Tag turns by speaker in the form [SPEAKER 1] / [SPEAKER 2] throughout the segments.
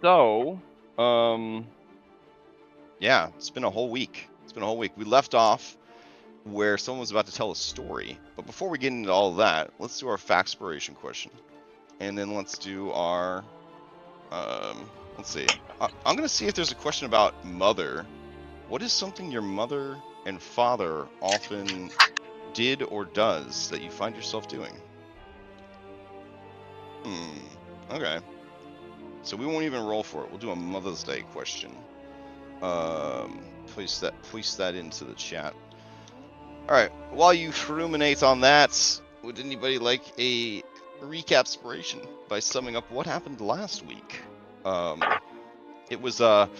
[SPEAKER 1] So, yeah, it's been a whole week. We left off where someone was about to tell a story. But before we get into all of that, let's do our factspiration question. And then let's do our, let's see. I'm going to see if there's a question about mother. What is something your mother and father often did or does that you find yourself doing? Okay. So we won't even roll for it. We'll do a Mother's Day question. Place that into the chat. All right. While you ruminate on that, would anybody like a recapspiration by summing up what happened last week? It was an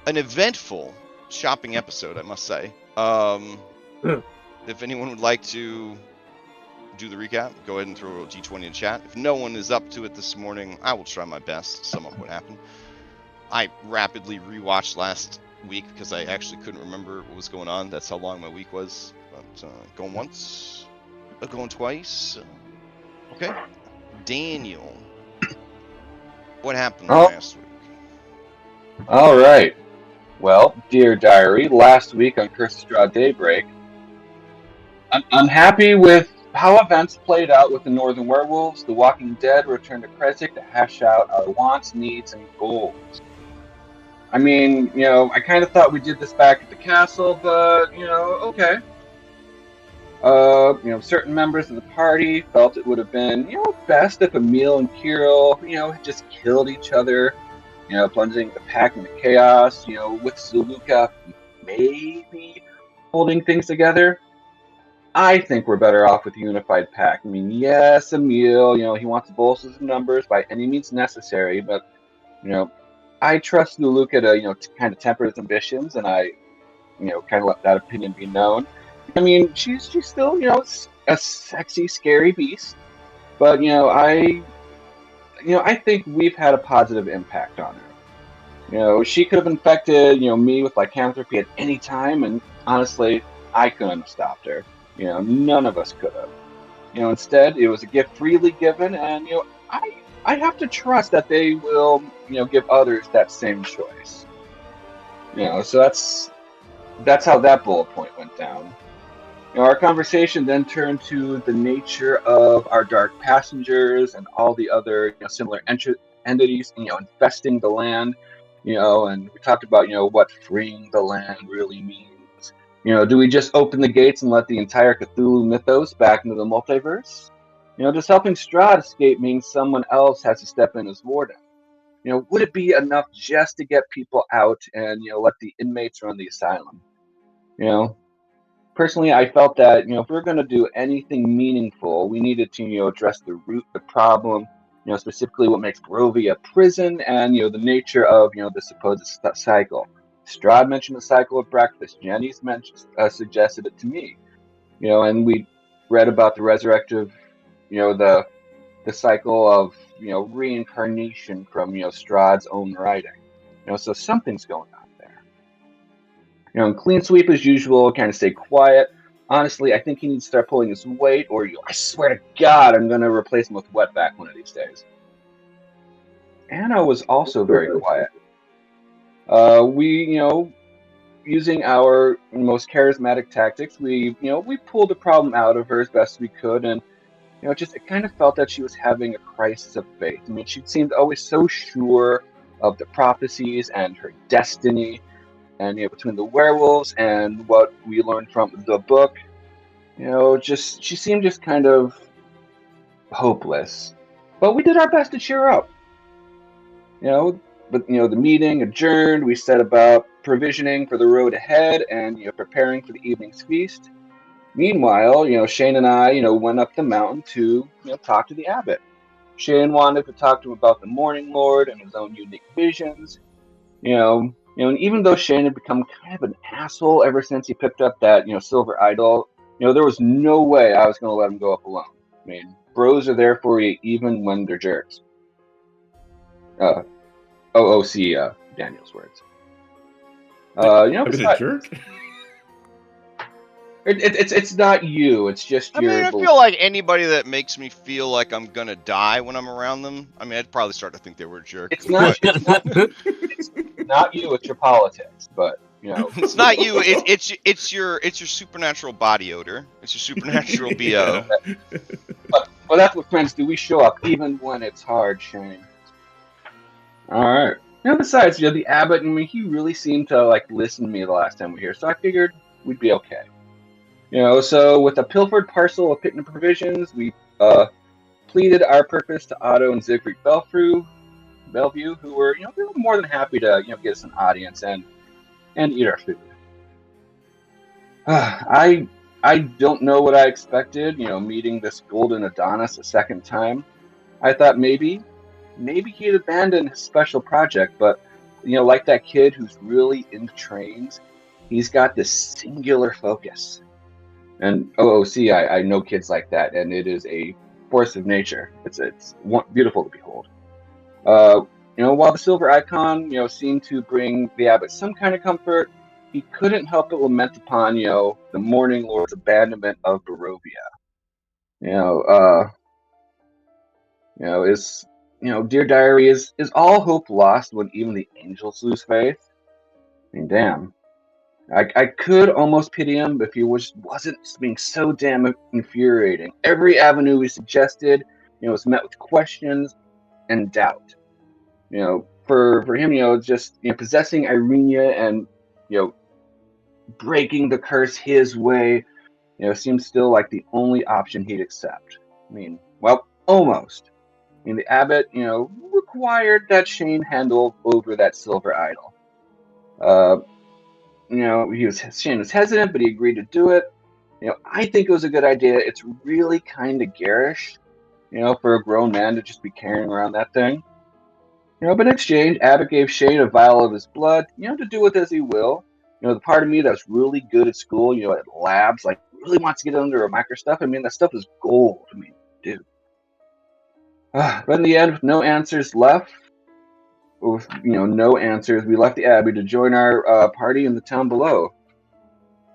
[SPEAKER 1] eventful shopping episode, I must say. If anyone would like to do the recap, go ahead and throw a D20 in chat. If no one is up to it this morning, I will try my best to sum up what happened. I rapidly rewatched last week because I actually couldn't remember what was going on. That's how long my week was. But going once, going twice. Okay. Daniel, what happened last week?
[SPEAKER 2] All right. Well, dear diary, last week on Curse of Strahd Daybreak, I'm happy with how events played out with the Northern Werewolves. The Walking Dead returned to Kresik to hash out our wants, needs, and goals. I mean, I kind of thought we did this back at the castle, but, okay. Certain members of the party felt it would have been, best if Emil and Kirill, had just killed each other, plunging the pack into chaos, with Tsolenka maybe holding things together. I think we're better off with a unified pack. I mean, yes, Emil, he wants to bolster his numbers by any means necessary, but, I trust Tsolenka to, kind of temper his ambitions, and I, kind of let that opinion be known. I mean, she's still, a sexy, scary beast, but, I think we've had a positive impact on her. She could have infected, me with lycanthropy at any time, and honestly, I couldn't have stopped her. None of us could have. Instead, it was a gift freely given, and, I have to trust that they will, give others that same choice. So that's how that bullet point went down. Our conversation then turned to the nature of our dark passengers and all the other similar entities, infesting the land, and we talked about, what freeing the land really means. Do we just open the gates and let the entire Cthulhu mythos back into the multiverse? Does helping Strahd escape mean someone else has to step in as warden? Would it be enough just to get people out and, let the inmates run the asylum? Personally, I felt that, if we we're going to do anything meaningful, we needed to, address the root of the problem, specifically what makes Barovia a prison and, the nature of, the supposed cycle. Strahd mentioned the cycle of breakfast. Jenny's suggested it to me, and we read about the resurrective, the cycle of, reincarnation from, Strahd's own writing. So something's going on there. And clean sweep as usual, kind of stay quiet. Honestly, I think he needs to start pulling his weight, or I swear to God, I'm going to replace him with Wetback one of these days. Anna was also very quiet. We, using our most charismatic tactics, we pulled the problem out of her as best we could, and it kind of felt that she was having a crisis of faith. I mean, she seemed always so sure of the prophecies and her destiny, and between the werewolves and what we learned from the book, she seemed just kind of hopeless. But we did our best to cheer her up. But the meeting adjourned. We set about provisioning for the road ahead and preparing for the evening's feast. Meanwhile, Shane and I, went up the mountain to talk to the abbot. Shane wanted to talk to him about the Morning Lord and his own unique visions. And even though Shane had become kind of an asshole ever since he picked up that silver idol, there was no way I was going to let him go up alone. I mean, bros are there for you even when they're jerks. OOC, Daniel's words.
[SPEAKER 3] I've been a jerk.
[SPEAKER 2] It's not you. It's just
[SPEAKER 1] I mean,
[SPEAKER 2] your
[SPEAKER 1] I
[SPEAKER 2] belief.
[SPEAKER 1] feel like anybody that makes me feel like I'm gonna die when I'm around them, I mean, I'd probably start to think they were a jerk.
[SPEAKER 2] It's not.
[SPEAKER 1] But
[SPEAKER 2] It's not you. It's your politics. But
[SPEAKER 1] it's not you. It's your supernatural body odor. It's your supernatural bo.
[SPEAKER 2] But that's what friends do. We show up even when it's hard, Shane. All right. Besides, the abbot, I mean, he really seemed to like listen to me the last time we were here, so I figured we'd be okay. So with a pilfered parcel of picnic provisions, we pleaded our purpose to Otto and Siegfried Bellevue, who were, they were more than happy to, get us an audience and eat our food. I don't know what I expected, meeting this golden Adonis a second time. I thought maybe he'd abandon his special project, but like that kid who's really into trains, he's got this singular focus. And OOC, I know kids like that, and it is a force of nature. It's beautiful to behold. While the silver icon, seemed to bring the abbot some kind of comfort, he couldn't help but lament upon, the Morning Lord's abandonment of Barovia. Is Dear Diary, is all hope lost when even the angels lose faith? I mean, damn. I could almost pity him if he wasn't being so damn infuriating. Every avenue we suggested, was met with questions and doubt. For him, just possessing Irenia and breaking the curse his way, seems still like the only option he'd accept. I mean, well, almost. I mean, the abbot, required that Shane handle over that silver idol. Shane was hesitant, but he agreed to do it. I think it was a good idea. It's really kind of garish, for a grown man to just be carrying around that thing. But in exchange, Abbott gave Shane a vial of his blood, to do with as he will. The part of me that's really good at school, at labs, like really wants to get under a microscope. I mean, that stuff is gold. I mean, dude. But in the end, with no answers left, we left the Abbey to join our party in the town below.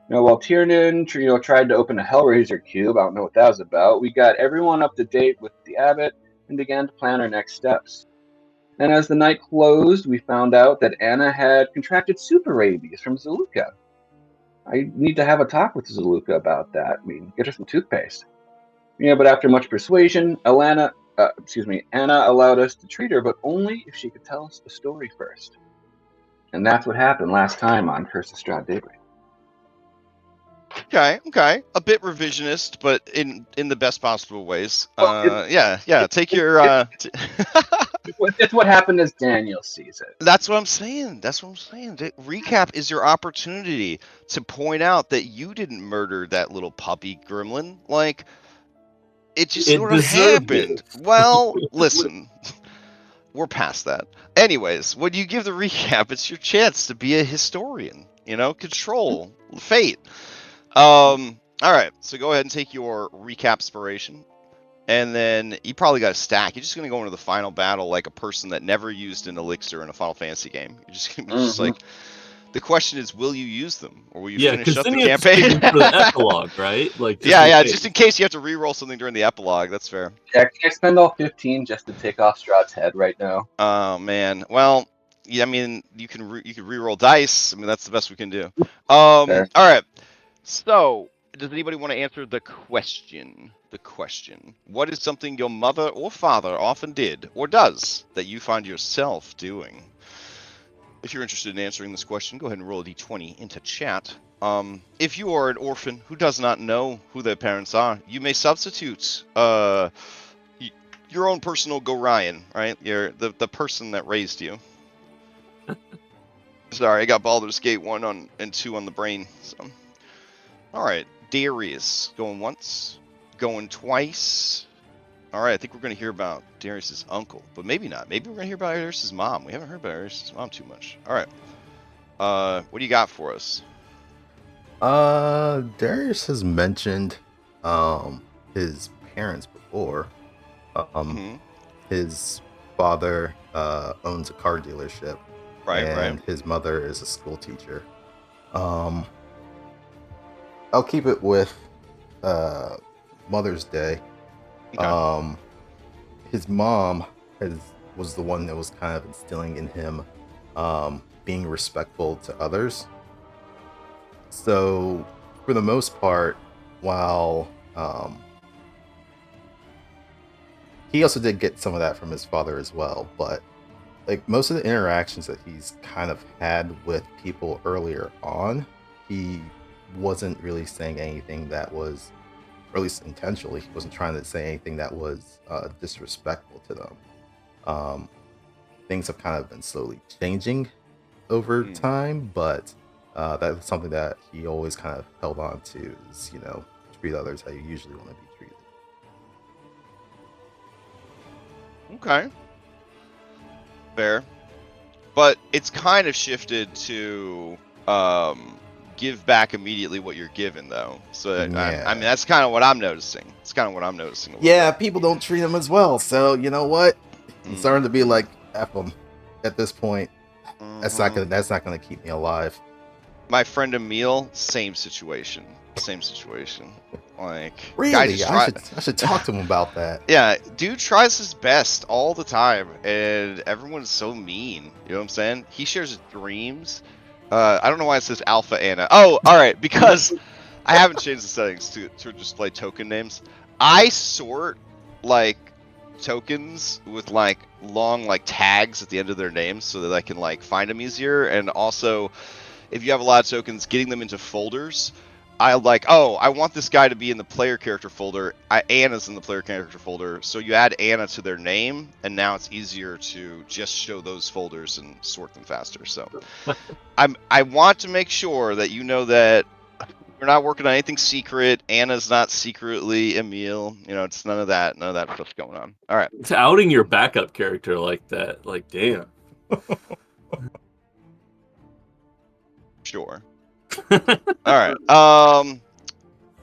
[SPEAKER 2] While Tiernan, tried to open a Hellraiser cube, I don't know what that was about, we got everyone up to date with the Abbot and began to plan our next steps. And as the night closed, we found out that Anna had contracted super rabies from Zaluka. I need to have a talk with Zaluka about that. I mean, get her some toothpaste. But after much persuasion, Anna allowed us to treat her, but only if she could tell us the story first. And that's what happened last time on Curse of Strahd Daybreak.
[SPEAKER 1] Okay. A bit revisionist, but in the best possible ways. Take your.
[SPEAKER 2] It's what happened as Daniel sees it.
[SPEAKER 1] That's what I'm saying. Recap is your opportunity to point out that you didn't murder that little puppy gremlin. Like, it just sort of happened. Well, listen, we're past that. Anyways, when you give the recap, it's your chance to be a historian. Control fate. All right, so go ahead and take your recap inspiration. And then you probably got a stack. You're just going to go into the final battle like a person that never used an elixir in a Final Fantasy game. You're just going to be just like, the question is, will you use them? Or will you finish up the campaign?
[SPEAKER 3] For the epilogue, right? Like,
[SPEAKER 1] just in case you have to re-roll something during the epilogue. That's fair.
[SPEAKER 2] Yeah, can I spend all 15 just to take off Strahd's head right now?
[SPEAKER 1] Oh, man. Well, yeah, I mean, you can re-roll dice. I mean, that's the best we can do. All right. So, does anybody want to answer the question? What is something your mother or father often did or does that you find yourself doing? If you're interested in answering this question, go ahead and roll a d20 into chat. If you are an orphan who does not know who their parents are, you may substitute your own personal Gorion, right? You're the person that raised you. Sorry, I got Baldur's Gate 1 and 2 on the brain. So. All right, Darius going once, going twice. All right, I think we're going to hear about Darius's uncle, but maybe not. Maybe we're going to hear about Darius's mom. We haven't heard about Darius's mom too much. All right, what do you got for us?
[SPEAKER 4] Darius has mentioned his parents before. His father owns a car dealership,
[SPEAKER 1] right?
[SPEAKER 4] His mother is a school teacher. I'll keep it with Mother's Day.
[SPEAKER 1] Okay.
[SPEAKER 4] His mom was the one that was kind of instilling in him being respectful to others. So, for the most part, while he also did get some of that from his father as well, but like most of the interactions that he's kind of had with people earlier on, he wasn't really saying anything that was, or at least intentionally, he wasn't trying to say anything that was disrespectful to them. Things have kind of been slowly changing over time, but that's something that he always kind of held on to is, treat others how you usually want to be treated.
[SPEAKER 1] Okay. Fair. But it's kind of shifted to give back immediately what you're given, though. So I mean, that's kind of what I'm noticing. It's kind of what I'm noticing.
[SPEAKER 4] Yeah, people don't treat him as well. So you know what? I'm starting to be like, F them at this point. That's not gonna keep me alive.
[SPEAKER 1] My friend Emil, same situation. Like,
[SPEAKER 4] really, I should talk to him about that.
[SPEAKER 1] Yeah, dude tries his best all the time, and everyone's so mean. You know what I'm saying? He shares his dreams. I don't know why it says Alpha Anna. Oh, all right, because I haven't changed the settings to display token names. I sort like tokens with like long like tags at the end of their names so that I can like find them easier, and also if you have a lot of tokens, getting them into folders. I like, oh, I want this guy to be in the player character folder. Anna's in the player character folder. So you add Anna to their name, and now it's easier to just show those folders and sort them faster. So I want to make sure that you know that we're not working on anything secret. Anna's not secretly Emil. It's none of that stuff's going on. All right.
[SPEAKER 3] It's outing your backup character like that. Like, damn.
[SPEAKER 1] Sure. All right.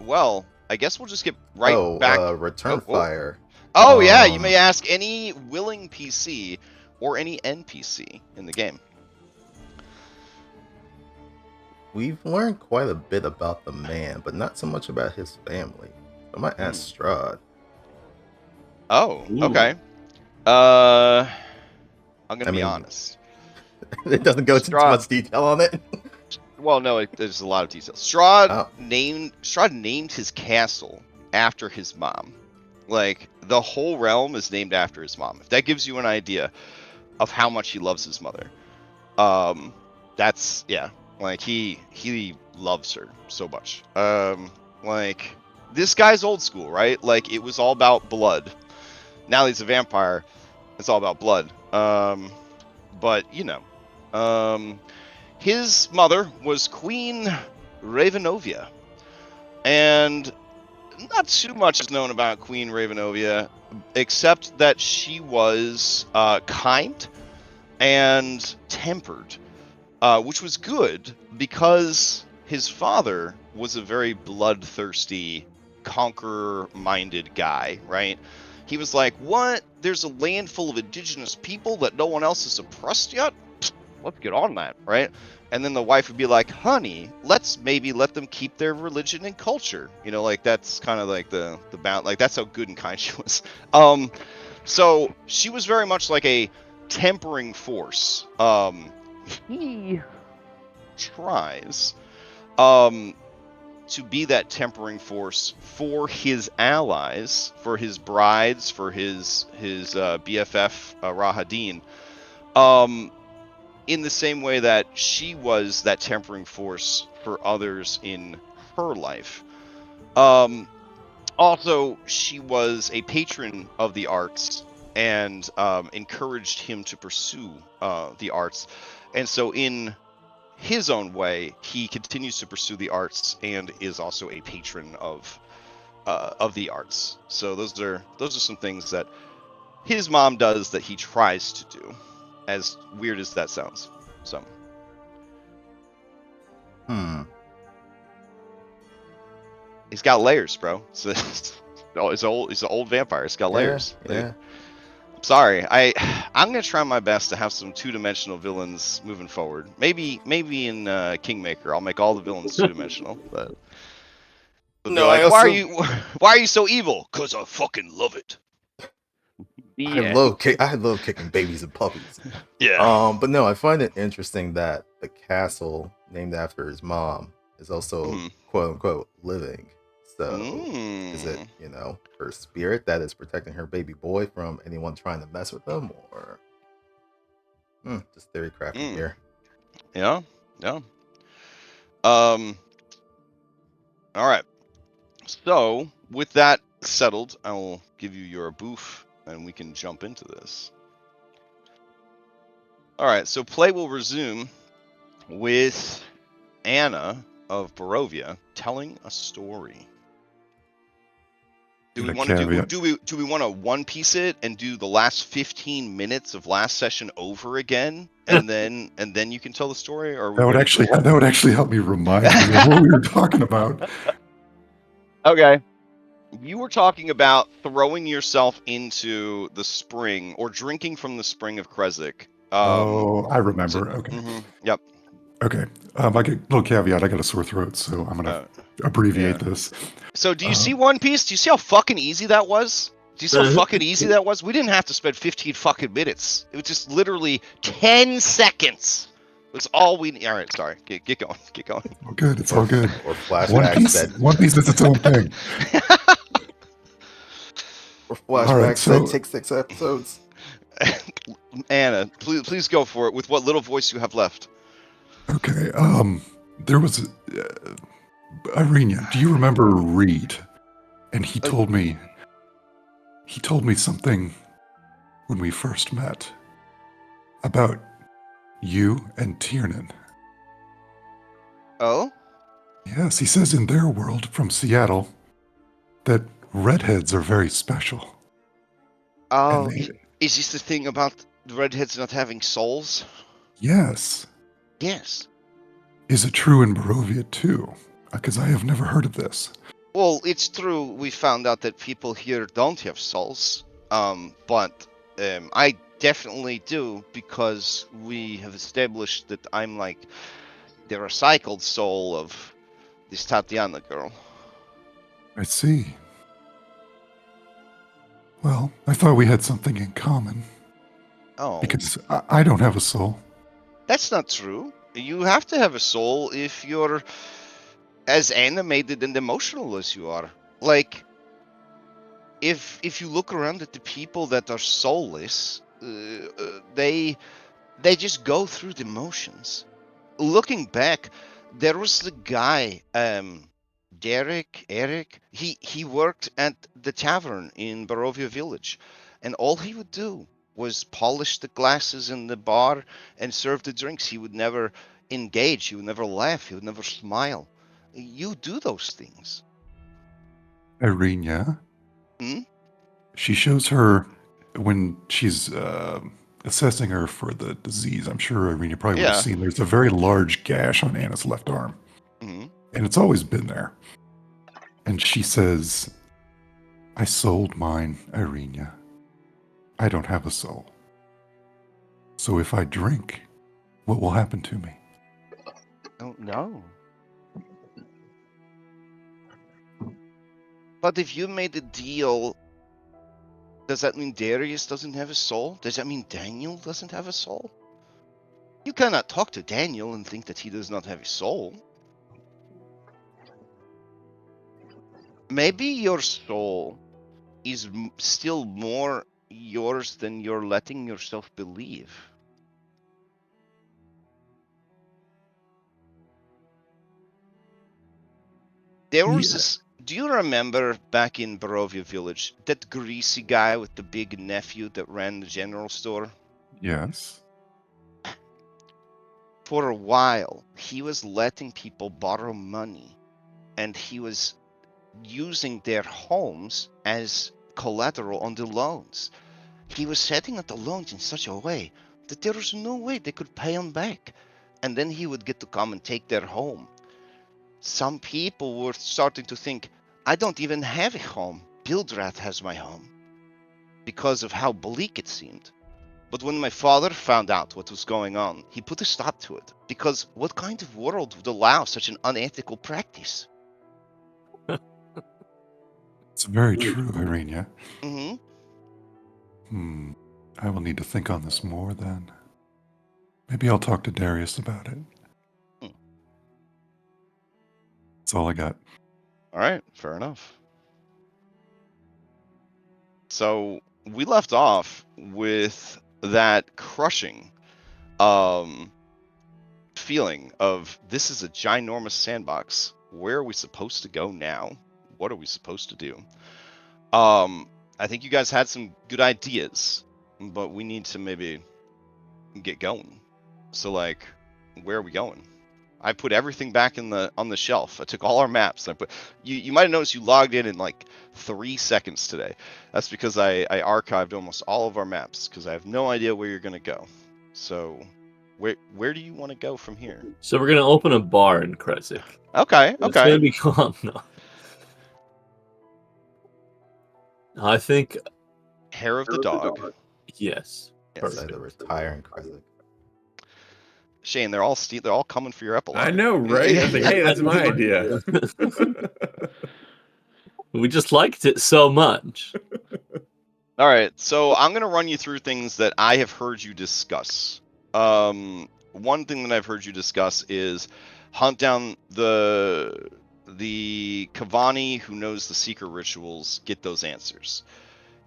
[SPEAKER 1] Well, I guess we'll just get back.
[SPEAKER 4] Return fire.
[SPEAKER 1] Oh yeah, you may ask any willing PC or any NPC in the game.
[SPEAKER 4] We've learned quite a bit about the man, but not so much about his family. I might ask Strahd.
[SPEAKER 1] Oh, okay. I'm gonna be honest.
[SPEAKER 4] It doesn't go into too much detail on it.
[SPEAKER 1] Well, no, there's a lot of details. Strahd named his castle after his mom. Like, the whole realm is named after his mom. If that gives you an idea of how much he loves his mother, that's like he loves her so much. Like, this guy's old school, right? Like, it was all about blood. Now he's a vampire. It's all about blood. But his mother was Queen Ravenovia, and not too much is known about Queen Ravenovia, except that she was kind and tempered, which was good because his father was a very bloodthirsty, conqueror-minded guy, right? He was like, what? There's a land full of indigenous people that no one else has oppressed yet? Let's get on that, right? And then the wife would be like, honey, let's maybe let them keep their religion and culture. Like, that's kind of like the bound, like, that's how good and kind she was. So she was very much like a tempering force. He tries to be that tempering force for his allies, for his brides, for his BFF Rahadin. In the same way that she was that tempering force for others in her life. Also, she was a patron of the arts and encouraged him to pursue the arts. And so in his own way, he continues to pursue the arts and is also a patron of the arts. So those are some things that his mom does that he tries to do, as weird as that sounds. So he's got layers, bro. So he's an old vampire. He's got layers.
[SPEAKER 4] Yeah.
[SPEAKER 1] I'm sorry. I'm gonna try my best to have some two-dimensional villains moving forward. Maybe in Kingmaker I'll make all the villains two-dimensional, but They'll be
[SPEAKER 4] No, I
[SPEAKER 1] like, why
[SPEAKER 4] also
[SPEAKER 1] are you so evil? Cause I fucking love it.
[SPEAKER 4] I love kicking babies and puppies.
[SPEAKER 1] Yeah.
[SPEAKER 4] But no, I find it interesting that the castle named after his mom is also
[SPEAKER 1] Mhm.
[SPEAKER 4] quote unquote living. So is it,
[SPEAKER 1] Mm.
[SPEAKER 4] her spirit that is protecting her baby boy from anyone trying to mess with them, or just theory crafting
[SPEAKER 1] Mm.
[SPEAKER 4] here.
[SPEAKER 1] Yeah. Yeah. Um. All right. So with that settled, I will give you your boof, and we can jump into this. All right. So play will resume with Anna of Barovia telling a story. Do we
[SPEAKER 5] Get a
[SPEAKER 1] want to
[SPEAKER 5] caveat.
[SPEAKER 1] do we want to one piece it and do the last 15 minutes of last session over again, and then you can tell the story, or are we
[SPEAKER 5] That would
[SPEAKER 1] ready to
[SPEAKER 5] actually help me remind me of what we were talking about.
[SPEAKER 1] Okay. You were talking about throwing yourself into the spring or drinking from the spring of Kresik.
[SPEAKER 5] Oh, I remember. Okay.
[SPEAKER 1] Yep.
[SPEAKER 5] Okay. I get a little caveat. I got a sore throat, so I'm gonna abbreviate
[SPEAKER 1] Yeah.
[SPEAKER 5] this.
[SPEAKER 1] So do you see One Piece? Do you see how fucking easy that was? Do you see how fucking easy that was? We didn't have to spend 15 fucking minutes. It was just literally 10 seconds. That's all we. All right, sorry. Get going. Get going.
[SPEAKER 5] All good. It's all good.
[SPEAKER 4] Or
[SPEAKER 5] One
[SPEAKER 4] flashbacks
[SPEAKER 5] Piece.
[SPEAKER 4] that
[SPEAKER 5] One Piece is its own thing. All right.
[SPEAKER 4] flashbacks that
[SPEAKER 5] So
[SPEAKER 4] take 6 episodes.
[SPEAKER 1] Anna, please go for it with what little voice you have left.
[SPEAKER 5] okay. There was Irina. Do you remember Reed? And he told me something when we first met about you and Tiernan.
[SPEAKER 1] Oh?
[SPEAKER 5] Yes, he says in their world from Seattle that redheads are very special.
[SPEAKER 1] Oh,
[SPEAKER 5] And they,
[SPEAKER 1] is this the thing about the redheads not having souls?
[SPEAKER 5] yes.
[SPEAKER 1] Yes.
[SPEAKER 5] Is it true in Barovia too? Because I have never heard of this.
[SPEAKER 1] Well, it's true. We found out that people here don't have souls. But I definitely do, because we have established that I'm like the recycled soul of this Tatiana girl.
[SPEAKER 5] I see. Well, I thought we had something in common.
[SPEAKER 1] Oh.
[SPEAKER 5] Because I don't have a soul.
[SPEAKER 1] That's not true. You have to have a soul if you're as animated and emotional as you are. Like, if you look around at the people that are soulless, they just go through the motions. Looking back, there was the guy, Eric. He worked at the tavern in Barovia Village, and all he would do was polish the glasses in the bar and serve the drinks. He would never engage. He would never laugh. He would never smile. You do those things.
[SPEAKER 5] Irina?
[SPEAKER 1] Hmm?
[SPEAKER 5] She shows her when she's assessing her for the disease. I'm sure Irina probably would have
[SPEAKER 1] Yeah.
[SPEAKER 5] seen there's a very large gash on Anna's left arm.
[SPEAKER 1] Hmm.
[SPEAKER 5] And it's always been there. And she says, I sold mine, Irina. I don't have a soul. So if I drink, what will happen to me?
[SPEAKER 1] Don't know. But if you made a deal, does that mean Darius doesn't have a soul? Does that mean Daniel doesn't have a soul? You cannot talk to Daniel and think that he does not have a soul. Maybe your soul is still more yours than you're letting yourself believe. There was this. Do you remember back in Barovia Village, that greasy guy with the big nephew that ran the general store?
[SPEAKER 5] Yes.
[SPEAKER 1] For a while, he was letting people borrow money, and he was using their homes as collateral on the loans. He was setting up the loans in such a way that there was no way they could pay him back. And then he would get to come and take their home. Some people were starting to think, I don't even have a home. Bildrath has my home. Because of how bleak it seemed. But when my father found out what was going on, he put a stop to it. Because what kind of world would allow such an unethical practice?
[SPEAKER 5] It's very true, Irenia.
[SPEAKER 1] Mm-hmm.
[SPEAKER 5] I will need to think on this more then. Maybe I'll talk to Darius about it. That's all I got.
[SPEAKER 1] All right, fair enough. So we left off with that crushing feeling of this is a ginormous sandbox. Where are we supposed to go now? What are we supposed to do? I think you guys had some good ideas, but we need to maybe get going. So like, where are we going? I put everything back on the shelf. I took all our maps. And I put you might have noticed you logged in like 3 seconds today. That's because I archived almost all of our maps because I have no idea where you're gonna go. So where do you want to go from here?
[SPEAKER 3] So we're gonna open a bar in Kresik.
[SPEAKER 1] Okay,
[SPEAKER 3] It's gonna
[SPEAKER 1] okay.
[SPEAKER 3] be called. No. I think
[SPEAKER 1] Hair of the dog.
[SPEAKER 3] yes.
[SPEAKER 1] Yes.
[SPEAKER 4] Say the retiring Kresik.
[SPEAKER 1] Shane, they're all coming for your epilogue.
[SPEAKER 6] I know, right? I was like, hey, that's my idea.
[SPEAKER 3] We just liked it so much.
[SPEAKER 1] All right, so I'm going to run you through things that I have heard you discuss. One thing that I've heard you discuss is hunt down the Kavani who knows the secret rituals, get those answers.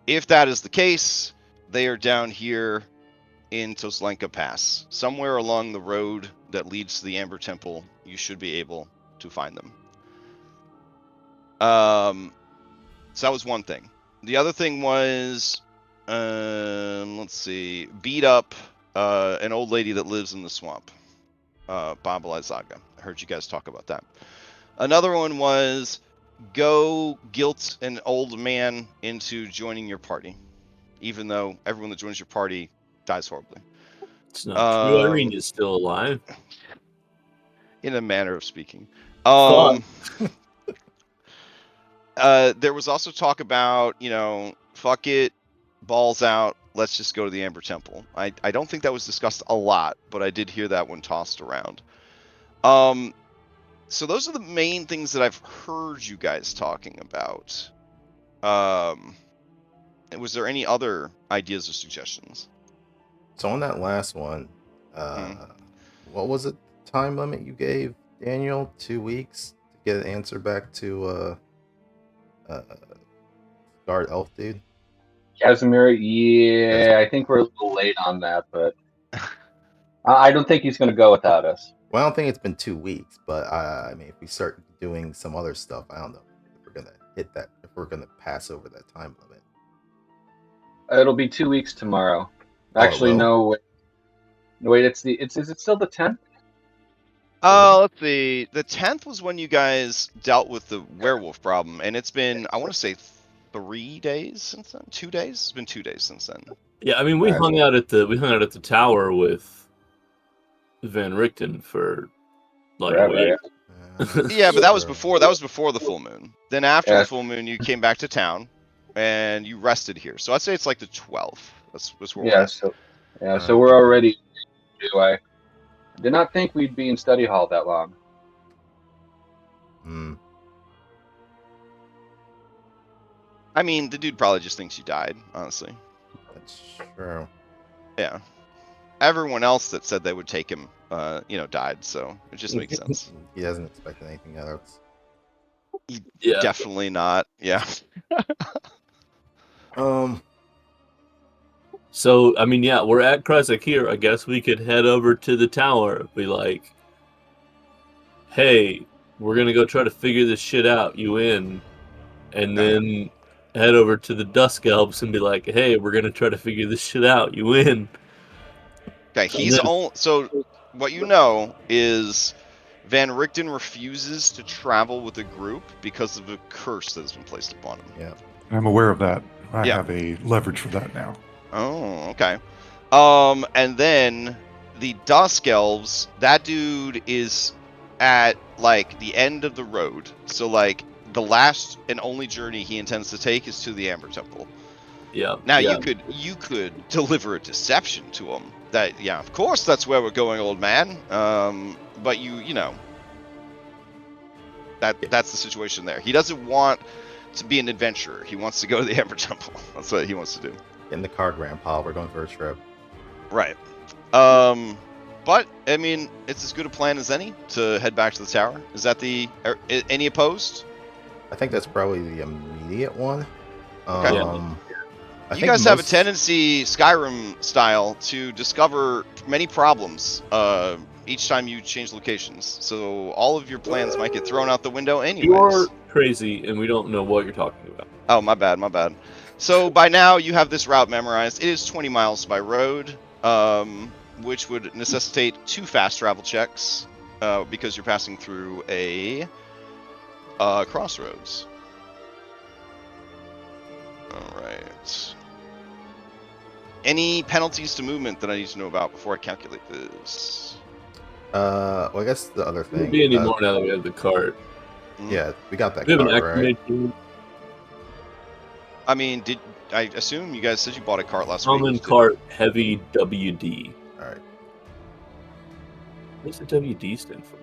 [SPEAKER 1] If that is the case, they are down here in Tsolenka Pass. Somewhere along the road that leads to the Amber Temple, you should be able to find them. So that was one thing. The other thing was, let's see, beat up an old lady that lives in the swamp, Babala Zaga. I heard you guys talk about that. Another one was go guilt an old man into joining your party, even though everyone that joins your party dies horribly.
[SPEAKER 3] It's not true. Irene is still alive.
[SPEAKER 1] In a manner of speaking.
[SPEAKER 3] Fuck.
[SPEAKER 1] There was also talk about, fuck it, balls out, let's just go to the Amber Temple. I don't think that was discussed a lot, but I did hear that one tossed around. So those are the main things that I've heard you guys talking about. Was there any other ideas or suggestions?
[SPEAKER 4] So on that last one, what was it? Time limit you gave Daniel? 2 weeks to get an answer back to Guard Elf dude.
[SPEAKER 2] Casimir, yeah, I think we're a little late on that, but I don't think he's going to go without us.
[SPEAKER 4] Well, I don't think it's been 2 weeks, but I mean, if we start doing some other stuff, I don't know if we're gonna hit that. If we're gonna pass over that time limit.
[SPEAKER 2] It'll be 2 weeks tomorrow. Actually, no. Wait, is it still the 10th?
[SPEAKER 1] Let's see. The 10th was when you guys dealt with the werewolf problem, and it's been, I want to say, 3 days since then. 2 days? It's been 2 days since then.
[SPEAKER 3] Yeah, I mean, we hung out at the tower with Van Richten for like a week.
[SPEAKER 1] Yeah, but that was before the full moon. Then after the full moon, you came back to town, and you rested here. So I'd say it's like the 12th. That's where we're at.
[SPEAKER 2] So we're already. I did not think we'd be in study hall that long.
[SPEAKER 1] I mean, the dude probably just thinks you died, honestly.
[SPEAKER 4] That's true.
[SPEAKER 1] Yeah. Everyone else that said they would take him, died, so it just makes sense.
[SPEAKER 4] He doesn't expect anything else.
[SPEAKER 1] Yeah. Definitely not. Yeah.
[SPEAKER 3] So, I mean, yeah, we're at Kresik here. I guess we could head over to the tower. Be like, hey, we're going to go try to figure this shit out. You in? And then head over to the Dusk Elves and be like, hey, we're going to try to figure this shit out. You in?
[SPEAKER 1] Okay, so what you know is Van Richten refuses to travel with a group because of a curse that has been placed upon him.
[SPEAKER 4] Yeah.
[SPEAKER 5] I'm aware of that. I have a leverage for that now.
[SPEAKER 1] Oh, okay. And then the Dusk Elves, that dude is at like the end of the road. So like the last and only journey he intends to take is to the Amber Temple.
[SPEAKER 3] Yeah.
[SPEAKER 1] Now you could deliver a deception to him that of course that's where we're going, old man. But that's the situation there. He doesn't want to be an adventurer. He wants to go to the Ember Temple. That's what he wants to do.
[SPEAKER 4] Get in the car, Grandpa. We're going for a trip.
[SPEAKER 1] Right. But I mean, it's as good a plan as any to head back to the tower. Is that any opposed?
[SPEAKER 4] I think that's probably the immediate one.
[SPEAKER 1] Okay.
[SPEAKER 4] I
[SPEAKER 1] You
[SPEAKER 4] think
[SPEAKER 1] guys have a tendency, Skyrim style, to discover many problems each time you change locations. So all of your plans might get thrown out the window anyways.
[SPEAKER 3] You're crazy, and we don't know what you're talking about.
[SPEAKER 1] Oh, my bad, my bad. So by now you have this route memorized. It is 20 miles by road, which would necessitate 2 fast travel checks because you're passing through a crossroads. All right. Any penalties to movement that I need to know about before I calculate this?
[SPEAKER 4] Well, I guess the other
[SPEAKER 3] There won't
[SPEAKER 4] thing.
[SPEAKER 3] be any more now that we have the cart.
[SPEAKER 4] Yeah, we got that
[SPEAKER 3] We have an
[SPEAKER 4] car, right?
[SPEAKER 3] acclimate
[SPEAKER 1] I mean, did I assume you guys said you bought a cart last week?
[SPEAKER 3] common cart heavy WD.
[SPEAKER 4] All right.
[SPEAKER 3] What's the WD stand for?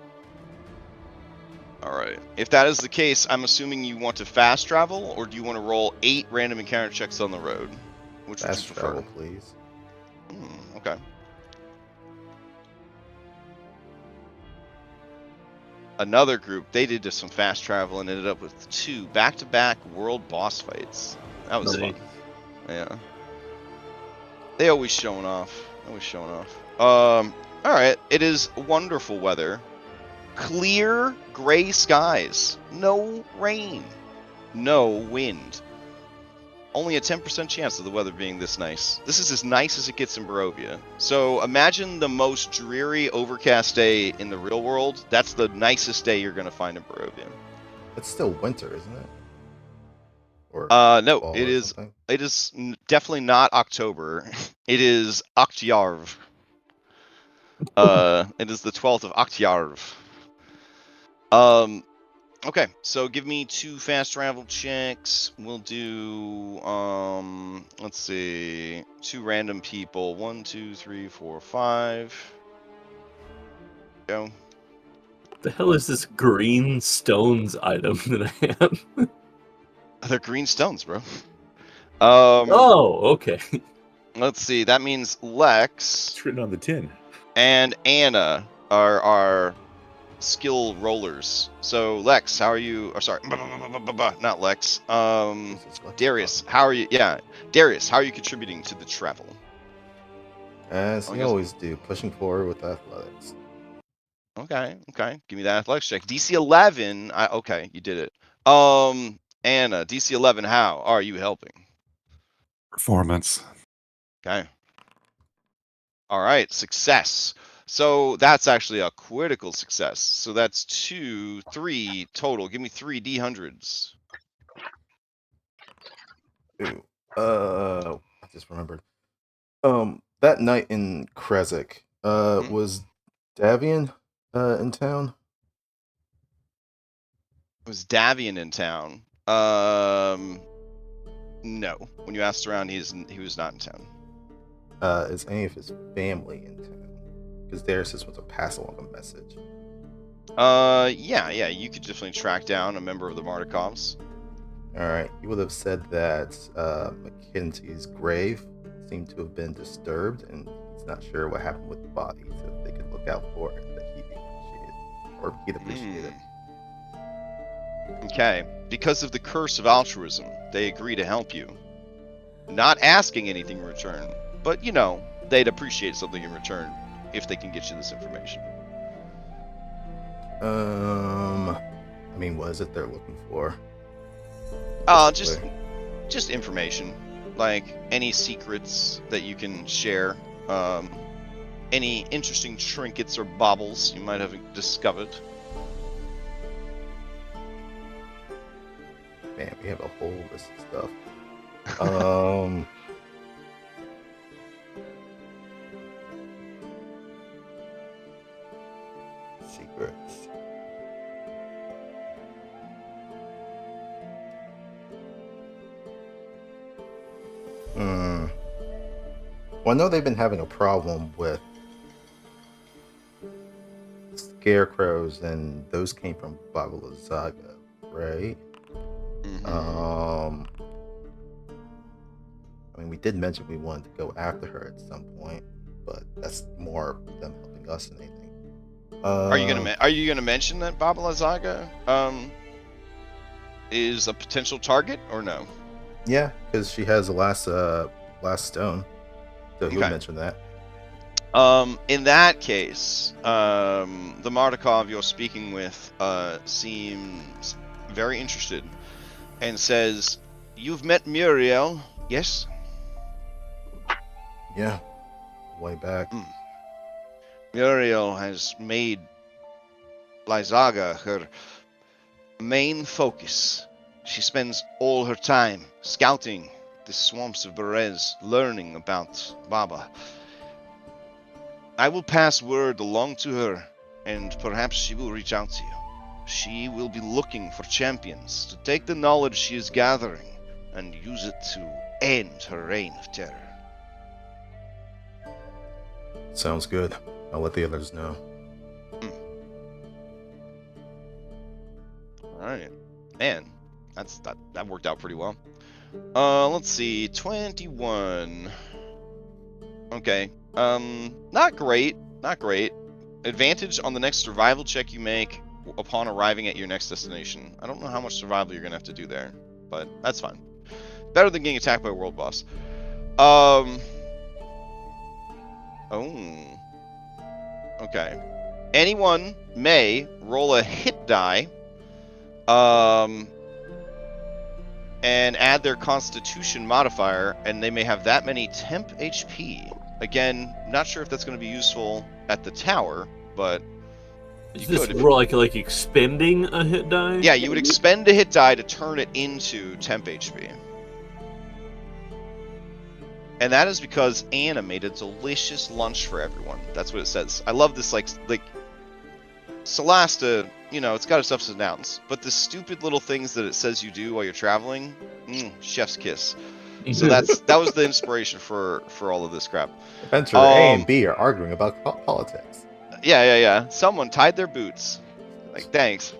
[SPEAKER 1] All right. If that is the case, I'm assuming you want to fast travel, or do you want to roll 8 random encounter checks on the road? Which would you
[SPEAKER 4] Fast
[SPEAKER 1] prefer?
[SPEAKER 4] travel, please.
[SPEAKER 1] Okay. Another group, they did just some fast travel and ended up with 2 back-to-back world boss fights. That was fun. Yeah. They always showing off. All right. It is wonderful weather. Clear gray skies. No rain. No wind. Only a 10% chance of the weather being this nice. This is as nice as it gets in Barovia. So imagine the most dreary, overcast day in the real world. That's the nicest day you're going to find in Barovia.
[SPEAKER 4] It's still winter, isn't it? Or
[SPEAKER 1] No,
[SPEAKER 4] fall
[SPEAKER 1] it
[SPEAKER 4] or
[SPEAKER 1] is.
[SPEAKER 4] something?
[SPEAKER 1] It is definitely not October. It is Oktyav. It is the 12th of Oktyav. Okay, so give me 2 fast travel checks. We'll do let's see, 2 random people. 1, 2, 3, 4, 5. Go.
[SPEAKER 3] The hell is this green stones item that I have?
[SPEAKER 1] They're green stones, bro.
[SPEAKER 3] Oh, okay.
[SPEAKER 1] Let's see. That means Lex
[SPEAKER 6] It's written on the tin.
[SPEAKER 1] and Anna are skill rollers. So Lex, how are you? Or sorry, not Lex. Darius, how are you? Yeah, Darius, how are you contributing to the travel?
[SPEAKER 4] As
[SPEAKER 1] I
[SPEAKER 4] you
[SPEAKER 1] guess-
[SPEAKER 4] always do, pushing forward with athletics.
[SPEAKER 1] Okay. Give me that athletics check. DC 11. Okay, you did it. Anna, DC 11. How are you helping?
[SPEAKER 5] Performance.
[SPEAKER 1] Okay. All right, success. So that's actually a critical success. So that's 2, 3 total. Give me 3 D100s.
[SPEAKER 4] Ooh. I just remembered. That night in Kresik, was Davian in town?
[SPEAKER 1] Was Davian in town? No. When you asked around, he was not in town.
[SPEAKER 4] Is any of his family in town? Because Darius just wants to pass along a message.
[SPEAKER 1] Yeah. You could definitely track down a member of the Martikovs.
[SPEAKER 4] All right. He would have said that Mackenzie's grave seemed to have been disturbed, and he's not sure what happened with the body, so if they could look out for it, that he'd appreciate it.
[SPEAKER 1] Okay. Because of the curse of altruism, they agree to help you. Not asking anything in return, but they'd appreciate something in return if they can get you this information.
[SPEAKER 4] I mean, what is it they're looking for?
[SPEAKER 1] Just information, like any secrets that you can share, any interesting trinkets or baubles you might have discovered.
[SPEAKER 4] Man, we have a whole list of stuff. Secrets. Well, I know they've been having a problem with scarecrows, and those came from Babala Zaga, right? I mean, we did mention we wanted to go after her at some point, but that's more them helping us than anything.
[SPEAKER 1] Are you gonna mention that Baba Lysaga is a potential target or no?
[SPEAKER 4] Yeah, because she has the last stone, so he would mention that.
[SPEAKER 1] In that case, the Mardukov you're speaking with seems very interested and says, "You've met Muriel, yes?"
[SPEAKER 4] Yeah, way back.
[SPEAKER 1] Muriel has made Lysaga her main focus. She spends all her time scouting the swamps of Berez, learning about Baba. I will pass word along to her, and perhaps she will reach out to you. She will be looking for champions to take the knowledge she is gathering and use it to end her reign of terror.
[SPEAKER 4] Sounds good. I'll let the others know.
[SPEAKER 1] Alright. Man, that worked out pretty well. Let's see. 21. Okay. Not great. Not great. Advantage on the next survival check you make upon arriving at your next destination. I don't know how much survival you're gonna have to do there, but that's fine. Better than getting attacked by a world boss. Oh. Okay. Anyone may roll a hit die, and add their Constitution modifier, and they may have that many temp HP. Again, not sure if that's going to be useful at the tower, but
[SPEAKER 3] is this roll like expending a hit die?
[SPEAKER 1] Yeah, you would expend a hit die to turn it into temp HP. And that is because Anna made a delicious lunch for everyone. That's what it says. I love this, like Solasta, it's got its ups and downs, but the stupid little things that it says you do while you're traveling, chef's kiss. So that was the inspiration for all of this crap.
[SPEAKER 4] Adventure A and B are arguing about politics.
[SPEAKER 1] Yeah. Someone tied their boots. Like, thanks.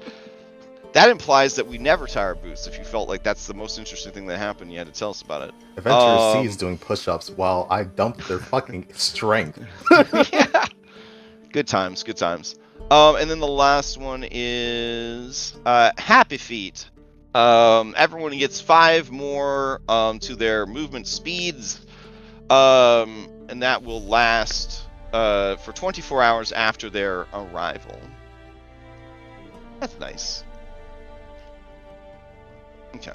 [SPEAKER 1] That implies that we never tie our boots. If you felt like that's the most interesting thing that happened, you had to tell us about it.
[SPEAKER 4] Adventurer C is doing push-ups while I dumped their fucking strength.
[SPEAKER 1] Yeah. Good times. And then the last one is Happy Feet. Everyone gets 5 more to their movement speeds, and that will last for 24 hours after their arrival. That's nice. Okay.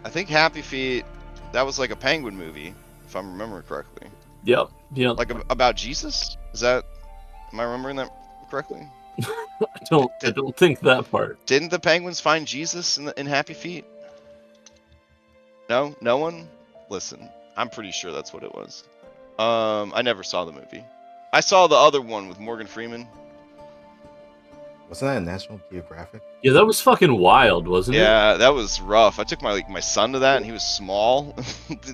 [SPEAKER 1] I think Happy Feet, that was like a Penguin movie, if I'm remembering correctly.
[SPEAKER 3] Yep.
[SPEAKER 1] Like about Jesus? Am I remembering that correctly?
[SPEAKER 3] I don't think that part.
[SPEAKER 1] Didn't the Penguins find Jesus in Happy Feet? No? No one? Listen, I'm pretty sure that's what it was. I never saw the movie. I saw the other one with Morgan Freeman.
[SPEAKER 4] Wasn't that a National Geographic?
[SPEAKER 3] Yeah, that was fucking wild, wasn't it?
[SPEAKER 1] Yeah, that was rough. I took my son to that, and he was small.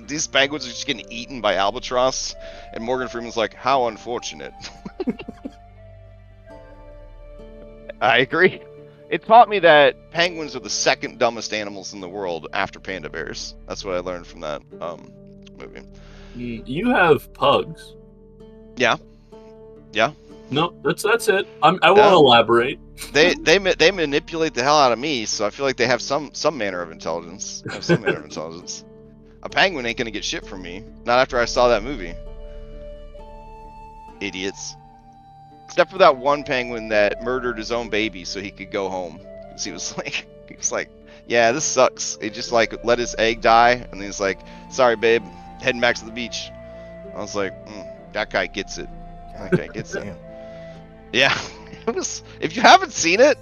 [SPEAKER 1] These penguins are just getting eaten by albatross, and Morgan Freeman's like, "How unfortunate." I agree. It taught me that penguins are the second dumbest animals in the world after panda bears. That's what I learned from that movie.
[SPEAKER 3] You have pugs.
[SPEAKER 1] Yeah.
[SPEAKER 3] No, that's it. I won't elaborate.
[SPEAKER 1] They manipulate the hell out of me, so I feel like they have some manner of intelligence. A penguin ain't gonna get shit from me. Not after I saw that movie. Idiots. Except for that one penguin that murdered his own baby so he could go home. Because he was like, yeah, this sucks. He just let his egg die, and then he's like, sorry, babe, heading back to the beach. I was like, that guy gets it. That guy gets it. Yeah, it was. If you haven't seen it,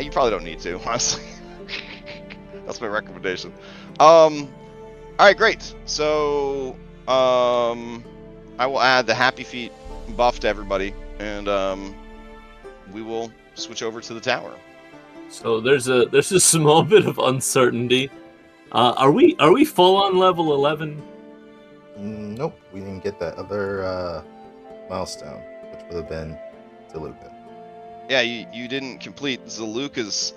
[SPEAKER 1] you probably don't need to. Honestly, that's my recommendation. All right, great. So, I will add the Happy Feet buff to everybody, and we will switch over to the tower.
[SPEAKER 3] So there's a small bit of uncertainty. Are we full on level 11?
[SPEAKER 4] Nope, we didn't get that other milestone. would have been Tsolenka.
[SPEAKER 1] Yeah, you didn't complete Zaluka's.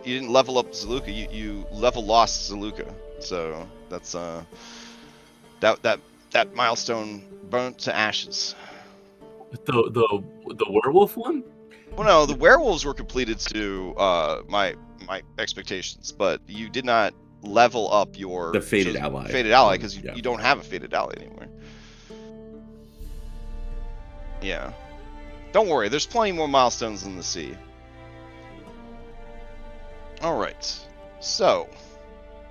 [SPEAKER 1] You didn't level up Zaluka. You level lost Zaluka. So that's that milestone burnt to ashes.
[SPEAKER 3] The werewolf one?
[SPEAKER 1] Well, no, the werewolves were completed to my expectations, but you did not level up your
[SPEAKER 6] The fated ally.
[SPEAKER 1] Fated ally because
[SPEAKER 6] Yeah.
[SPEAKER 1] you don't have a fated ally anymore. Yeah. Don't worry, there's plenty more milestones in the sea. Alright. So,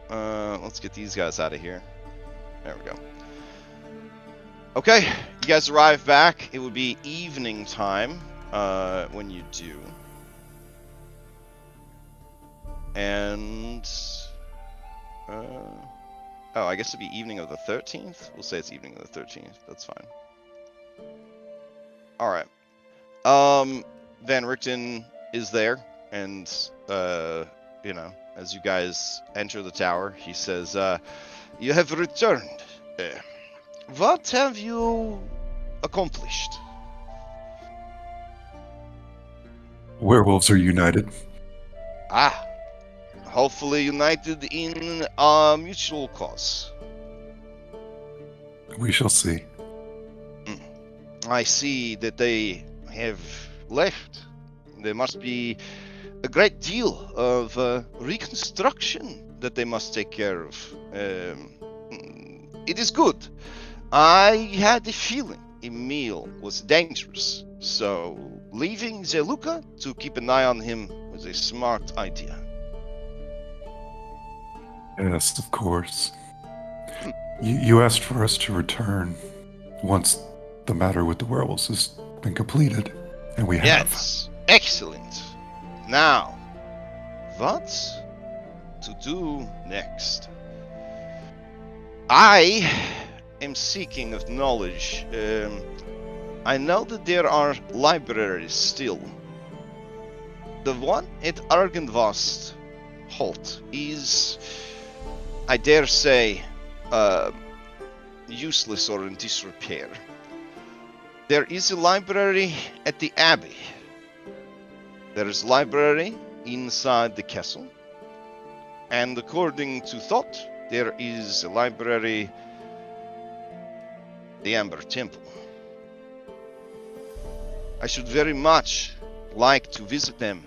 [SPEAKER 1] let's get these guys out of here. There we go. Okay, you guys arrive back. It would be evening time when you do. And... oh, I guess it'd be evening of the 13th? We'll say it's evening of the 13th. That's fine. Alright. Van Richten is there, and, you know, as you guys enter the tower, he says, you have returned. What have you accomplished?
[SPEAKER 5] Werewolves are united.
[SPEAKER 1] Ah, hopefully united in a mutual cause.
[SPEAKER 5] We shall see.
[SPEAKER 1] I see that they have left. There must be a great deal of reconstruction that they must take care of. It is good. I had a feeling Emil was dangerous, so leaving Zaluka to keep an eye on him was a smart idea.
[SPEAKER 5] Yes, of course. You asked for us to return once the matter with the werewolves has been completed, and we have.
[SPEAKER 1] Yes, excellent. Now, what to do next? I am seeking of knowledge. I know that there are libraries still. The one at Argenvost Holt is, I dare say, useless or in disrepair. There is a library at the Abbey. There is a library inside the castle. And according to thought, there is a library at the Amber Temple. I should very much like to visit them.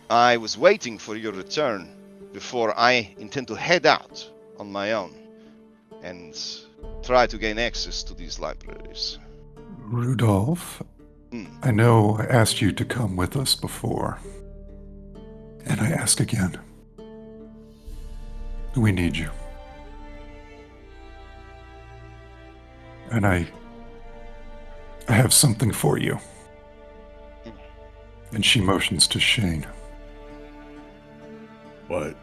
[SPEAKER 1] I was waiting for your return before I intend to head out on my own and try to gain access to these libraries.
[SPEAKER 5] Rudolph, I know I asked you to come with us before, and I ask again. We need you. And I have something for you. And she motions to Shane.
[SPEAKER 6] What?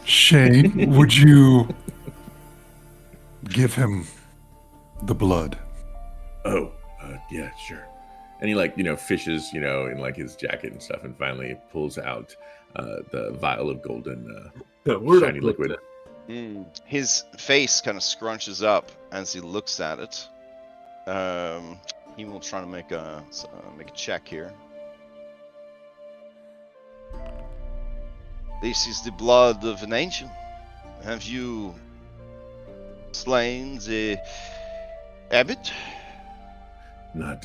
[SPEAKER 5] Shane, would you give him the blood?
[SPEAKER 6] Oh, yeah, sure. And he, like, fishes, in, like, his jacket and stuff, and finally pulls out the vial of golden shiny liquid.
[SPEAKER 1] His face kind of scrunches up as he looks at it. He will try to make a check here. This is the blood of an angel. Have you slain the abbot?
[SPEAKER 6] Not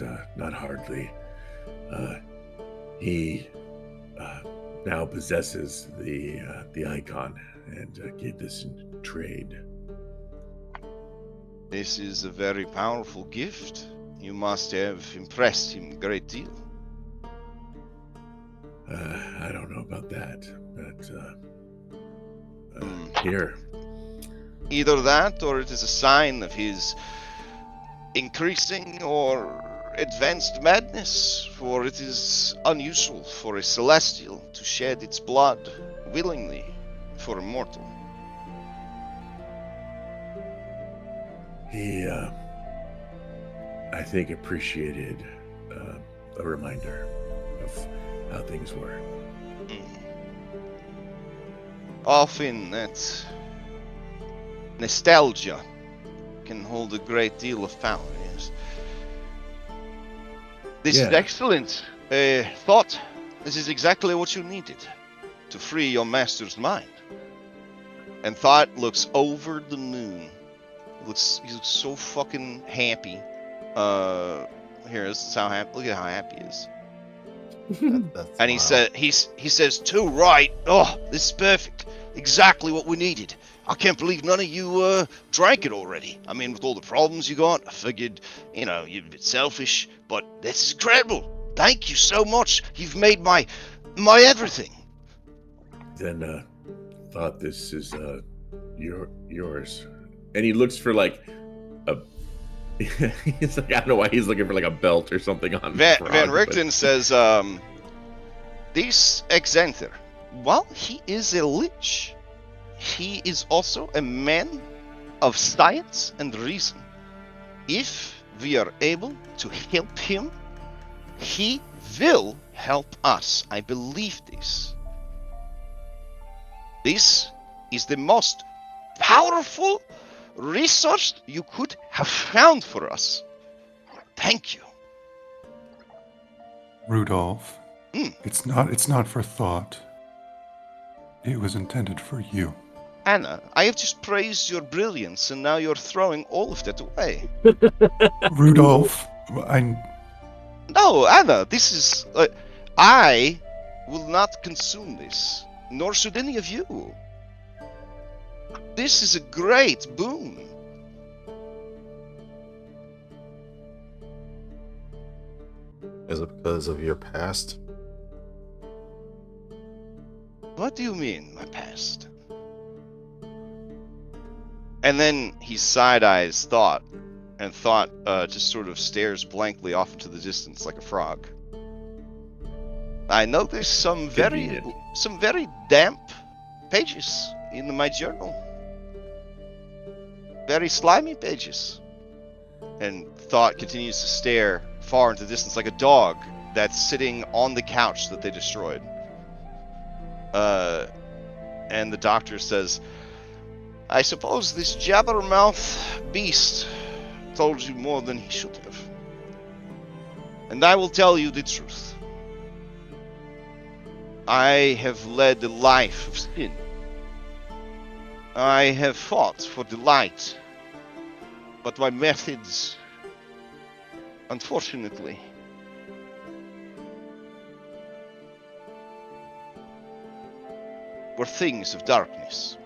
[SPEAKER 6] hardly. He now possesses the icon and gave this in trade.
[SPEAKER 1] This is a very powerful gift. You must have impressed him a great deal.
[SPEAKER 6] I don't know about that, but here.
[SPEAKER 1] Either that, or it is a sign of his increasing or advanced madness, for it is unusual for a celestial to shed its blood willingly for a mortal.
[SPEAKER 6] He, I think, appreciated a reminder of how things were.
[SPEAKER 1] Often that nostalgia can hold a great deal of power, This is
[SPEAKER 6] Yeah.
[SPEAKER 1] excellent. Thought. This is exactly what you needed to free your master's mind. And Thought looks over the moon. He looks so fucking happy. Here, this is how happy. Look at how happy he is.
[SPEAKER 4] That's
[SPEAKER 1] And he says, "Too right. Oh, this is perfect. Exactly what we needed. I can't believe none of you drank it already. I mean, with all the problems you got, I figured, you're a bit selfish, but this is incredible. Thank you so much. You've made my everything."
[SPEAKER 6] Then thought this is yours. And he looks for like a he's like, I don't know why he's looking for like a belt or something on
[SPEAKER 1] Van
[SPEAKER 6] Frog, but-
[SPEAKER 1] Richten says, "This Exanther, while he is a lich, he is also a man of science and reason. If we are able to help him, he will help us. I believe this. This is the most powerful resource you could have found for us. Thank you."
[SPEAKER 5] Rudolph,
[SPEAKER 1] Hmm.
[SPEAKER 5] it's not for thought. It was intended for you.
[SPEAKER 1] Anna, I have just praised your brilliance, and now you're throwing all of that away.
[SPEAKER 5] Rudolph,
[SPEAKER 1] No, Anna, this is... I will not consume this, nor should any of you. This is a great boon.
[SPEAKER 4] Is it because of your past?
[SPEAKER 1] What do you mean, my past? And then he side-eyes Thought, and Thought just sort of stares blankly off into the distance like a frog. I noticed some very damp pages in my journal. Very slimy pages. And Thought continues to stare far into the distance like a dog that's sitting on the couch that they destroyed. And the doctor says, "I suppose this jabbermouth beast told you more than he should have. And I will tell you the truth. I have led a life of sin. I have fought for the light. But my methods, unfortunately, were things of darkness.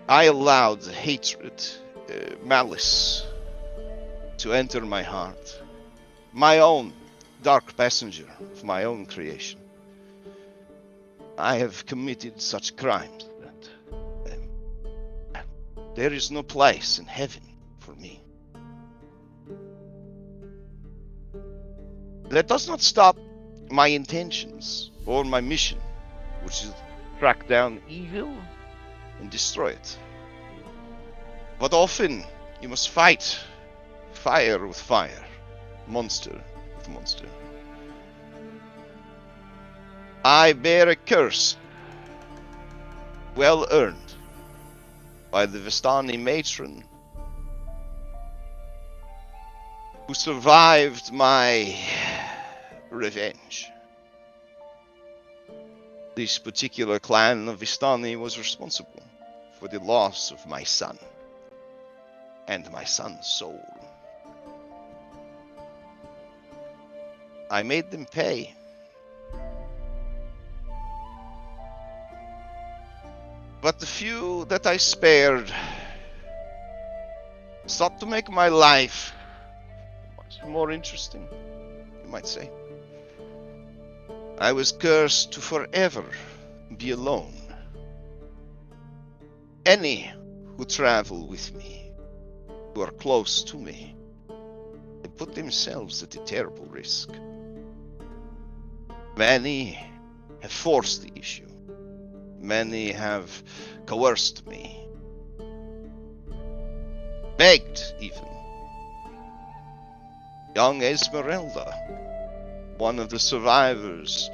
[SPEAKER 1] I allowed hatred, malice to enter my heart. My own dark passenger of my own creation. I have committed such crimes that there is no place in heaven for me. That does not stop my intentions or my mission, which is to track down evil and destroy it. But often you must fight fire with fire, monster with monster. I bear a curse, well earned by the Vistani matron who survived my revenge. This particular clan of Vistani was responsible for the loss of my son and my son's soul. I made them pay. But the few that I spared sought to make my life much more interesting, you might say. I was cursed to forever be alone. Any who travel with me, who are close to me, they put themselves at a terrible risk. Many have forced the issue. Many have coerced me. Begged, even. Young Esmeralda, one of the survivors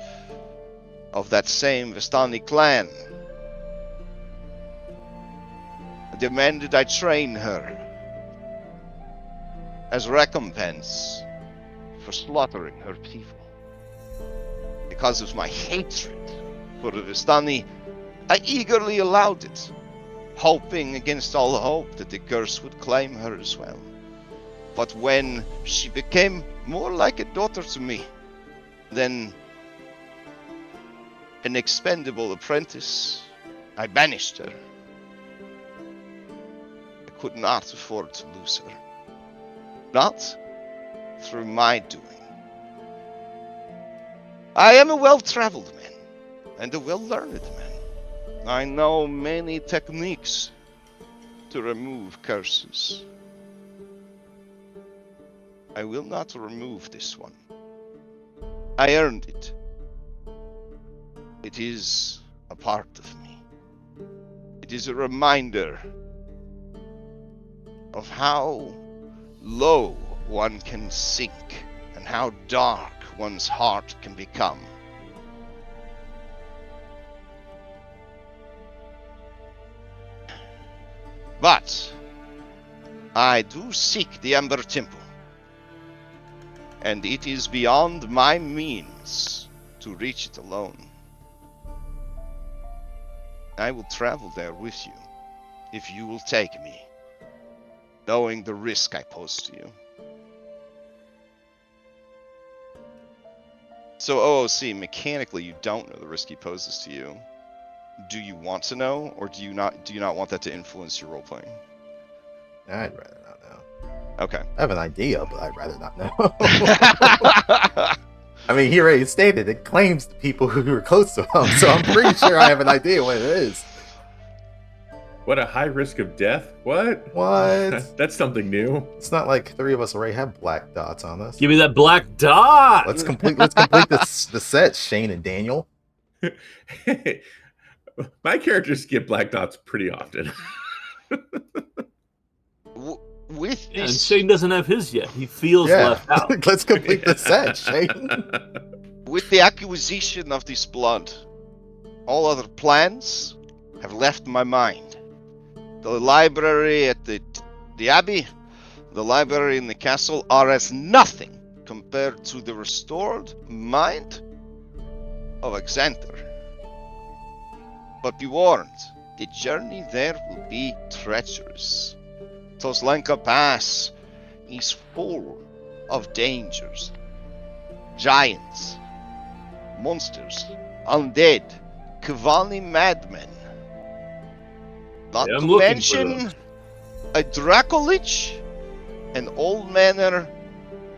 [SPEAKER 1] of that same Vistani clan, demanded I train her as recompense for slaughtering her people. Because of my hatred for the Vistani, I eagerly allowed it, hoping against all hope that the curse would claim her as well. But when she became more like a daughter to me than an expendable apprentice, I banished her. I could not afford to lose her. Not through my doing. I am a well-traveled man, and a well-learned man. I know many techniques to remove curses. I will not remove this one. I earned it. It is a part of me. It is a reminder of how low one can sink and how dark one's heart can become. But I do seek the Ember Temple, and it is beyond my means to reach it alone. I will travel there with you, if you will take me, knowing the risk I pose to you. So OOC, mechanically you don't know the risk he poses to you. Do you want to know, or do you not want that to influence your role playing?
[SPEAKER 4] I'd rather not know.
[SPEAKER 1] Okay.
[SPEAKER 4] I have an idea, but I'd rather not know. I mean, he already stated it claims the people who were close to him, so I'm pretty sure I have an idea what it is.
[SPEAKER 6] What a high risk of death? What?
[SPEAKER 4] What?
[SPEAKER 6] That's something new.
[SPEAKER 4] It's not like three of us already have black dots on us.
[SPEAKER 3] Give me that black dot.
[SPEAKER 4] Let's complete the set, Shane and Daniel.
[SPEAKER 6] My characters get black dots pretty often.
[SPEAKER 1] With
[SPEAKER 3] And
[SPEAKER 1] this,
[SPEAKER 3] Shane doesn't have his yet. He feels left out.
[SPEAKER 4] Let's complete the set, Shane.
[SPEAKER 1] with the acquisition of this blood, all other plans have left my mind. The library at the Abbey, the library in the castle are as nothing compared to the restored mind of Xanter. But be warned, the journey there will be treacherous. Tsolenka Pass is full of dangers. Giants, monsters, undead, Kavani madmen. Not
[SPEAKER 3] Yeah, I'm
[SPEAKER 1] to
[SPEAKER 3] looking for
[SPEAKER 1] mention a Dracolich and all manner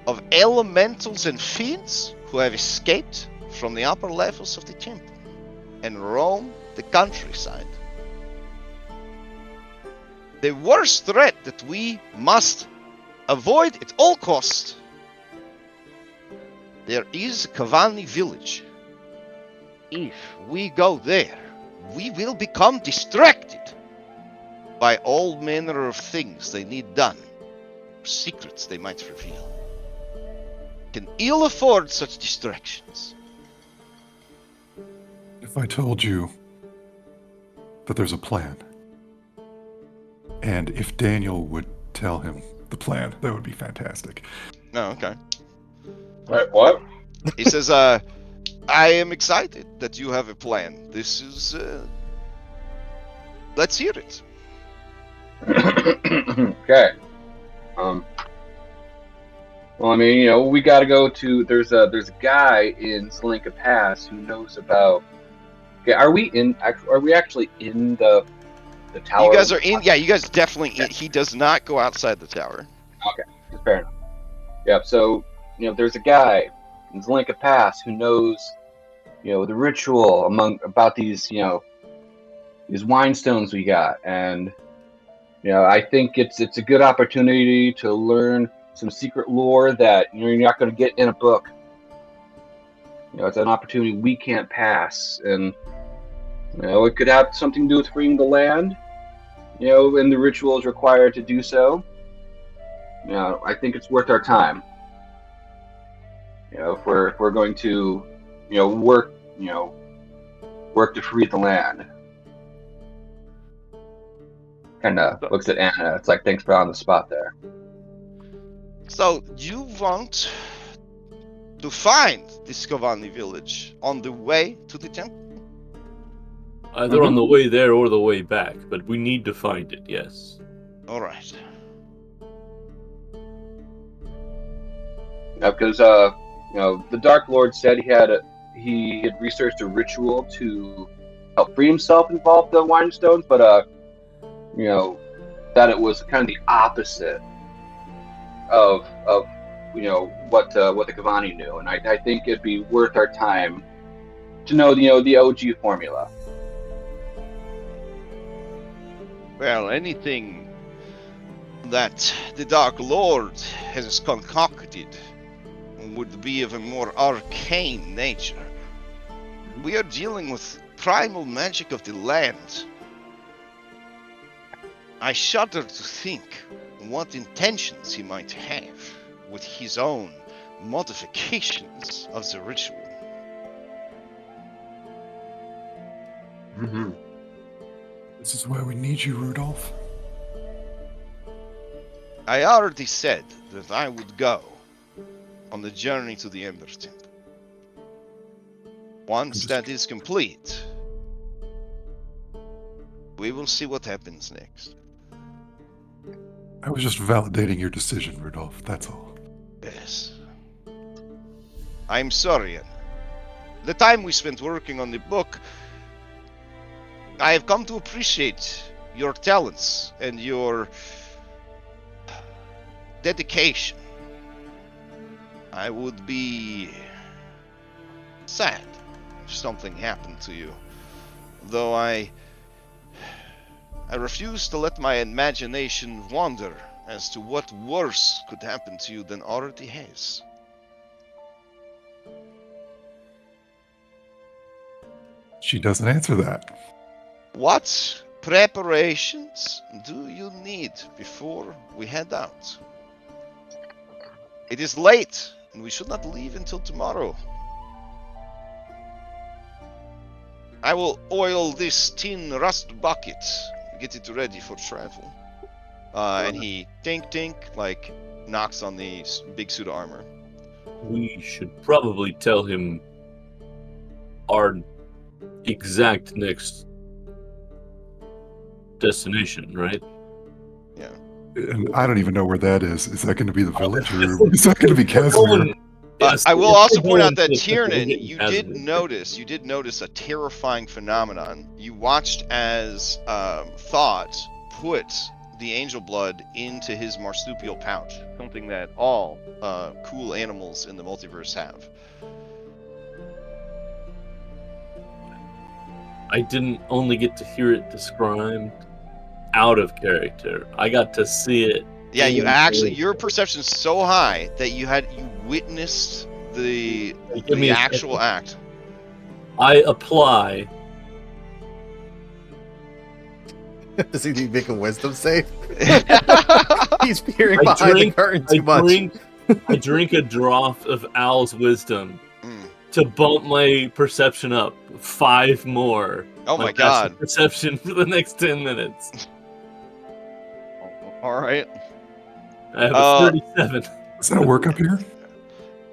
[SPEAKER 1] of elementals and fiends who have escaped from the upper levels of the temple and roam the countryside. The worst threat that we must avoid at all costs. There is a Kavani village. If we go there, we will become distracted by all manner of things they need done, secrets they might reveal. Can ill afford such distractions.
[SPEAKER 5] If I told you that there's a plan, and if Daniel would tell him the plan, that would be fantastic.
[SPEAKER 1] No, okay.
[SPEAKER 2] Wait, what?
[SPEAKER 1] He says, I am excited that you have a plan. This is, let's hear it.
[SPEAKER 2] Okay. Well, I mean, you know, we got to go to. There's a guy in Tsolenka Pass who knows about. Okay, are we actually in the tower?
[SPEAKER 1] You guys are in. Yeah, you guys definitely. In, he does not go outside the tower.
[SPEAKER 2] Okay, fair enough. Yep. So, you know, there's a guy in Tsolenka Pass who knows, you know, the ritual about these, you know, these wine stones we got, and you know, I think it's a good opportunity to learn some secret lore that, you know, you're not going to get in a book. You know, it's an opportunity we can't pass, and you know, it could have something to do with freeing the land. You know, and the ritual is required to do so. You know, I think it's worth our time. You know, if we're going to, you know, work to free the land. Kind of looks at Anna. It's like, thanks for on the spot there.
[SPEAKER 1] So you want to find the Skavani village on the way to the temple.
[SPEAKER 3] Either on the way there or the way back, but we need to find it, yes.
[SPEAKER 1] All right.
[SPEAKER 2] Because you know, the Dark Lord said he had researched a ritual to help free himself involved the Wine Stones, but you know, that it was kind of the opposite of you know what the Kavani knew, and I think it'd be worth our time to know the OG formula.
[SPEAKER 1] Well, anything that the Dark Lord has concocted would be of a more arcane nature. We are dealing with primal magic of the land. I shudder to think what intentions he might have with his own modifications of the ritual.
[SPEAKER 2] Mm-hmm.
[SPEAKER 5] This is why we need you, Rudolph.
[SPEAKER 1] I already said that I would go on the journey to the Ember Temple. Once that is complete, we will see what happens next.
[SPEAKER 5] I was just validating your decision, Rudolph, that's all.
[SPEAKER 1] Yes. I'm sorry. The time we spent working on the book, I have come to appreciate your talents and your dedication. I would be sad if something happened to you, though I refuse to let my imagination wander as to what worse could happen to you than already has.
[SPEAKER 5] She doesn't answer that.
[SPEAKER 1] What preparations do you need before we head out? It is late, and we should not leave until tomorrow. I will oil this tin rust bucket, get it ready for travel. And he tink, like, knocks on the big suit of armor.
[SPEAKER 3] We should probably tell him our exact next destination, right?
[SPEAKER 1] Yeah.
[SPEAKER 5] And I don't even know where that is. Is that going to be the village, or is that going to be Casimir?
[SPEAKER 3] Yes,
[SPEAKER 1] I will also point out that
[SPEAKER 3] yes,
[SPEAKER 1] Tiernan,
[SPEAKER 3] yes,
[SPEAKER 1] you
[SPEAKER 3] yes,
[SPEAKER 1] did
[SPEAKER 3] yes.
[SPEAKER 1] notice a terrifying phenomenon. You watched as Thought put the angel blood into his marsupial pouch, something that all cool animals in the multiverse have.
[SPEAKER 3] I didn't only get to hear it described out of character. I got to see it.
[SPEAKER 1] Yeah, you
[SPEAKER 3] in
[SPEAKER 1] actually,
[SPEAKER 3] character.
[SPEAKER 1] your perception's so high that you witnessed the
[SPEAKER 3] Give me a
[SPEAKER 1] actual
[SPEAKER 3] second.
[SPEAKER 1] act.
[SPEAKER 3] I apply.
[SPEAKER 4] Does he need to make a wisdom save? He's peering
[SPEAKER 3] I
[SPEAKER 4] behind
[SPEAKER 3] drink-
[SPEAKER 4] the curtain too much.
[SPEAKER 3] I drink a draught of Al's wisdom
[SPEAKER 1] Mm.
[SPEAKER 3] to bump my perception up 5 more.
[SPEAKER 1] Oh my
[SPEAKER 3] passive
[SPEAKER 1] god.
[SPEAKER 3] Perception for the next 10 minutes.
[SPEAKER 1] All right.
[SPEAKER 3] I have a 37.
[SPEAKER 5] Does that work up here?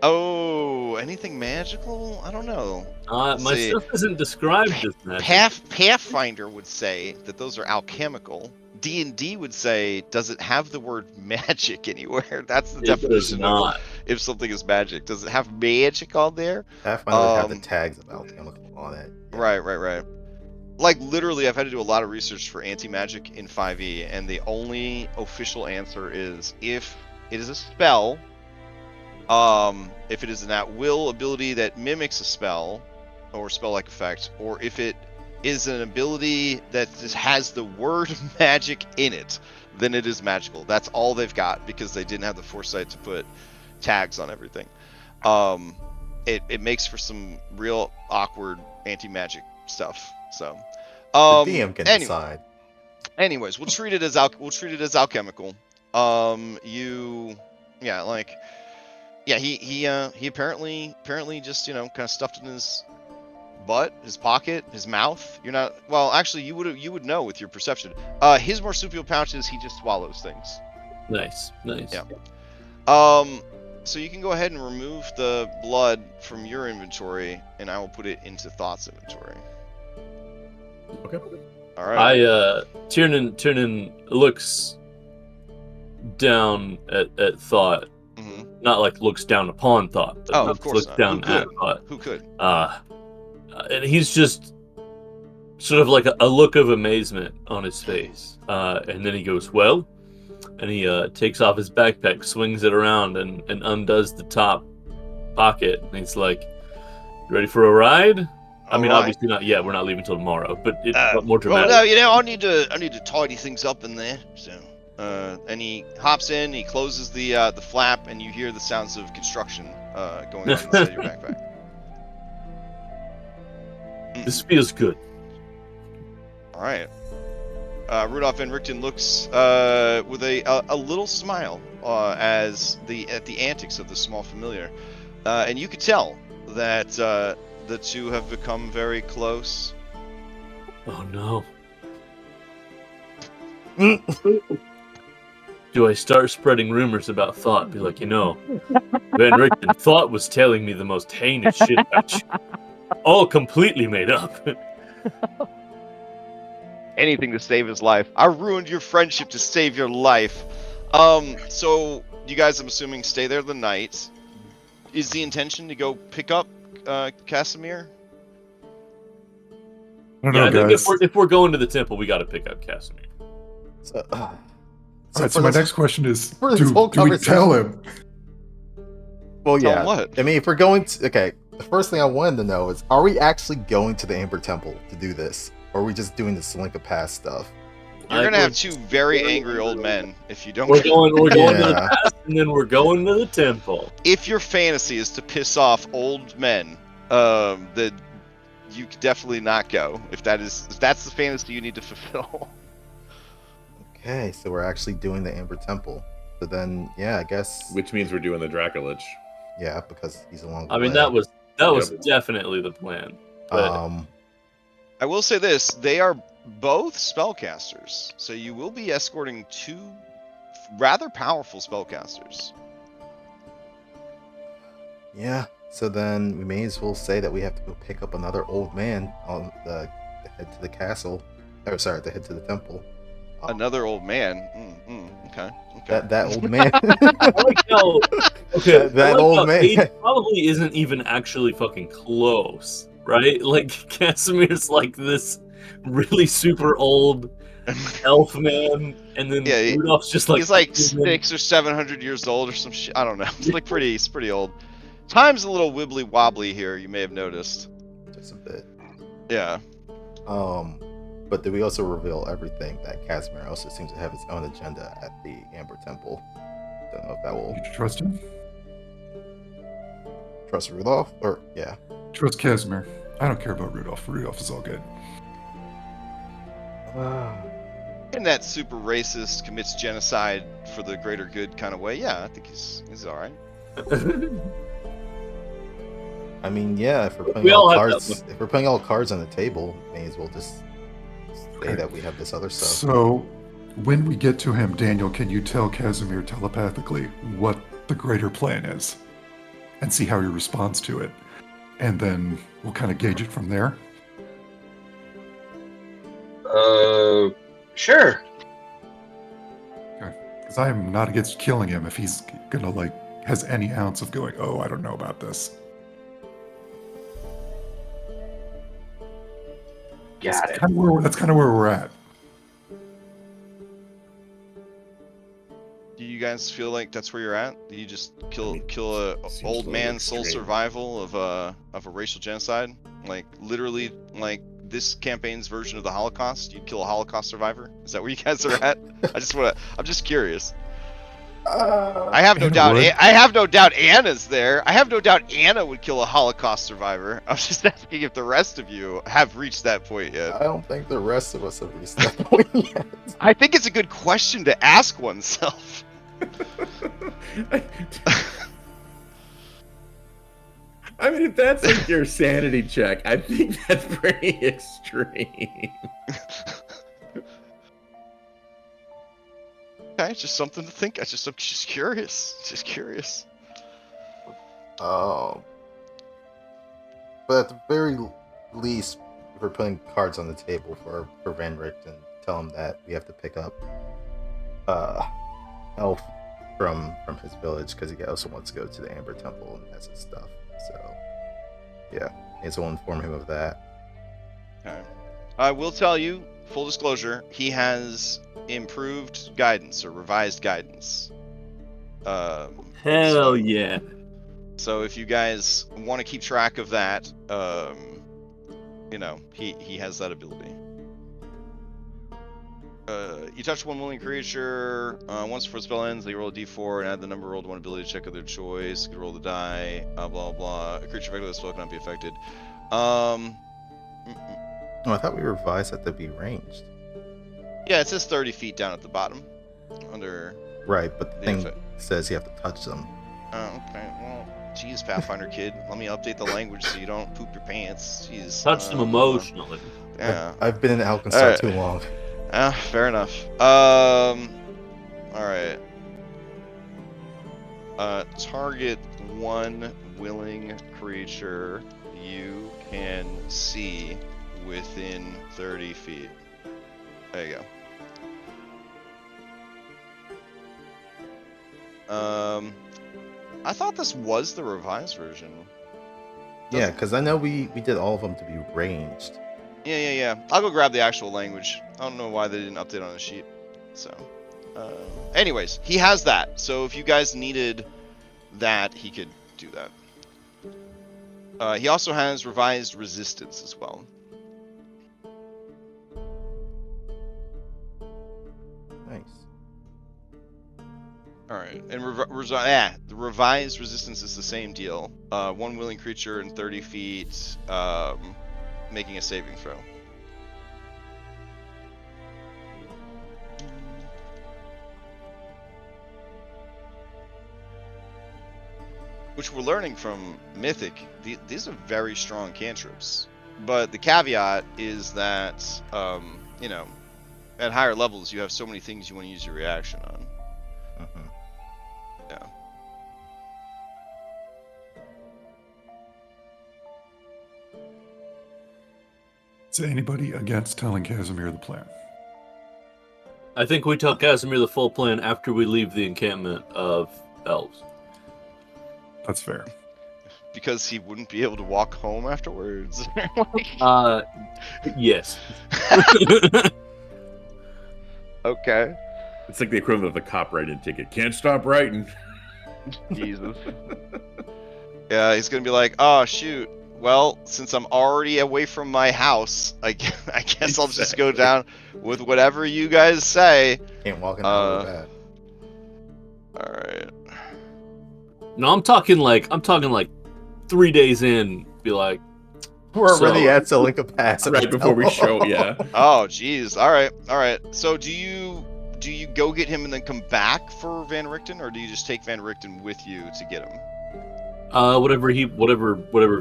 [SPEAKER 1] Oh, anything magical? I don't know.
[SPEAKER 3] My
[SPEAKER 1] see.
[SPEAKER 3] stuff isn't described as magic.
[SPEAKER 1] Pathfinder would say that those are alchemical. D&D would say, does it have the word magic anywhere? That's the
[SPEAKER 3] It does
[SPEAKER 1] definition
[SPEAKER 3] not.
[SPEAKER 1] of if something is magic. Does it have magic on there?
[SPEAKER 4] Pathfinder would have the tags of alchemical on it. Yeah.
[SPEAKER 1] Right. Like, literally, I've had to do a lot of research for anti-magic in 5e, and the only official answer is if it is a spell, if it is an at-will ability that mimics a spell, or spell-like effect, or if it is an ability that just has the word magic in it, then it is magical. That's all they've got, because they didn't have the foresight to put tags on everything. It makes for some real awkward anti-magic stuff. So,
[SPEAKER 4] The DM can decide.
[SPEAKER 1] Anyways, we'll treat it as alchemical. He apparently just kind of stuffed it in his butt, his pocket, his mouth. You're not actually you would know with your perception. His marsupial pouches, he just swallows things.
[SPEAKER 3] Nice.
[SPEAKER 1] Yeah. So you can go ahead and remove the blood from your inventory, and I will put it into Thought's inventory.
[SPEAKER 6] Okay.
[SPEAKER 1] All right.
[SPEAKER 3] Tiernan looks down at Thought.
[SPEAKER 1] Mm-hmm.
[SPEAKER 3] Not like looks down upon Thought, but
[SPEAKER 1] Oh, of course
[SPEAKER 3] looks
[SPEAKER 1] not.
[SPEAKER 3] down
[SPEAKER 1] Who
[SPEAKER 3] at
[SPEAKER 1] could?
[SPEAKER 3] Thought.
[SPEAKER 1] Who could?
[SPEAKER 3] And he's just sort of like a look of amazement on his face. And then he goes, well, and he takes off his backpack, swings it around, and undoes the top pocket. And he's like, you ready for a ride? I mean,
[SPEAKER 1] All right.
[SPEAKER 3] obviously not yet. We're not leaving till tomorrow, but more
[SPEAKER 1] Well,
[SPEAKER 3] dramatic.
[SPEAKER 1] no, you know, I need to tidy things up in there. So, and he hops in, he closes the flap, and you hear the sounds of construction going on inside your backpack.
[SPEAKER 3] This feels good.
[SPEAKER 1] All right. Rudolph Van Richten looks with a little smile at the antics of the small familiar, and you could tell that the two have become very close.
[SPEAKER 3] Oh no. Do I start spreading rumors about Thought? Be like, Van Richten, Thought was telling me the most heinous shit about you. All completely made up.
[SPEAKER 1] Anything to save his life. I ruined your friendship to save your life. So you guys, I'm assuming, stay there the night. Is the intention to go pick up Casimir?
[SPEAKER 5] I don't
[SPEAKER 3] Yeah,
[SPEAKER 5] know,
[SPEAKER 3] I think
[SPEAKER 5] guys.
[SPEAKER 3] if we're going to the temple, we got to pick up Casimir.
[SPEAKER 4] So,
[SPEAKER 5] All right, so
[SPEAKER 4] for
[SPEAKER 5] my
[SPEAKER 4] this-
[SPEAKER 5] next question is,
[SPEAKER 4] for this whole
[SPEAKER 5] do we tell
[SPEAKER 4] conversation-
[SPEAKER 5] him?
[SPEAKER 4] Well,
[SPEAKER 1] Tell
[SPEAKER 4] yeah.
[SPEAKER 1] him what?
[SPEAKER 4] I mean, if we're going to, okay, the first thing I wanted to know is, are we actually going to the Amber Temple to do this, or are we just doing the Tsolenka Pass stuff?
[SPEAKER 1] You're gonna have two very angry old men if you don't.
[SPEAKER 3] We're going to the
[SPEAKER 4] Yeah.
[SPEAKER 3] pass, and then we're going to the temple.
[SPEAKER 1] If your fantasy is to piss off old men, then you could definitely not go. If that's the fantasy you need to fulfill.
[SPEAKER 4] Okay, so we're actually doing the Amber Temple. So then, yeah, I guess,
[SPEAKER 6] Which means we're doing the Dracolich.
[SPEAKER 4] yeah, because he's along the
[SPEAKER 3] I mean,
[SPEAKER 4] way.
[SPEAKER 3] that was
[SPEAKER 6] Yep.
[SPEAKER 3] definitely the plan. But
[SPEAKER 1] I will say this: they are both spellcasters, so you will be escorting two rather powerful spellcasters.
[SPEAKER 4] yeah, so then we may as well say that we have to go pick up another old man on the head to the castle. Or sorry, to head to the temple.
[SPEAKER 1] Another old man. Okay.
[SPEAKER 4] That old man.
[SPEAKER 3] I like how
[SPEAKER 4] That
[SPEAKER 3] I like
[SPEAKER 4] old
[SPEAKER 3] how
[SPEAKER 4] man.
[SPEAKER 3] age probably isn't even actually fucking close, right? Like Casimir's like this really super old elf man, and then
[SPEAKER 1] Yeah,
[SPEAKER 3] Rudolph's just like
[SPEAKER 1] He's like
[SPEAKER 3] human.
[SPEAKER 1] 600 or 700 years old or some shit. I don't know. He's pretty old. Time's a little wibbly wobbly here. You may have noticed.
[SPEAKER 4] Just a bit.
[SPEAKER 1] Yeah.
[SPEAKER 4] But did we also reveal everything that Casimir also seems to have his own agenda at the Amber Temple? Don't know if that will
[SPEAKER 5] You trust him?
[SPEAKER 4] trust Rudolph or yeah.
[SPEAKER 5] Trust Casimir. I don't care about Rudolph. Rudolph is all good.
[SPEAKER 1] In that super racist, commits genocide for the greater good kind of way. Yeah, I think he's all right.
[SPEAKER 4] I mean, yeah, if we're
[SPEAKER 3] We
[SPEAKER 4] putting
[SPEAKER 3] all
[SPEAKER 4] all
[SPEAKER 3] have
[SPEAKER 4] cards, if we're putting all cards on the table, may as well just say
[SPEAKER 5] Okay.
[SPEAKER 4] that we have this other stuff.
[SPEAKER 5] So, when we get to him, Daniel, can you tell Casimir telepathically what the greater plan is? And see how he responds to it. And then we'll kind of gauge it from there.
[SPEAKER 2] Sure.
[SPEAKER 5] Because I am not against killing him if he's gonna, like, has any ounce of going, oh, I don't know about this.
[SPEAKER 2] Got it.
[SPEAKER 5] That's kind of where we're at.
[SPEAKER 1] Do you guys feel like that's where you're at? Do you just kill a
[SPEAKER 6] seems
[SPEAKER 1] old
[SPEAKER 6] a little
[SPEAKER 1] man soul
[SPEAKER 6] extreme.
[SPEAKER 1] survival of a racial genocide? Like literally like this campaign's version of the Holocaust? You'd kill a Holocaust survivor? Is that where you guys are at? I'm just curious. I have no
[SPEAKER 5] Anna
[SPEAKER 1] doubt.
[SPEAKER 5] would.
[SPEAKER 1] I have no doubt Anna's there. I have no doubt Anna would kill a Holocaust survivor. I'm just asking if the rest of you have reached that point yet.
[SPEAKER 4] I don't think the rest of us have reached that point yet.
[SPEAKER 1] I think it's a good question to ask oneself.
[SPEAKER 6] I mean, if that's like your sanity check, I think that's pretty extreme.
[SPEAKER 1] Okay, it's just something to think. I'm just curious. Just curious.
[SPEAKER 4] But at the very least, we're putting cards on the table for Van Richten. Tell him that we have to pick up Elf from his village because he also wants to go to the Amber Temple and has his stuff. So yeah, so we'll inform him of that.
[SPEAKER 1] Okay. I will tell you, full disclosure, he has improved guidance or revised guidance.
[SPEAKER 3] Hell yeah.
[SPEAKER 1] So if you guys want to keep track of that, he has that ability. You touch one willing creature. Once before the spell ends, they roll a d4 and add the number rolled to one ability check of their choice. You can roll the die. Blah blah blah. A creature affected by the spell cannot be affected.
[SPEAKER 4] Oh, I thought we revised that to be ranged.
[SPEAKER 1] Yeah, it says 30 feet down at the bottom. Under.
[SPEAKER 4] Right, but the thing says you have to touch them.
[SPEAKER 1] Oh, okay. Well, geez, Pathfinder kid, let me update the language so you don't poop your pants. Jeez.
[SPEAKER 3] Touch them emotionally.
[SPEAKER 1] Yeah.
[SPEAKER 4] I've been in Alkenstar too long.
[SPEAKER 1] Fair enough. All right. Target one willing creature you can see within 30 feet. There you go. I thought this was the revised version.
[SPEAKER 4] Yeah, because I know we did all of them to be ranged.
[SPEAKER 1] Yeah. I'll go grab the actual language. I don't know why they didn't update on the sheet. So, anyways, he has that. So if you guys needed that, he could do that. He also has revised resistance as well.
[SPEAKER 4] Nice.
[SPEAKER 1] All right, and the revised resistance is the same deal. One willing creature in 30 feet, making a saving throw. Which we're learning from Mythic. These are very strong cantrips. But the caveat is that, at higher levels, you have so many things you want to use your reaction on.
[SPEAKER 4] Mm-hmm.
[SPEAKER 1] Yeah.
[SPEAKER 5] Is anybody against telling Casimir the plan?
[SPEAKER 3] I think we tell Casimir the full plan after we leave the encampment of elves.
[SPEAKER 5] That's fair.
[SPEAKER 1] Because he wouldn't be able to walk home afterwards.
[SPEAKER 3] Yes.
[SPEAKER 1] Okay.
[SPEAKER 6] It's like the equivalent of a cop write-in ticket. Can't stop writing.
[SPEAKER 1] Jesus. Yeah, he's gonna be like, oh shoot. Well, since I'm already away from my house, I guess I'll just go down with whatever you guys say.
[SPEAKER 4] Can't walk in the hour with that.
[SPEAKER 1] All right.
[SPEAKER 3] No, I'm talking like 3 days in. Be like,
[SPEAKER 4] we're already at Tsolenka Pass
[SPEAKER 6] right before we show. Yeah.
[SPEAKER 1] Oh, geez. All right. So do you go get him and then come back for Van Richten, or do you just take Van Richten with you to get him?
[SPEAKER 3] Whatever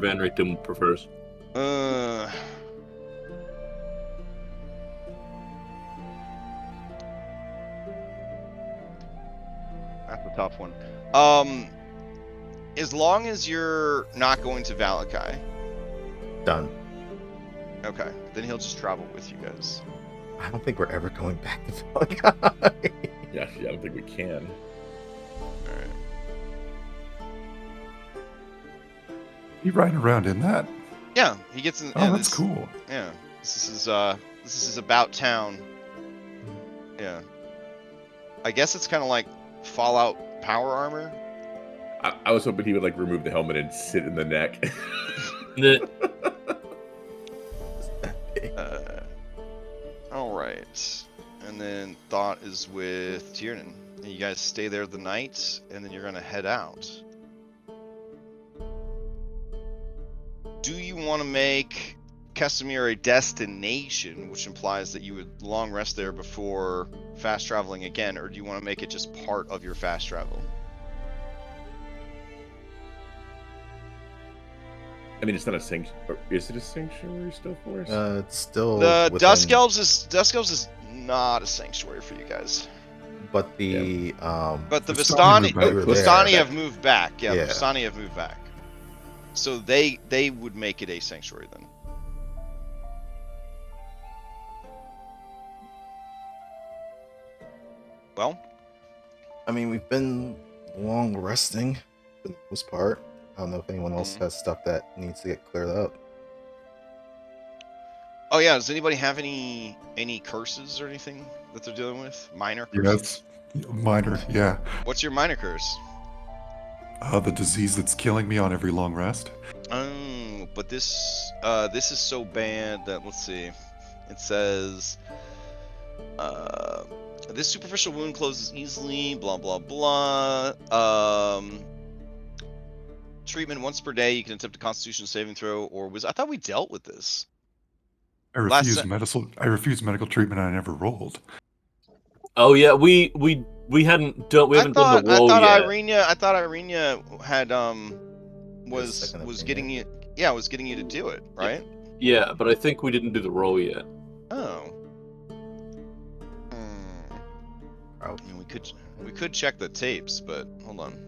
[SPEAKER 3] Van Richten prefers.
[SPEAKER 1] That's a tough one. As long as you're not going to Valakai.
[SPEAKER 4] Done.
[SPEAKER 1] Okay, then he'll just travel with you guys.
[SPEAKER 4] I don't think we're ever going back to Valakai.
[SPEAKER 6] Yeah, I don't think we can.
[SPEAKER 1] Alright.
[SPEAKER 5] You riding around in that?
[SPEAKER 1] Yeah, he gets in.
[SPEAKER 5] Oh,
[SPEAKER 1] Yeah,
[SPEAKER 5] that's cool.
[SPEAKER 1] Yeah, this is about town. Yeah. I guess it's kind of like Fallout power armor.
[SPEAKER 6] I was hoping he would remove the helmet and sit in the neck.
[SPEAKER 1] All right, and then Thought is with Tiernan. And you guys stay there the night, and then you're gonna head out. Do you want to make Casimir a destination, which implies that you would long rest there before fast traveling again, or do you want to make it just part of your fast travel?
[SPEAKER 6] I mean, it's not a sanctuary. Is it a sanctuary still for us?
[SPEAKER 4] It's still
[SPEAKER 1] The
[SPEAKER 4] within...
[SPEAKER 1] Dusk Elves is not a sanctuary for you guys.
[SPEAKER 4] But the
[SPEAKER 1] But the
[SPEAKER 5] Vistani
[SPEAKER 1] Vistani
[SPEAKER 5] moved back.
[SPEAKER 1] have moved back. Yeah,
[SPEAKER 4] Yeah.
[SPEAKER 1] the Vistani have moved back. So they would make it a sanctuary then. Well,
[SPEAKER 4] I mean, we've been long resting for the most part. I don't know if anyone else has stuff that needs to get cleared up.
[SPEAKER 1] oh yeah, does anybody have any curses or anything that they're dealing with? Minor curses?
[SPEAKER 5] Yes, minor. Yeah,
[SPEAKER 1] What's your minor curse?
[SPEAKER 5] the disease that's killing me on every long rest.
[SPEAKER 1] Oh, but this is so bad that, let's see. It says this superficial wound closes easily, blah blah blah. Treatment once per day. You can attempt a Constitution saving throw or I thought we dealt with this.
[SPEAKER 5] I refused medical treatment. And I never rolled.
[SPEAKER 3] Oh yeah, we haven't done
[SPEAKER 1] I
[SPEAKER 3] done the
[SPEAKER 1] thought
[SPEAKER 3] roll yet.
[SPEAKER 1] Irenia had was
[SPEAKER 4] second
[SPEAKER 1] getting
[SPEAKER 4] opinion.
[SPEAKER 1] you was getting you to do it, right?
[SPEAKER 3] Yeah, but I think we didn't do the roll yet.
[SPEAKER 1] Oh. I mean, we could check the tapes, but hold on.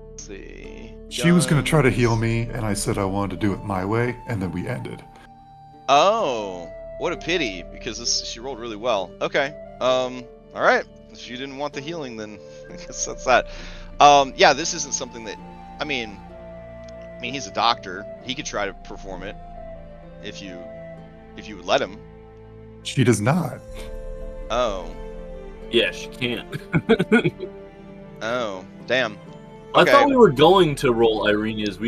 [SPEAKER 1] Let's see.
[SPEAKER 5] She was going to try to heal
[SPEAKER 1] Guns.
[SPEAKER 5] me, and I said I wanted to do it my way, and then we ended.
[SPEAKER 1] Oh, what a pity, because she rolled really well. Okay. All right. If you didn't want the healing, then I guess that's that. Yeah, this isn't something that, I mean, he's a doctor. He could try to perform it if you would let him.
[SPEAKER 5] She does not.
[SPEAKER 1] Oh.
[SPEAKER 3] Yeah, she can't.
[SPEAKER 1] Oh, damn.
[SPEAKER 3] I
[SPEAKER 1] Okay.
[SPEAKER 3] thought we were going to roll Irenia's.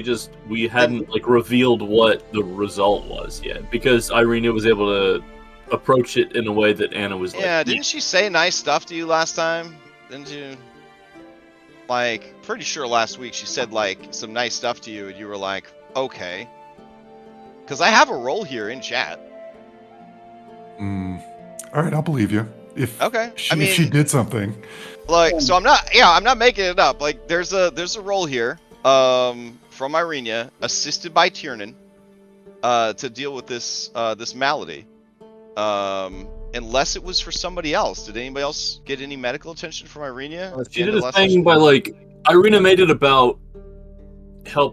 [SPEAKER 3] We hadn't like revealed what the result was yet, because Irenia was able to approach it in a way that Anna was like,
[SPEAKER 1] Yeah, didn't she say nice stuff to you last time? Didn't you? Like, pretty sure last week she said like some nice stuff to you, and you were like, okay. Because I have a roll here in chat.
[SPEAKER 5] All right, I'll believe you. If
[SPEAKER 1] Okay.
[SPEAKER 5] if she did something.
[SPEAKER 1] Like, so I'm not making it up. Like, there's a roll here, from Irenia, assisted by Tiernan, to deal with this malady. Unless it was for somebody else. Did anybody else get any medical attention from Irenia?
[SPEAKER 3] she did a thing by like Irina made it about her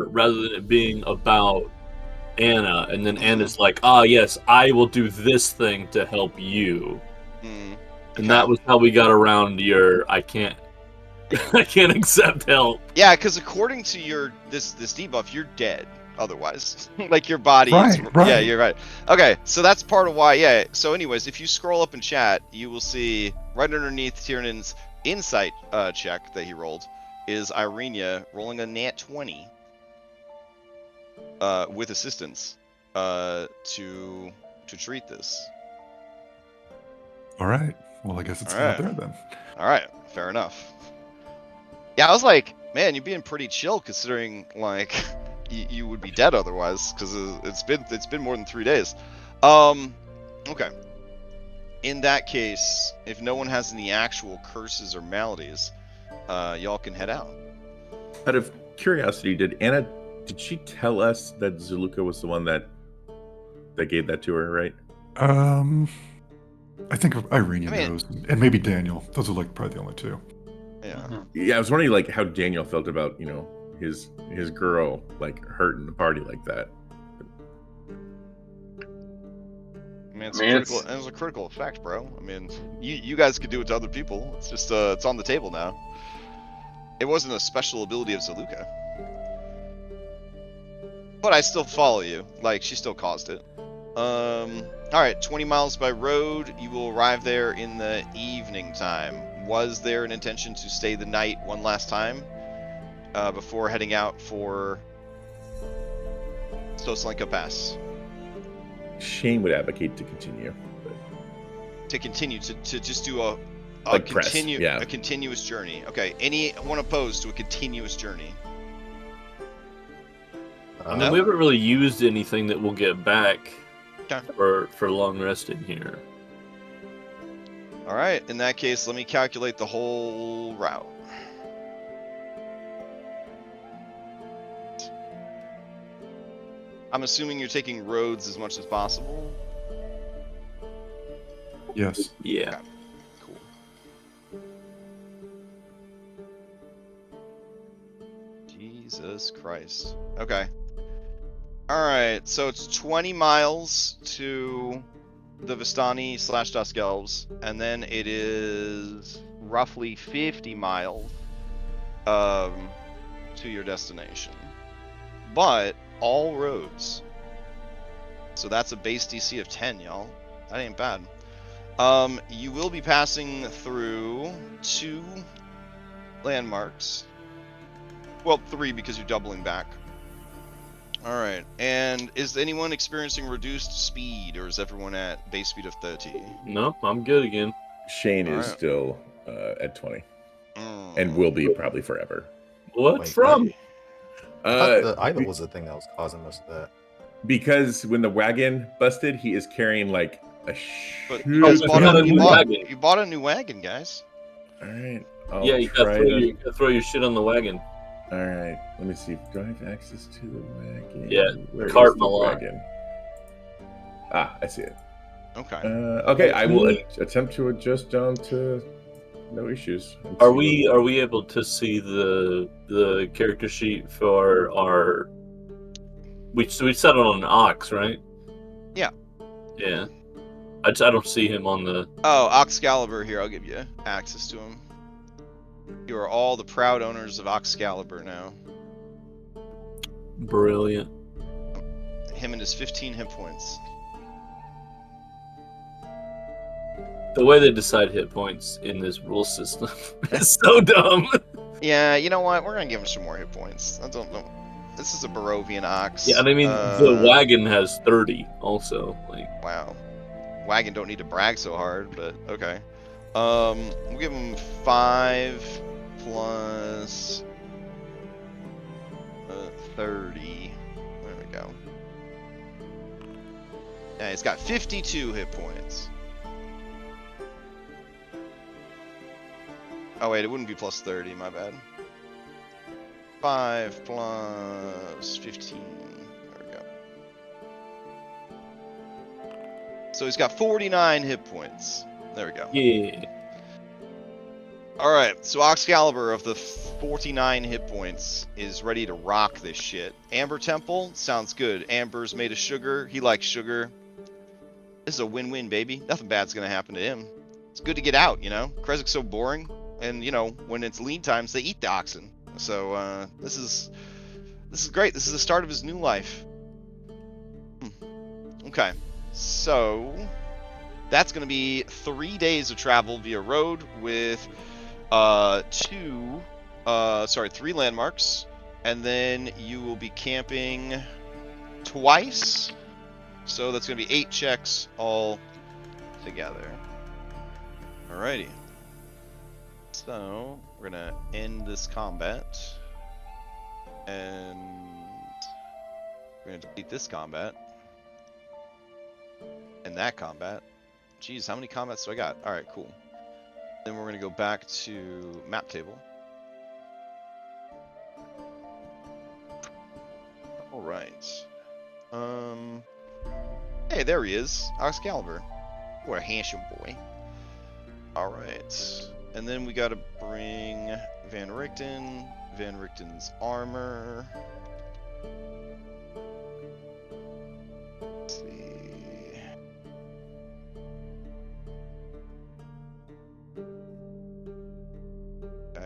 [SPEAKER 3] rather than it being about Anna, and then Anna's like, yes, I will do this thing to help you. And that was how we got around your I can't accept help.
[SPEAKER 1] Yeah, because according to your this debuff, you're dead otherwise. Like, your body is
[SPEAKER 5] Right.
[SPEAKER 1] Yeah, you're right. Okay, so that's part of why. Yeah, so anyways, if you scroll up in chat, you will see right underneath Tiernan's insight check that he rolled is Irenia rolling a nat 20 with assistance to treat this.
[SPEAKER 5] All right. Well, I guess it's not there then.
[SPEAKER 1] All right, fair enough. Yeah, I was like, man, you're being pretty chill considering like you would be dead otherwise, because it's been more than 3 days. Okay. In that case, if no one has any actual curses or maladies, y'all can head out.
[SPEAKER 6] Out of curiosity, did she tell us that Zuluka was the one that gave that to her, right?
[SPEAKER 5] I think Irene knows, and maybe Daniel. Those are like probably the only two.
[SPEAKER 1] Yeah.
[SPEAKER 6] Yeah, I was wondering like how Daniel felt about his girl like hurting the party like that.
[SPEAKER 1] I mean, it's a critical effect, bro. I mean, you guys could do it to other people. It's just it's on the table now. It wasn't a special ability of Zuluka. But I still follow you. Like, she still caused it. Alright, 20 miles by road. You will arrive there in the evening time. Was there an intention to stay the night one last time before heading out for Tsolenka Pass?
[SPEAKER 6] Shane would advocate to continue.
[SPEAKER 1] To continue, to just do a
[SPEAKER 6] Like
[SPEAKER 1] a continuous journey. Okay, anyone opposed to a continuous journey?
[SPEAKER 3] I mean, we haven't really used anything that we'll get back
[SPEAKER 1] Okay.
[SPEAKER 3] for long resting here.
[SPEAKER 1] All right, in that case, let me calculate the whole route. I'm assuming you're taking roads as much as possible.
[SPEAKER 5] Yes.
[SPEAKER 3] Yeah.
[SPEAKER 1] Okay. Cool. Jesus Christ. Okay. Alright, so it's 20 miles to the Vistani / Dusk Elves, and then it is roughly 50 miles to your destination. But all roads. So that's a base DC of 10, y'all. That ain't bad. You will be passing through 2 landmarks. Well, 3 because you're doubling back. Alright, and is anyone experiencing reduced speed, or is everyone at base speed of 30?
[SPEAKER 3] No, I'm good again.
[SPEAKER 6] Shane is
[SPEAKER 1] Alright.
[SPEAKER 6] still at 20 and will be probably forever.
[SPEAKER 3] What
[SPEAKER 4] Wait,
[SPEAKER 3] from?
[SPEAKER 4] I thought the idol was the thing that was causing most of that.
[SPEAKER 6] Because when the wagon busted, he is carrying like a
[SPEAKER 1] But
[SPEAKER 6] shit
[SPEAKER 1] you guys
[SPEAKER 3] Oh,
[SPEAKER 1] bought
[SPEAKER 3] we got
[SPEAKER 1] a,
[SPEAKER 3] a
[SPEAKER 1] you
[SPEAKER 3] new
[SPEAKER 1] bought,
[SPEAKER 3] wagon.
[SPEAKER 1] you bought a new wagon, guys.
[SPEAKER 6] All right.
[SPEAKER 3] Yeah, you gotta throw your shit on the wagon.
[SPEAKER 6] All right. Let me see. Do I have access to the wagon?
[SPEAKER 3] Yeah,
[SPEAKER 6] Where
[SPEAKER 3] cart
[SPEAKER 6] is
[SPEAKER 3] in
[SPEAKER 6] the
[SPEAKER 3] the lot.
[SPEAKER 6] wagon? Ah, I see it.
[SPEAKER 1] Okay.
[SPEAKER 6] Okay, I will attempt to adjust down to no issues. and
[SPEAKER 3] Are
[SPEAKER 6] see
[SPEAKER 3] we able to see the character sheet for our? We settled on an ox, right?
[SPEAKER 1] Yeah.
[SPEAKER 3] Yeah. I don't see him on the.
[SPEAKER 1] Oh, Oxcalibur here. I'll give you access to him. You are all the proud owners of Oxcalibur now.
[SPEAKER 3] Brilliant.
[SPEAKER 1] Him and his 15 hit points.
[SPEAKER 3] The way they decide hit points in this rule system is so dumb.
[SPEAKER 1] Yeah, you know what? We're gonna give him some more hit points. I don't know. This is a Barovian ox.
[SPEAKER 3] Yeah, and I mean the wagon has 30 also. Like,
[SPEAKER 1] Wow. Wagon don't need to brag so hard, but okay. We'll give him 5 plus 30. There we go. Yeah, he's got 52 hit points. Oh wait, it wouldn't be plus 30, my bad. 5 plus 15. There we go. So he's got 49 hit points. There we go.
[SPEAKER 3] yeah.
[SPEAKER 1] Alright, so Oxcalibur of the 49 hit points is ready to rock this shit. Amber Temple, sounds good. Amber's made of sugar. He likes sugar. This is a win-win, baby. Nothing bad's gonna happen to him. It's good to get out, you know? Krezzik's so boring. And, you know, when it's lean times, they eat the oxen. So, this is great. This is the start of his new life. Okay. So, that's going to be 3 days of travel via road with 3 landmarks. And then you will be camping twice. So that's going to be 8 checks all together. Alrighty. So, we're gonna end this combat, and we're gonna delete this combat, and that combat. Jeez, how many combats do I got? Alright, cool. Then we're gonna go back to map table. Alright. Hey, there he is, Oxcalibur. What a handsome boy. Alright. And then we gotta bring Van Richten, Van Richten's armor. Let's see.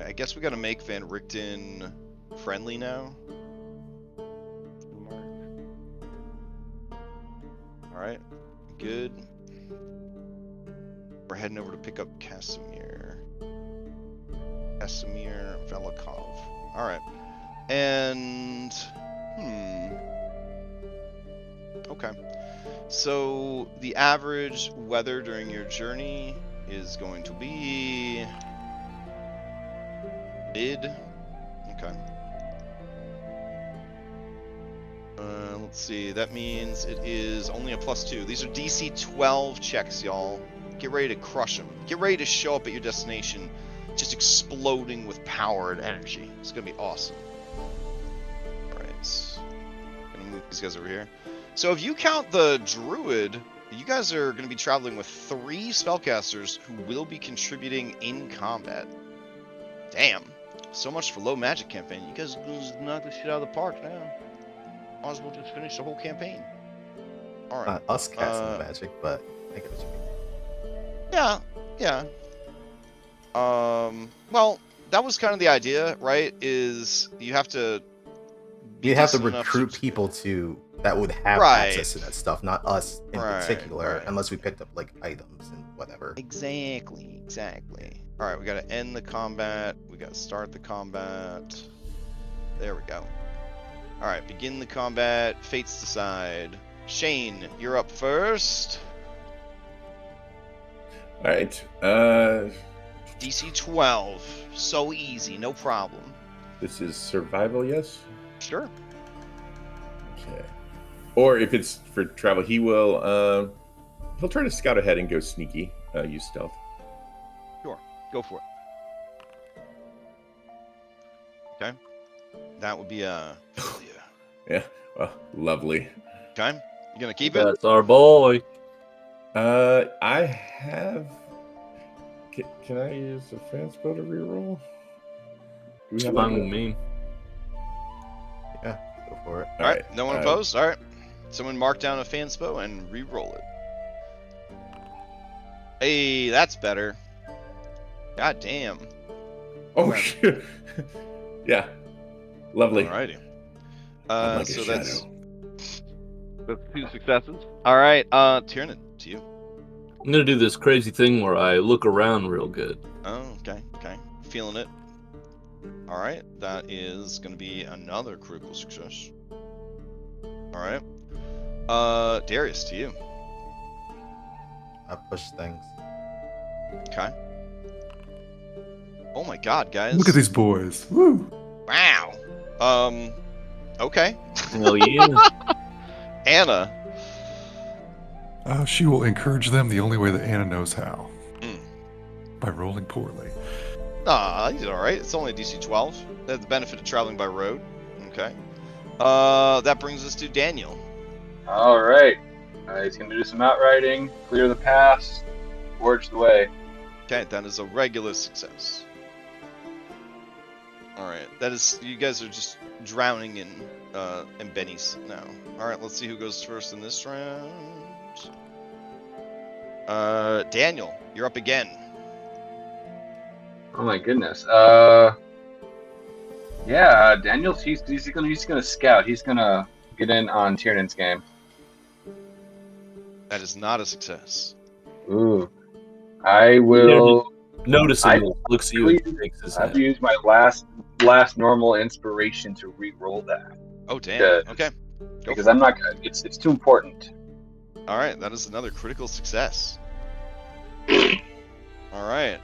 [SPEAKER 1] I guess we gotta make Van Richten friendly now. Alright, good. We're heading over to pick up Casimir Velikov. Alright. And... Okay. So, the average weather during your journey is going to be... mid. Okay. Let's see. That means it is only a +2. These are DC 12 checks, y'all. Get ready to crush them. Get ready to show up at your destination just exploding with power and energy. It's going to be awesome. Alright. Gonna move these guys over here. So if you count the Druid, you guys are going to be traveling with 3 spellcasters who will be contributing in combat. Damn. So much for low magic campaign. You guys just knock this shit out of the park now. Might as well just finish the whole campaign. All right.
[SPEAKER 4] Not us casting magic, but I get what you mean.
[SPEAKER 1] Yeah. Well, that was kind of the idea, right? Is you have to.
[SPEAKER 4] You have to recruit people that would have access to that stuff, not us in particular, unless we picked up like items and whatever.
[SPEAKER 1] Exactly. All right, we got to end the combat. We got to start the combat. There we go. All right, begin the combat. Fates decide. Shane, you're up first.
[SPEAKER 6] All right.
[SPEAKER 1] DC 12. So easy, no problem.
[SPEAKER 6] This is survival, yes?
[SPEAKER 1] Sure.
[SPEAKER 6] Okay. Or if it's for travel, he'll try to scout ahead and go sneaky, use stealth.
[SPEAKER 1] Sure. Go for it. Okay. That would be
[SPEAKER 6] Yeah. Well, lovely.
[SPEAKER 1] Okay. You gonna keep it?
[SPEAKER 3] That's our boy.
[SPEAKER 6] I have. Can I use a fan spell to reroll? Do we have
[SPEAKER 3] Fine with me.
[SPEAKER 4] Yeah, go for it.
[SPEAKER 1] All right. No one opposed. All right. Someone mark down a fan spell and re-roll it. Hey, that's better. God damn.
[SPEAKER 6] Oh shit. Yeah. Lovely.
[SPEAKER 1] Alrighty.
[SPEAKER 6] Like
[SPEAKER 1] so
[SPEAKER 6] a
[SPEAKER 1] that's
[SPEAKER 6] shadow.
[SPEAKER 1] 2 successes. All right. Tiernan, to you.
[SPEAKER 3] I'm gonna do this crazy thing where I look around real good.
[SPEAKER 1] Oh, okay. Feeling it. All right. That is going to be another critical success. All right. Darius, to you.
[SPEAKER 4] I push things.
[SPEAKER 1] Okay. Oh my God, guys.
[SPEAKER 5] Look at these boys. Woo!
[SPEAKER 1] Wow. Okay.
[SPEAKER 3] Hell yeah.
[SPEAKER 1] Anna.
[SPEAKER 5] She will encourage them the only way that Anna knows how.
[SPEAKER 1] Mm.
[SPEAKER 5] By rolling poorly.
[SPEAKER 1] You did all right. It's only a DC 12. They have the benefit of traveling by road. Okay. That brings us to Daniel.
[SPEAKER 2] All right. He's going to do some outriding, clear the pass, forge the way.
[SPEAKER 1] Okay, that is a regular success. All right, that is. You guys are just drowning in bennies now. All right, let's see who goes first in this round. Daniel, you're up again.
[SPEAKER 2] Oh my goodness. Yeah, Daniel's he's gonna scout. He's gonna get in on Tiernan's game.
[SPEAKER 1] That is not a success.
[SPEAKER 2] Ooh. I will
[SPEAKER 3] Noticing looks at you and shakes his
[SPEAKER 2] I
[SPEAKER 3] head.
[SPEAKER 2] have to use my last normal inspiration to re-roll that.
[SPEAKER 1] Oh damn.
[SPEAKER 2] Good.
[SPEAKER 1] Okay.
[SPEAKER 2] Because I'm not gonna it's too important.
[SPEAKER 1] All right, that is another critical success. All right.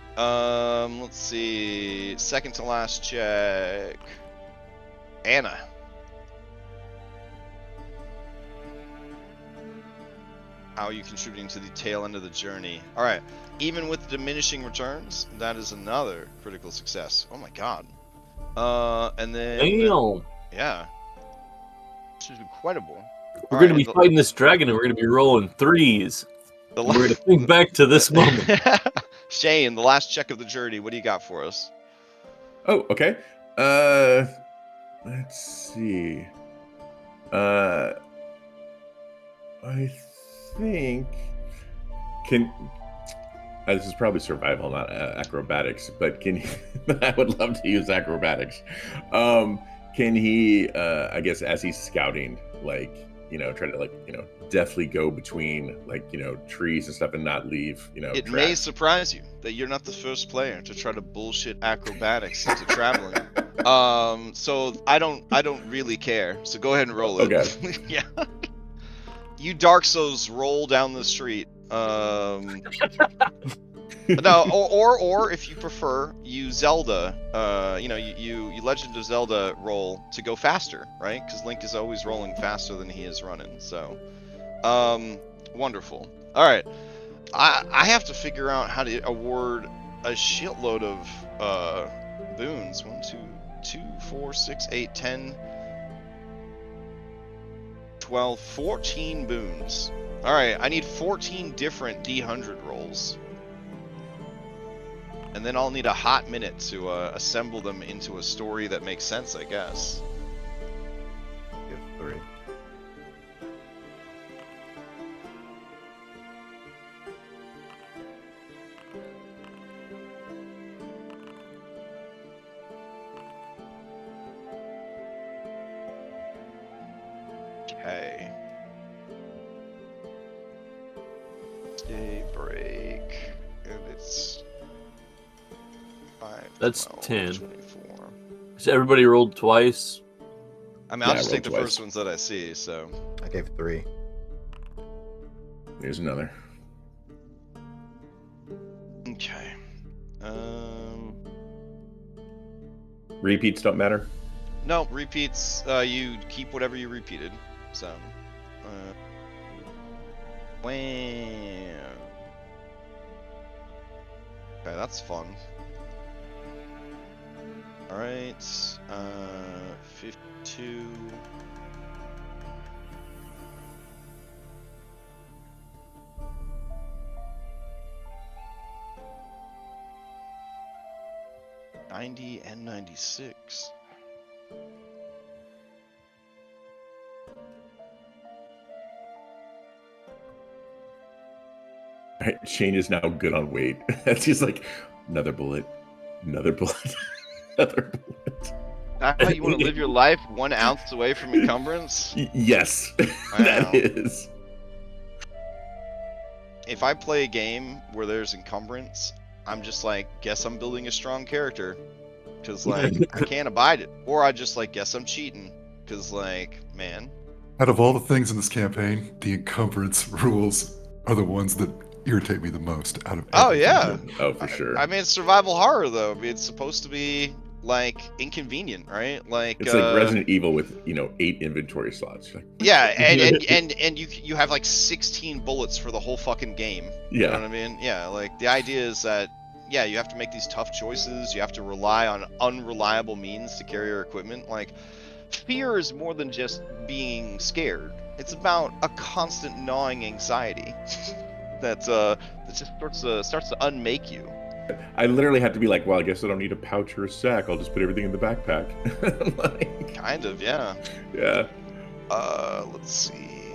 [SPEAKER 1] Let's see. Second to last check. Anna. How are you contributing to the tail end of the journey? All right. Even with diminishing returns, that is another critical success. Oh my God. And then.
[SPEAKER 3] Damn.
[SPEAKER 1] Yeah. This is incredible.
[SPEAKER 3] We're going to be fighting this dragon and we're going to be rolling threes. We're going to think back to this moment.
[SPEAKER 1] Shane, the last check of the journey. What do you got for us?
[SPEAKER 6] Oh, okay. Let's see. I think this is probably survival, not acrobatics, but I would love to use acrobatics. Can he, I guess, as he's scouting, like, try to, like, deftly go between, like, trees and stuff and not leave,
[SPEAKER 1] It
[SPEAKER 6] tracks.
[SPEAKER 1] may surprise you that you're not the first player to try to bullshit acrobatics into traveling. So I don't really care. So go ahead and roll it.
[SPEAKER 6] Okay.
[SPEAKER 1] Yeah. You Dark Souls roll down the street. No, or if you prefer, you Zelda. You Legend of Zelda roll to go faster, right? Because Link is always rolling faster than he is running. So, wonderful. All right, I have to figure out how to award a shitload of boons. 1, 2, 2, 4, 6, 8, 10, 12, 14 boons. All right, I need 14 different D100 rolls. And then I'll need a hot minute to assemble them into a story that makes sense, I guess.
[SPEAKER 4] Give 3.
[SPEAKER 1] Okay. Daybreak. And it's 5,
[SPEAKER 3] That's
[SPEAKER 1] 12,
[SPEAKER 3] 10.
[SPEAKER 1] 24.
[SPEAKER 3] So everybody rolled twice.
[SPEAKER 1] I mean, I'll
[SPEAKER 6] Yeah,
[SPEAKER 1] just
[SPEAKER 6] roll
[SPEAKER 1] take the
[SPEAKER 6] twice.
[SPEAKER 1] first ones that I see, so.
[SPEAKER 4] I gave 3.
[SPEAKER 6] Here's another.
[SPEAKER 1] Okay.
[SPEAKER 6] Repeats don't matter.
[SPEAKER 1] No, repeats, you keep whatever you repeated, so. Wham. Okay, that's fun. Alright, 52. $90 and $96.
[SPEAKER 6] Shane is now good on weight. That's just like another bullet, another bullet, another bullet.
[SPEAKER 1] How you want to live your life 1 ounce away from encumbrance?
[SPEAKER 6] Yes,
[SPEAKER 1] Wow.
[SPEAKER 6] that is.
[SPEAKER 1] If I play a game where there's encumbrance, I'm just like, guess I'm building a strong character. Because, like, I can't abide it. Or I just, like, guess I'm cheating. Because, like, man.
[SPEAKER 5] Out of all the things in this campaign, the encumbrance rules are the ones that irritate me the most out of
[SPEAKER 1] Oh,
[SPEAKER 5] everything.
[SPEAKER 1] yeah.
[SPEAKER 6] Oh, for sure.
[SPEAKER 1] I mean, it's survival horror, though. I mean, it's supposed to be, like, inconvenient, right? Like,
[SPEAKER 6] It's like Resident Evil with 8 inventory slots. Like,
[SPEAKER 1] yeah, and you have, like, 16 bullets for the whole fucking game. You know
[SPEAKER 6] yeah,
[SPEAKER 1] what I mean? Yeah, like, the idea is that, yeah, you have to make these tough choices. You have to rely on unreliable means to carry your equipment. Like, fear is more than just being scared. It's about a constant gnawing anxiety that just starts to unmake you.
[SPEAKER 6] I literally have to be like, well, I guess I don't need a pouch or a sack. I'll just put everything in the backpack. Like,
[SPEAKER 1] Kind of, yeah.
[SPEAKER 6] yeah.
[SPEAKER 1] Let's see.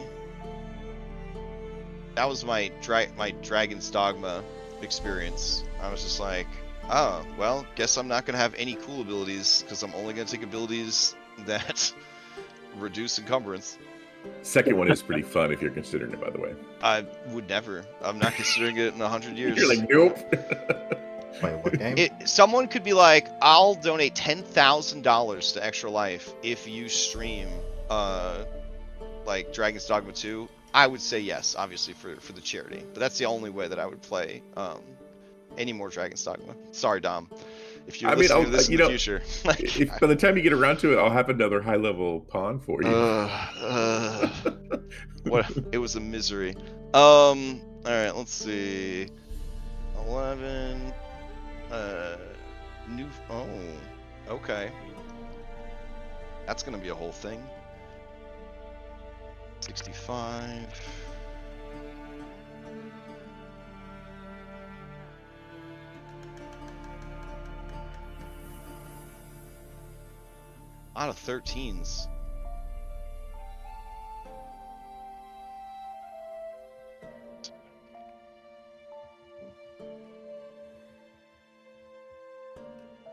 [SPEAKER 1] That was my Dragon's Dogma experience. I was just like, oh, well, guess I'm not gonna have any cool abilities because I'm only gonna take abilities that reduce encumbrance.
[SPEAKER 6] Second one is pretty fun if you're considering it, by the way.
[SPEAKER 1] I would never. I'm not considering it in 100 years.
[SPEAKER 6] You're like, nope.
[SPEAKER 4] Wait, what game?
[SPEAKER 1] Someone could be like, I'll donate $10,000 to Extra Life if you stream, like Dragon's Dogma 2. I would say yes, obviously for the charity, but that's the only way that I would play any more Dragon's Dogma. Sorry, Dom, if you're listening to this in the future.
[SPEAKER 6] If by the time you get around to it, I'll have another high level pawn for you.
[SPEAKER 1] What? It was a misery. All right, let's see. 11. New. Oh, okay. That's gonna be a whole thing. 65. Out of 13s.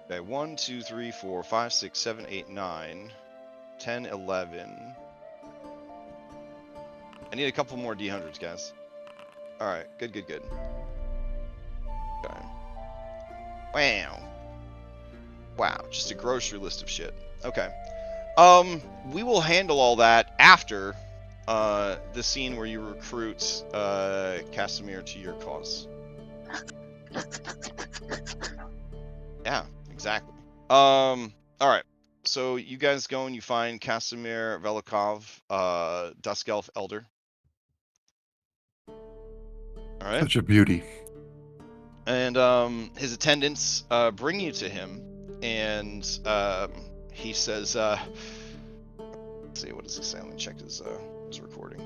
[SPEAKER 1] Okay, 1, 2, 3, 4, 5, 6, 7, 8, 9, 10, 11. I need a couple more D100s, guys. Alright, good. Okay. Wow. Wow, just a grocery list of shit. Okay. We will handle all that after the scene where you recruit Casimir to your cause. Yeah, exactly. Alright. So you guys go and you find Casimir Velikov, Dusk Elf Elder. Alright.
[SPEAKER 5] Such a beauty.
[SPEAKER 1] And his attendants bring you to him, and he says, let's see, what does he say? Let me check his recording.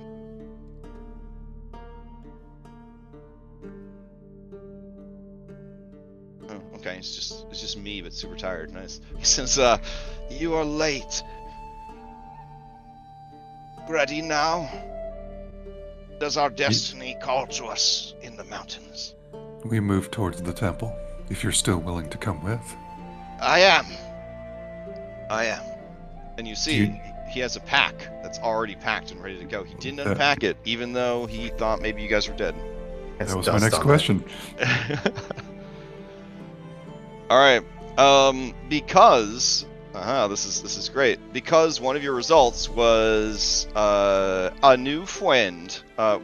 [SPEAKER 1] Oh, Okay, it's just me, but super tired. Nice. He says, you are late. Ready now? Does our destiny call to us in the mountains?
[SPEAKER 5] We move towards the temple, if you're still willing to come with.
[SPEAKER 1] I am. And you
[SPEAKER 5] Do
[SPEAKER 1] see,
[SPEAKER 5] you-
[SPEAKER 1] he has a pack that's already packed and ready to go. He didn't
[SPEAKER 5] That-
[SPEAKER 1] unpack it, even though he thought maybe you guys were dead.
[SPEAKER 4] It's
[SPEAKER 5] That was my
[SPEAKER 4] dust
[SPEAKER 5] next
[SPEAKER 4] on it.
[SPEAKER 5] question.
[SPEAKER 1] All right. Because this is great. Because one of your results was a new friend.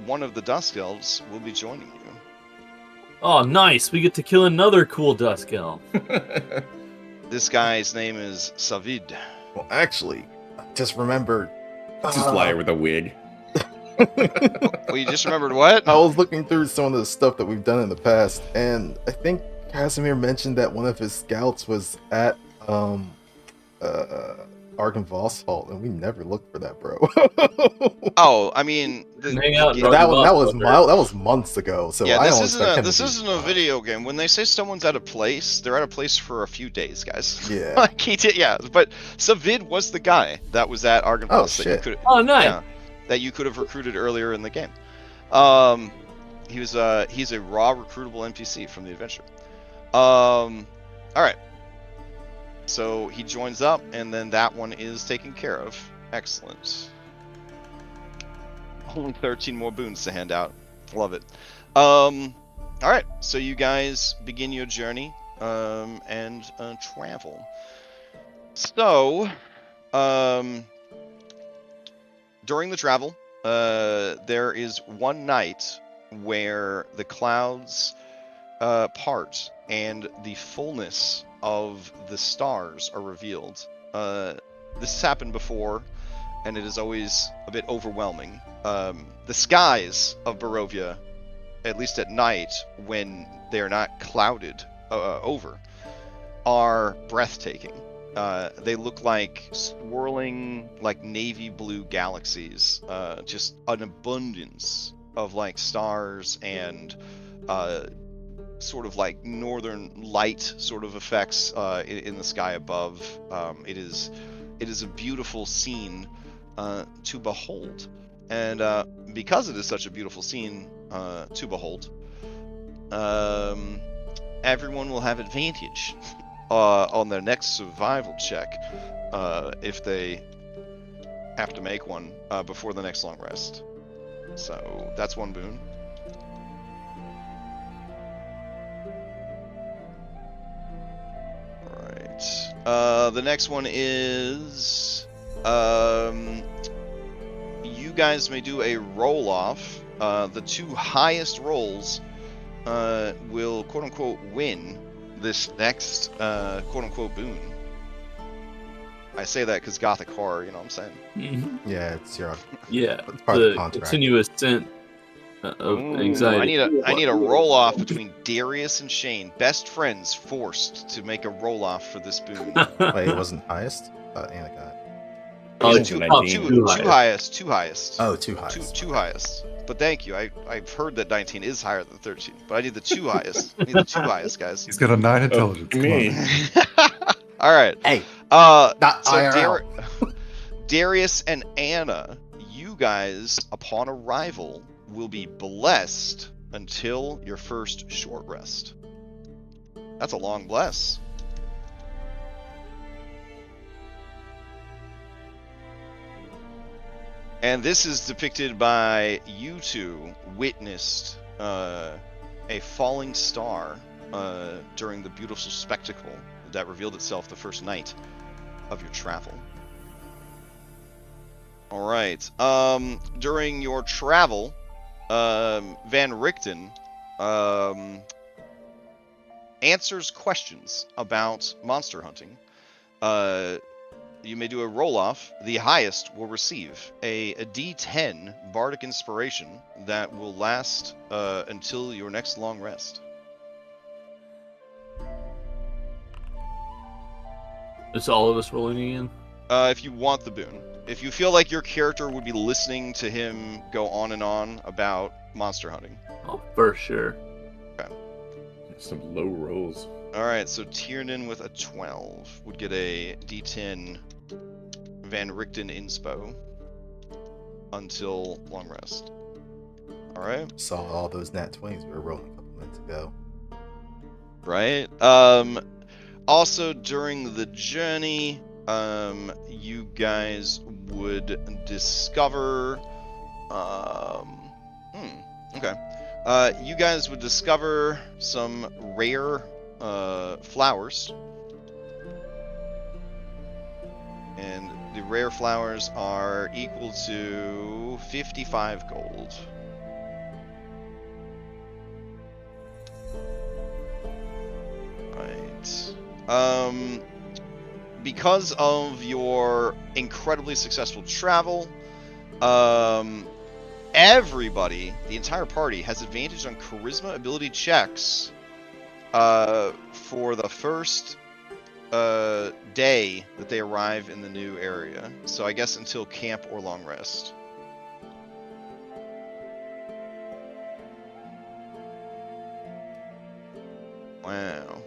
[SPEAKER 1] One of the Dusk Elves will be joining you.
[SPEAKER 3] Oh, nice. We get to kill another cool Dusk Elf.
[SPEAKER 1] This guy's name is Savid.
[SPEAKER 4] Well, actually, I just remembered.
[SPEAKER 6] Just liar with a wig.
[SPEAKER 1] Well, you just remembered what?
[SPEAKER 4] I was looking through some of the stuff that we've done in the past, and I think Casimir mentioned that one of his scouts was at Argynvoss Halt, and we never looked for that, bro.
[SPEAKER 1] Oh, I mean,
[SPEAKER 3] Hang out in
[SPEAKER 1] the-
[SPEAKER 4] that
[SPEAKER 3] Argynvoss,
[SPEAKER 4] was months ago. So
[SPEAKER 1] yeah,
[SPEAKER 4] I
[SPEAKER 1] this
[SPEAKER 4] don't
[SPEAKER 1] isn't
[SPEAKER 4] expect
[SPEAKER 1] a
[SPEAKER 4] him
[SPEAKER 1] this
[SPEAKER 4] to be
[SPEAKER 1] isn't a
[SPEAKER 4] fine.
[SPEAKER 1] video game. When they say someone's at a place, they're at a place for a few days, guys.
[SPEAKER 4] Yeah.
[SPEAKER 1] Like he did, yeah. But Savid was the guy that was at Argynvoss
[SPEAKER 4] Oh,
[SPEAKER 1] that you
[SPEAKER 4] shit.
[SPEAKER 1] could
[SPEAKER 3] Oh, nice.
[SPEAKER 1] yeah, that you could have recruited earlier in the game. He's a raw recruitable NPC from the adventure. All right. So he joins up, and then that one is taken care of. Excellent. Only 13 more boons to hand out. Love it. All right. So you guys begin your journey and travel. So during the travel, there is one night where the clouds part and the fullness of the stars are revealed. This has happened before, and it is always a bit overwhelming. The skies of Barovia, at least at night, when they are not clouded over, are breathtaking. They look like swirling, like navy blue galaxies. Just an abundance of like stars and sort of like northern light sort of effects in the sky above. It is a beautiful scene to behold, and because it is such a beautiful scene to behold, everyone will have advantage on their next survival check if they have to make one before the next long rest. So that's one boon. The next one is you guys may do a roll off. The two highest rolls will quote unquote win this next quote unquote boon. I say that because Gothic horror, you know what I'm saying?
[SPEAKER 3] Mm-hmm.
[SPEAKER 4] Yeah, it's your
[SPEAKER 3] Yeah,
[SPEAKER 4] it's part of the
[SPEAKER 3] the
[SPEAKER 4] contract.
[SPEAKER 3] continuous scent of
[SPEAKER 1] Ooh,
[SPEAKER 3] anxiety.
[SPEAKER 1] I need a roll off between Darius and Shane, best friends, forced to make a roll off for this boon.
[SPEAKER 4] Wait, it wasn't highest? Anna got it.
[SPEAKER 3] Oh,
[SPEAKER 6] It's
[SPEAKER 3] two,
[SPEAKER 6] 19.
[SPEAKER 3] two
[SPEAKER 1] Two
[SPEAKER 3] highest.
[SPEAKER 1] highest.
[SPEAKER 4] Oh, two highest.
[SPEAKER 1] Two highest. But thank you. I've heard that 19 is higher than 13, but I need the two highest. I need the two highest, guys.
[SPEAKER 5] He's got a 9 intelligence. Come
[SPEAKER 6] me.
[SPEAKER 5] on.
[SPEAKER 1] All right.
[SPEAKER 4] Hey,
[SPEAKER 1] So
[SPEAKER 4] not IRL.
[SPEAKER 1] Darius and Anna, you guys, upon arrival, will be blessed until your first short rest. That's a long bless. And this is depicted by you two witnessed a falling star during the beautiful spectacle that revealed itself the first night of your travel. All right. During your travel, Van Richten answers questions about monster hunting. You may do a roll-off. The highest will receive a D10 Bardic Inspiration that will last until your next long rest.
[SPEAKER 3] It's all of us rolling again.
[SPEAKER 1] If you want the boon. If you feel like your character would be listening to him go on and on about monster hunting.
[SPEAKER 3] Oh, for sure.
[SPEAKER 6] Some low rolls.
[SPEAKER 1] All right, so Tiernan with a 12 would get a D10 Van Richten inspo until long rest. All right.
[SPEAKER 4] Saw all those nat 20s we were rolling a couple minutes ago.
[SPEAKER 1] Right. Also during the journey, you guys would discover. Okay. You guys would discover some rare flowers. And the rare flowers are equal to 55 gold. Right. Because of your incredibly successful travel, everybody, the entire party, has advantage on charisma ability checks for the first day that they arrive in the new area. So I guess until camp or long rest. Wow.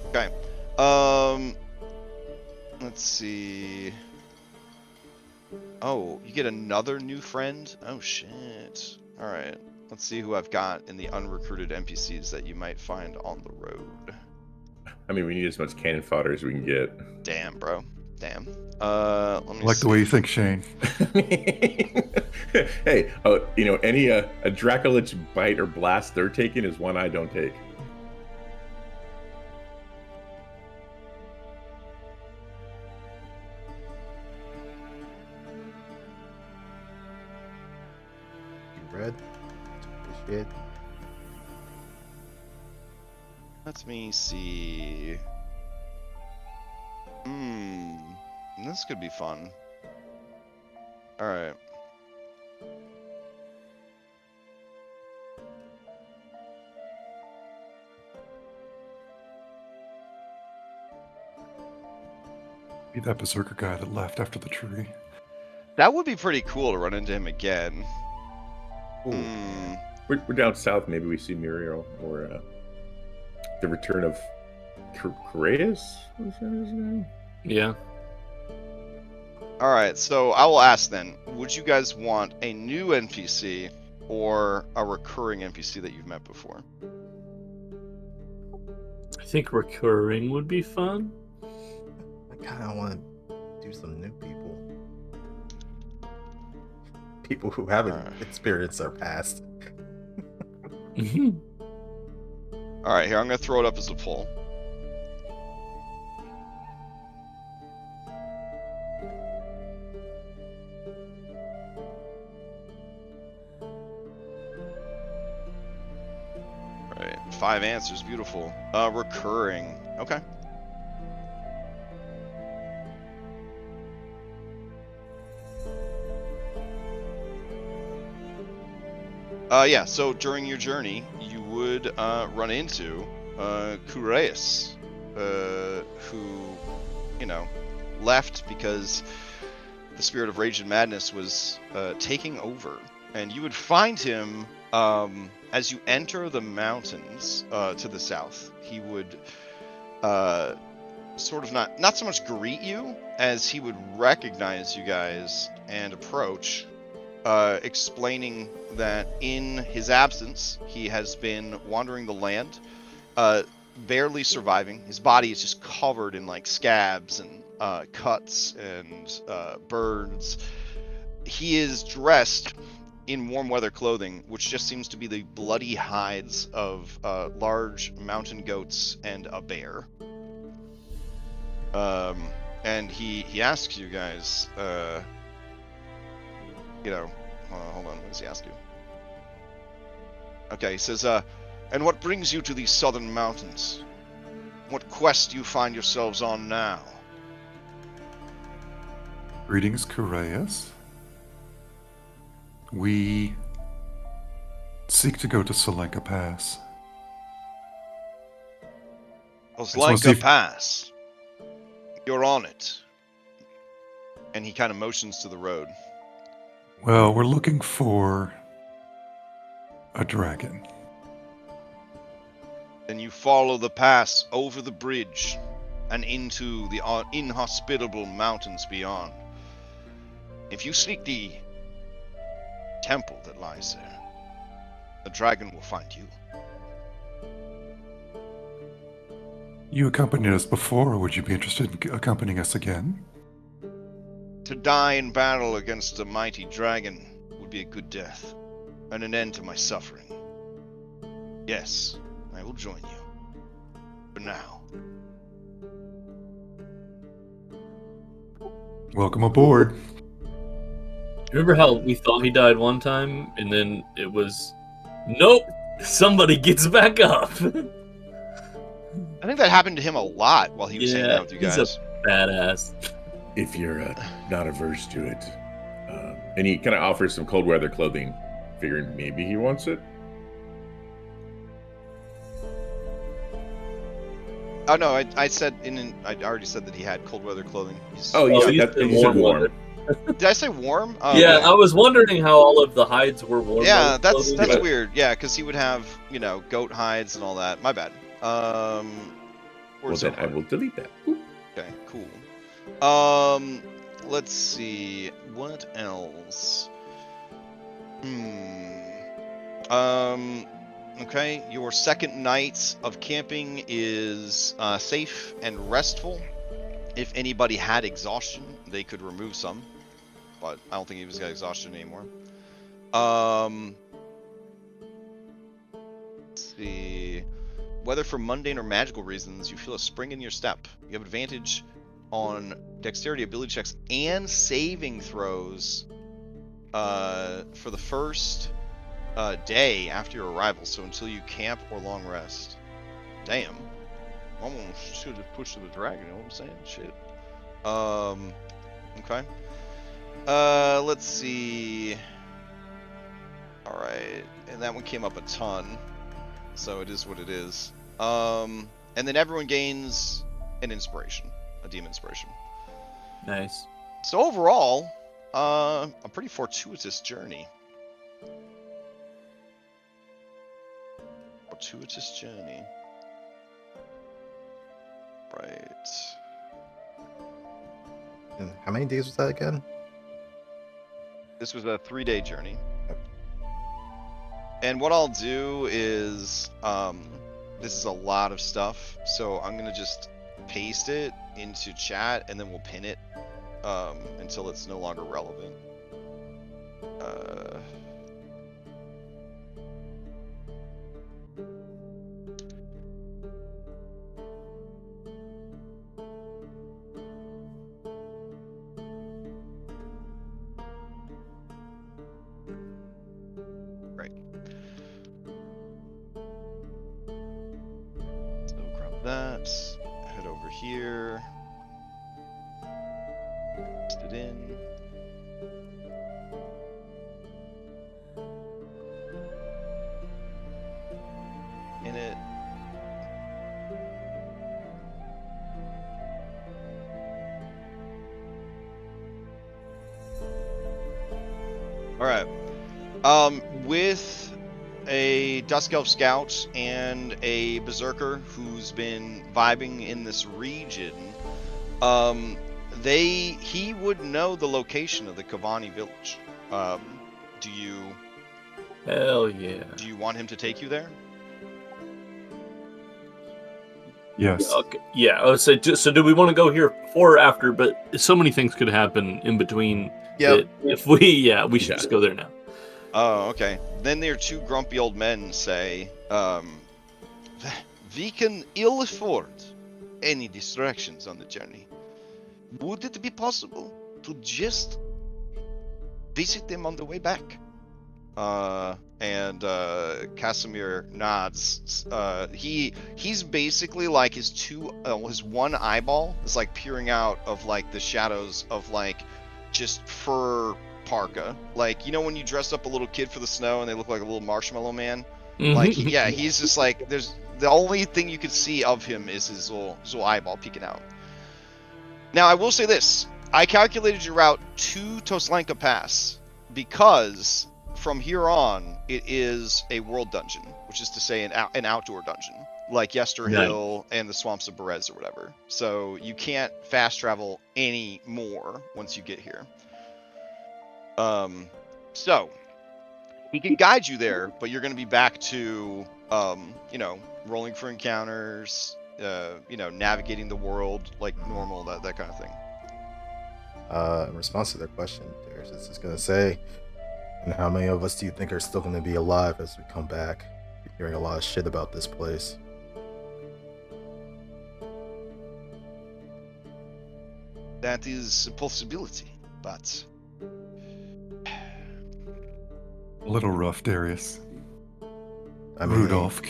[SPEAKER 1] Okay. Let's see. Oh, you get another new friend? Oh shit. Alright. Let's see who I've got in the unrecruited NPCs that you might find on the road.
[SPEAKER 6] I mean, we need as much cannon fodder as we can get.
[SPEAKER 1] Damn, bro. Damn. Let
[SPEAKER 5] I
[SPEAKER 1] me
[SPEAKER 5] like
[SPEAKER 1] see.
[SPEAKER 5] the way you think, Shane.
[SPEAKER 6] Hey, any a Dracolich bite or blast they're taking is one I don't take.
[SPEAKER 4] You read? Appreciate.
[SPEAKER 1] Let me see. This could be fun. Alright.
[SPEAKER 5] Be that berserker guy that left after the tree.
[SPEAKER 1] That would be pretty cool to run into him again.
[SPEAKER 4] Ooh.
[SPEAKER 6] We're down south. Maybe we see Muriel or the return of Coreus.
[SPEAKER 3] Yeah.
[SPEAKER 1] Alright, so I will ask then, would you guys want a new NPC or a recurring NPC that you've met before?
[SPEAKER 3] I think recurring would be fun.
[SPEAKER 4] I kind of want to do some new people. People who haven't experienced our past.
[SPEAKER 1] Alright, here, I'm going to throw it up as a poll. Right, 5 answers, beautiful. Recurring, okay. Yeah, so during your journey, you would run into Cureus, who, left because the spirit of rage and madness was taking over. And you would find him as you enter the mountains to the south. He would sort of not so much greet you as he would recognize you guys and approach, explaining that in his absence he has been wandering the land, barely surviving. His body is just covered in like scabs and cuts and burns. He is dressed in warm weather clothing, which just seems to be the bloody hides of large mountain goats and a bear. And he asks you guys, hold on, what does he ask you? Okay, he says, and what brings you to these southern mountains? What quest do you find yourselves on now?
[SPEAKER 5] Greetings, Coreus. We seek to go to Tsolenka Pass.
[SPEAKER 1] Tsolenka Pass. You're on it. And he kind of motions to the road.
[SPEAKER 5] Well, we're looking for a dragon.
[SPEAKER 1] Then you follow the pass over the bridge and into the inhospitable mountains beyond. If you seek the temple that lies there, the dragon will find you.
[SPEAKER 5] You accompanied us before, or would you be interested in accompanying us again?
[SPEAKER 1] To die in battle against a mighty dragon would be a good death, and an end to my suffering. Yes, I will join you. For now.
[SPEAKER 5] Welcome aboard.
[SPEAKER 3] Remember how we thought he died one time, and then it was, nope, somebody gets back up.
[SPEAKER 1] I think that happened to him a lot while he was hanging out with you
[SPEAKER 3] he's
[SPEAKER 1] guys.
[SPEAKER 3] a badass.
[SPEAKER 6] If you're not averse to it. And he kind of offers some cold weather clothing, figuring maybe he wants it.
[SPEAKER 1] Oh no, I said I already said that he had cold weather clothing.
[SPEAKER 6] He
[SPEAKER 3] he's
[SPEAKER 6] said warm.
[SPEAKER 1] Did I say warm? Oh,
[SPEAKER 3] Yeah,
[SPEAKER 1] okay.
[SPEAKER 3] I was wondering how all of the hides were warm.
[SPEAKER 1] Yeah,
[SPEAKER 3] clothing,
[SPEAKER 1] that's
[SPEAKER 3] but-
[SPEAKER 1] weird. Yeah, because he would have, goat hides and all that. My bad.
[SPEAKER 6] Well,
[SPEAKER 1] Words
[SPEAKER 6] then
[SPEAKER 1] so
[SPEAKER 6] I
[SPEAKER 1] far.
[SPEAKER 6] will delete that.
[SPEAKER 1] Okay, cool. Let's see. What else? Okay, your second night of camping is safe and restful. If anybody had exhaustion, they could remove some, but I don't think he was got exhaustion anymore. Let's see. Whether for mundane or magical reasons, you feel a spring in your step. You have advantage on dexterity, ability checks, and saving throws for the first day after your arrival, so until you camp or long rest. Damn. Almost should have pushed to the dragon, you know what I'm saying? Shit. Okay. Let's see. Alright. And that one came up a ton. So it is what it is. And then everyone gains an inspiration. A demon inspiration.
[SPEAKER 3] Nice.
[SPEAKER 1] So overall, a pretty fortuitous journey. Fortuitous journey. Right.
[SPEAKER 4] And how many days was that again?
[SPEAKER 1] This was a 3-day journey. And what I'll do is, this is a lot of stuff, so I'm gonna just paste it into chat, and then we'll pin it until it's no longer relevant. Right. So grab that, head over here, paste it in. In it. All right. With a Dusk Elf Scout and a Berserker who's been vibing in this region, he would know the location of the Kavani village.
[SPEAKER 3] Hell yeah.
[SPEAKER 1] Do you want him to take you there?
[SPEAKER 5] Yes.
[SPEAKER 3] Okay. Yeah. I would say. So, do we want to go here before or after? But so many things could happen in between.
[SPEAKER 4] Yep.
[SPEAKER 3] that if we should
[SPEAKER 6] Yeah.
[SPEAKER 3] just go there now.
[SPEAKER 1] Oh, okay. Then their two grumpy old men say, we can ill afford any distractions on the journey. Would it be possible to just visit them on the way back? And Casimir nods. He's basically like his one eyeball is like peering out of like the shadows of like just fur parka. Like, you know when you dress up a little kid for the snow and they look like a little marshmallow man? Like, yeah, he's just like, there's the only thing you could see of him is his little eyeball peeking out. Now, I will say this. I calculated your route to Tsolenka Pass because from here on, it is a world dungeon, which is to say an outdoor dungeon. like Yesterhill and the Swamps of Berez or whatever. So you can't fast travel any more once you get here. So he can guide you there, but you're going to be back to, rolling for encounters, navigating the world like normal, that kind of thing.
[SPEAKER 4] In response to their question, Darius is just going to say, and how many of us do you think are still going to be alive as we come back? You're hearing a lot of shit about this place.
[SPEAKER 1] That is a possibility, but...
[SPEAKER 5] A little rough, Darius.
[SPEAKER 4] I mean,
[SPEAKER 5] Rudolph.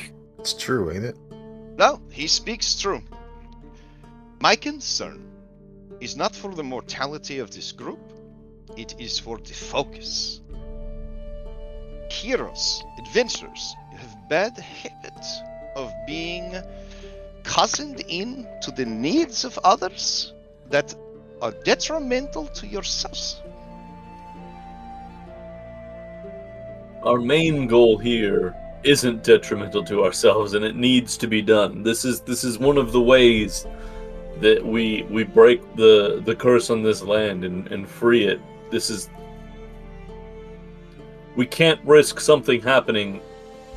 [SPEAKER 4] it's true, ain't it?
[SPEAKER 1] No, he speaks true. My concern is not for the mortality of this group, it is for the focus. Heroes, adventurers, have bad habit of being cozened in to the needs of others that are detrimental to yourselves.
[SPEAKER 3] Our main goal here isn't detrimental to ourselves, and it needs to be done. This is one of the ways that we break the curse on this land and free it. We can't risk something happening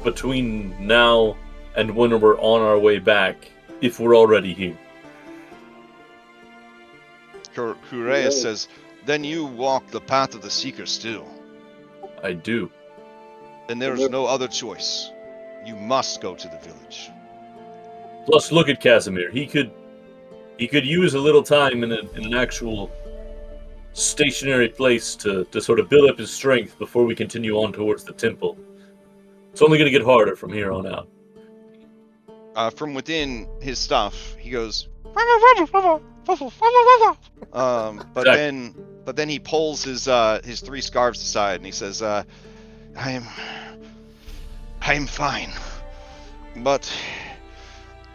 [SPEAKER 3] between now and when we're on our way back if we're already here.
[SPEAKER 1] Kureya says, then you walk the path of the Seeker still.
[SPEAKER 3] I do.
[SPEAKER 1] Then there is no other choice. You must go to the village.
[SPEAKER 3] Plus, look at Casimir. He could use a little time in an actual stationary place to sort of build up his strength before we continue on towards the temple. It's only going to get harder from here on out.
[SPEAKER 1] From within his stuff, he goes, but then he pulls his 3 scarves aside and he says, I am fine, but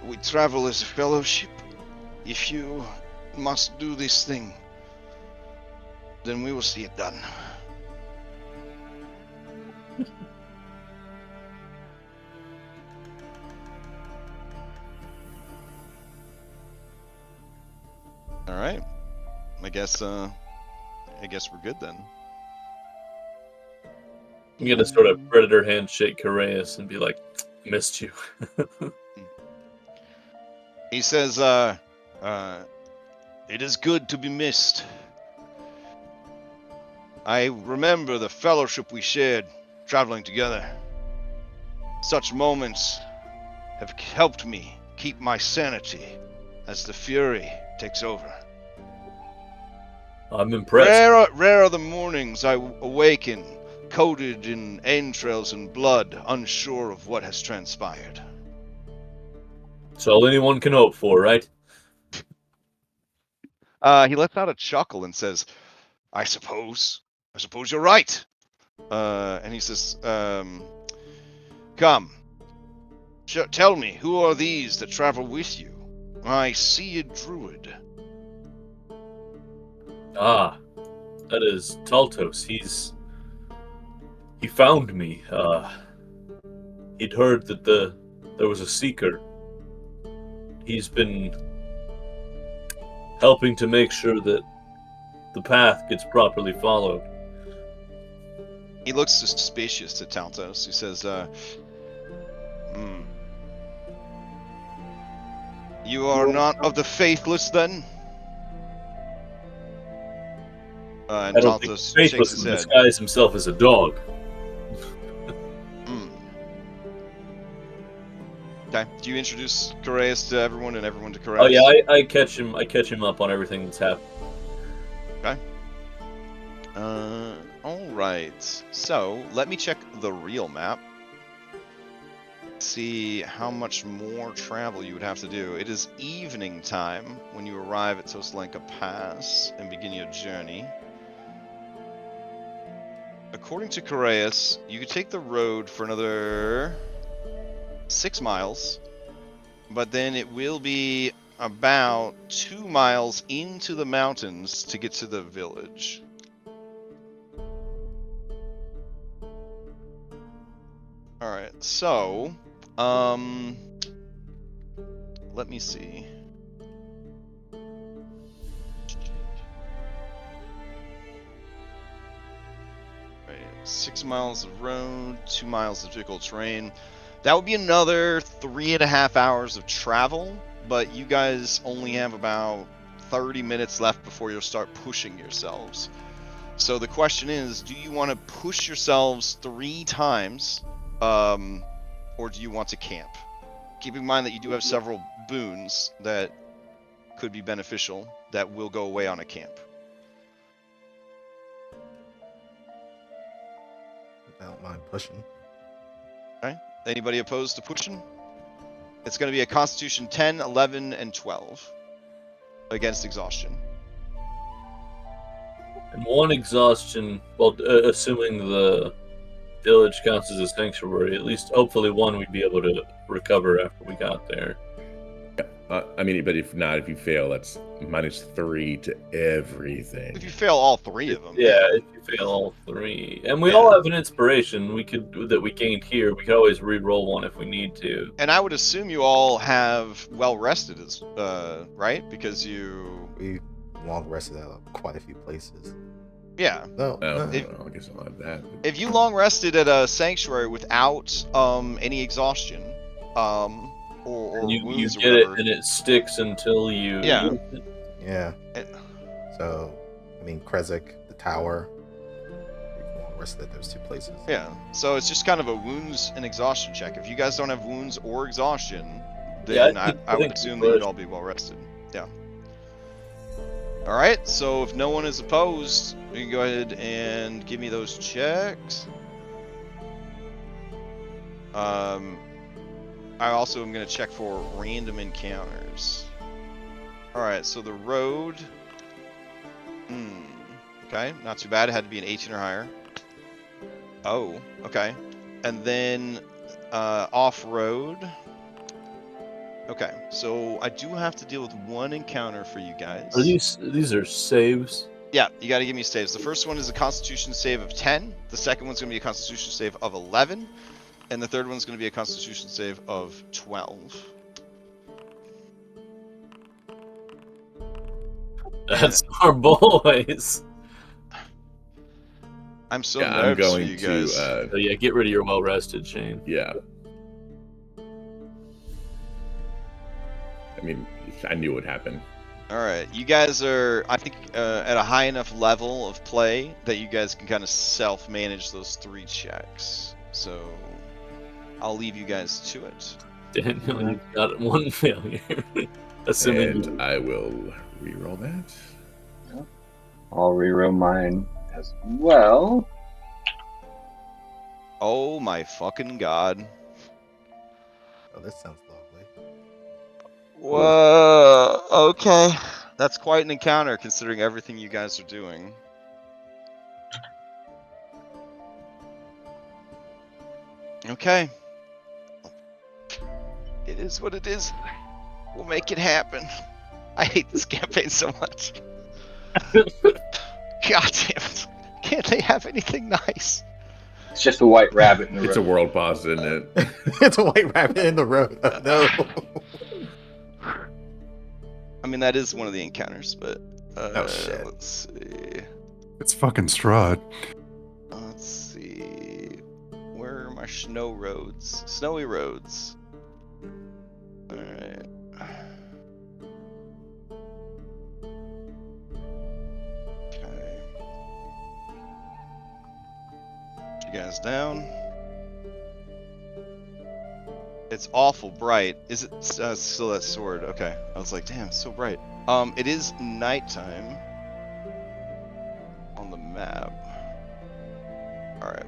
[SPEAKER 1] we travel as a fellowship. If you must do this thing, then we will see it done. All right. I guess we're good then.
[SPEAKER 3] I'm gonna sort of predator handshake Kareus and be like, "Missed you."
[SPEAKER 1] He says, it is good to be missed. I remember the fellowship we shared, traveling together. Such moments have helped me keep my sanity as the fury takes over.
[SPEAKER 3] I'm impressed.
[SPEAKER 1] Rare are the mornings I awaken, coated in entrails and blood, unsure of what has transpired.
[SPEAKER 3] It's all anyone can hope for, right?
[SPEAKER 1] He lets out a chuckle and says, I suppose you're right. And he says, come, tell me, who are these that travel with you? I see a druid.
[SPEAKER 3] Ah, that is Taltos. He found me. He'd heard that there was a seeker. He's been helping to make sure that the path gets properly followed.
[SPEAKER 1] He looks suspicious at Taltos. He says, You are not of the faithless, then? And
[SPEAKER 3] I don't think
[SPEAKER 1] Taltos
[SPEAKER 3] he's
[SPEAKER 1] shakes
[SPEAKER 3] faithless
[SPEAKER 1] his
[SPEAKER 3] and
[SPEAKER 1] head.
[SPEAKER 3] disguise himself as a dog.
[SPEAKER 1] Okay. Do you introduce Kareus to everyone and everyone to Kareus?
[SPEAKER 3] Oh yeah, I catch him up on everything that's happened.
[SPEAKER 1] Okay. All right. So let me check the real map. See how much more travel you would have to do. It is evening time when you arrive at Tsolenka Pass and begin your journey. According to Kareus, you could take the road for another 6 miles, but then it will be about 2 miles into the mountains to get to the village. Alright, so, let me see. Right, 6 miles of road, 2 miles of difficult terrain. That would be another 3.5 hours of travel, but you guys only have about 30 minutes left before you'll start pushing yourselves. So the question is, do you want to push yourselves 3 times, or do you want to camp? Keep in mind that you do have several boons that could be beneficial that will go away on a camp.
[SPEAKER 4] I don't mind pushing.
[SPEAKER 1] Okay. Anybody opposed to pushing? It's going to be a Constitution 10, 11, and 12 against exhaustion.
[SPEAKER 3] And 1 exhaustion, well, assuming the village counts as a sanctuary, at least hopefully 1 we'd be able to recover after we got there.
[SPEAKER 6] I mean, but if not, if you fail, that's -3 to everything.
[SPEAKER 1] If you fail all 3 of them.
[SPEAKER 3] Yeah, if you fail all 3. And we all have an inspiration that we gained here. We could always re-roll 1 if we need to.
[SPEAKER 1] And I would assume you all have well rested, right? Because
[SPEAKER 4] We long rested at quite a few places.
[SPEAKER 1] yeah.
[SPEAKER 4] No,
[SPEAKER 6] I guess I'll have that.
[SPEAKER 1] If you long rested at a sanctuary without any exhaustion, or
[SPEAKER 3] you
[SPEAKER 1] wounds
[SPEAKER 3] get
[SPEAKER 1] or whatever,
[SPEAKER 3] it and it sticks until you
[SPEAKER 1] Yeah.
[SPEAKER 3] use it.
[SPEAKER 4] yeah.
[SPEAKER 1] Eh.
[SPEAKER 4] So, I mean, Krezek, the tower, we long rested at those 2 places.
[SPEAKER 1] Yeah, so it's just kind of a wounds and exhaustion check. If you guys don't have wounds or exhaustion, then
[SPEAKER 3] I
[SPEAKER 1] I would
[SPEAKER 3] think
[SPEAKER 1] assume
[SPEAKER 3] we
[SPEAKER 1] that you'd
[SPEAKER 3] push.
[SPEAKER 1] all be well rested. Yeah. Alright, so if no one is opposed, you can go ahead and give me those checks. I also am going to check for random encounters. Alright, so the road. Okay, not too bad. It had to be an 18 or higher. Oh, okay. And then off-road. Okay, so I do have to deal with 1 encounter for you guys.
[SPEAKER 3] Are these are saves?
[SPEAKER 1] Yeah, you got to give me saves. The first one is a Constitution save of 10. The second one's going to be a Constitution save of 11. And the third one's going to be a Constitution save of 12.
[SPEAKER 3] That's our boys.
[SPEAKER 1] I'm so
[SPEAKER 6] Yeah, I'm
[SPEAKER 1] nervous for
[SPEAKER 6] going
[SPEAKER 1] you
[SPEAKER 6] to.
[SPEAKER 1] guys.
[SPEAKER 3] So yeah, get rid of your well rested, Shane.
[SPEAKER 6] Yeah. I mean, I knew it would happen.
[SPEAKER 1] Alright, you guys are, I think, at a high enough level of play that you guys can kind of self-manage those 3 checks. So, I'll leave you guys to it.
[SPEAKER 3] Daniel, you've got 1 failure. Assuming
[SPEAKER 6] And I will re-roll that.
[SPEAKER 2] I'll reroll mine as well.
[SPEAKER 1] Oh my fucking god.
[SPEAKER 4] Oh, this sounds lovely.
[SPEAKER 1] Whoa, okay. That's quite an encounter considering everything you guys are doing. Okay. It is what it is. We'll make it happen. I hate this campaign so much. God damn it. Can't they have anything nice?
[SPEAKER 2] It's just a white rabbit in the
[SPEAKER 6] It's a
[SPEAKER 2] road.
[SPEAKER 6] world boss, isn't it?
[SPEAKER 4] It's a white rabbit in the road. No.
[SPEAKER 1] I mean, that is one of the encounters, but...
[SPEAKER 4] Oh, shit.
[SPEAKER 1] Let's see.
[SPEAKER 5] It's fucking Strahd.
[SPEAKER 1] Let's see. Where are my snow roads? Snowy roads. Alright. Okay. You guys down? It's awful bright. Is it still that sword? Okay. I was like, damn, it's so bright. It is nighttime on the map. Alright.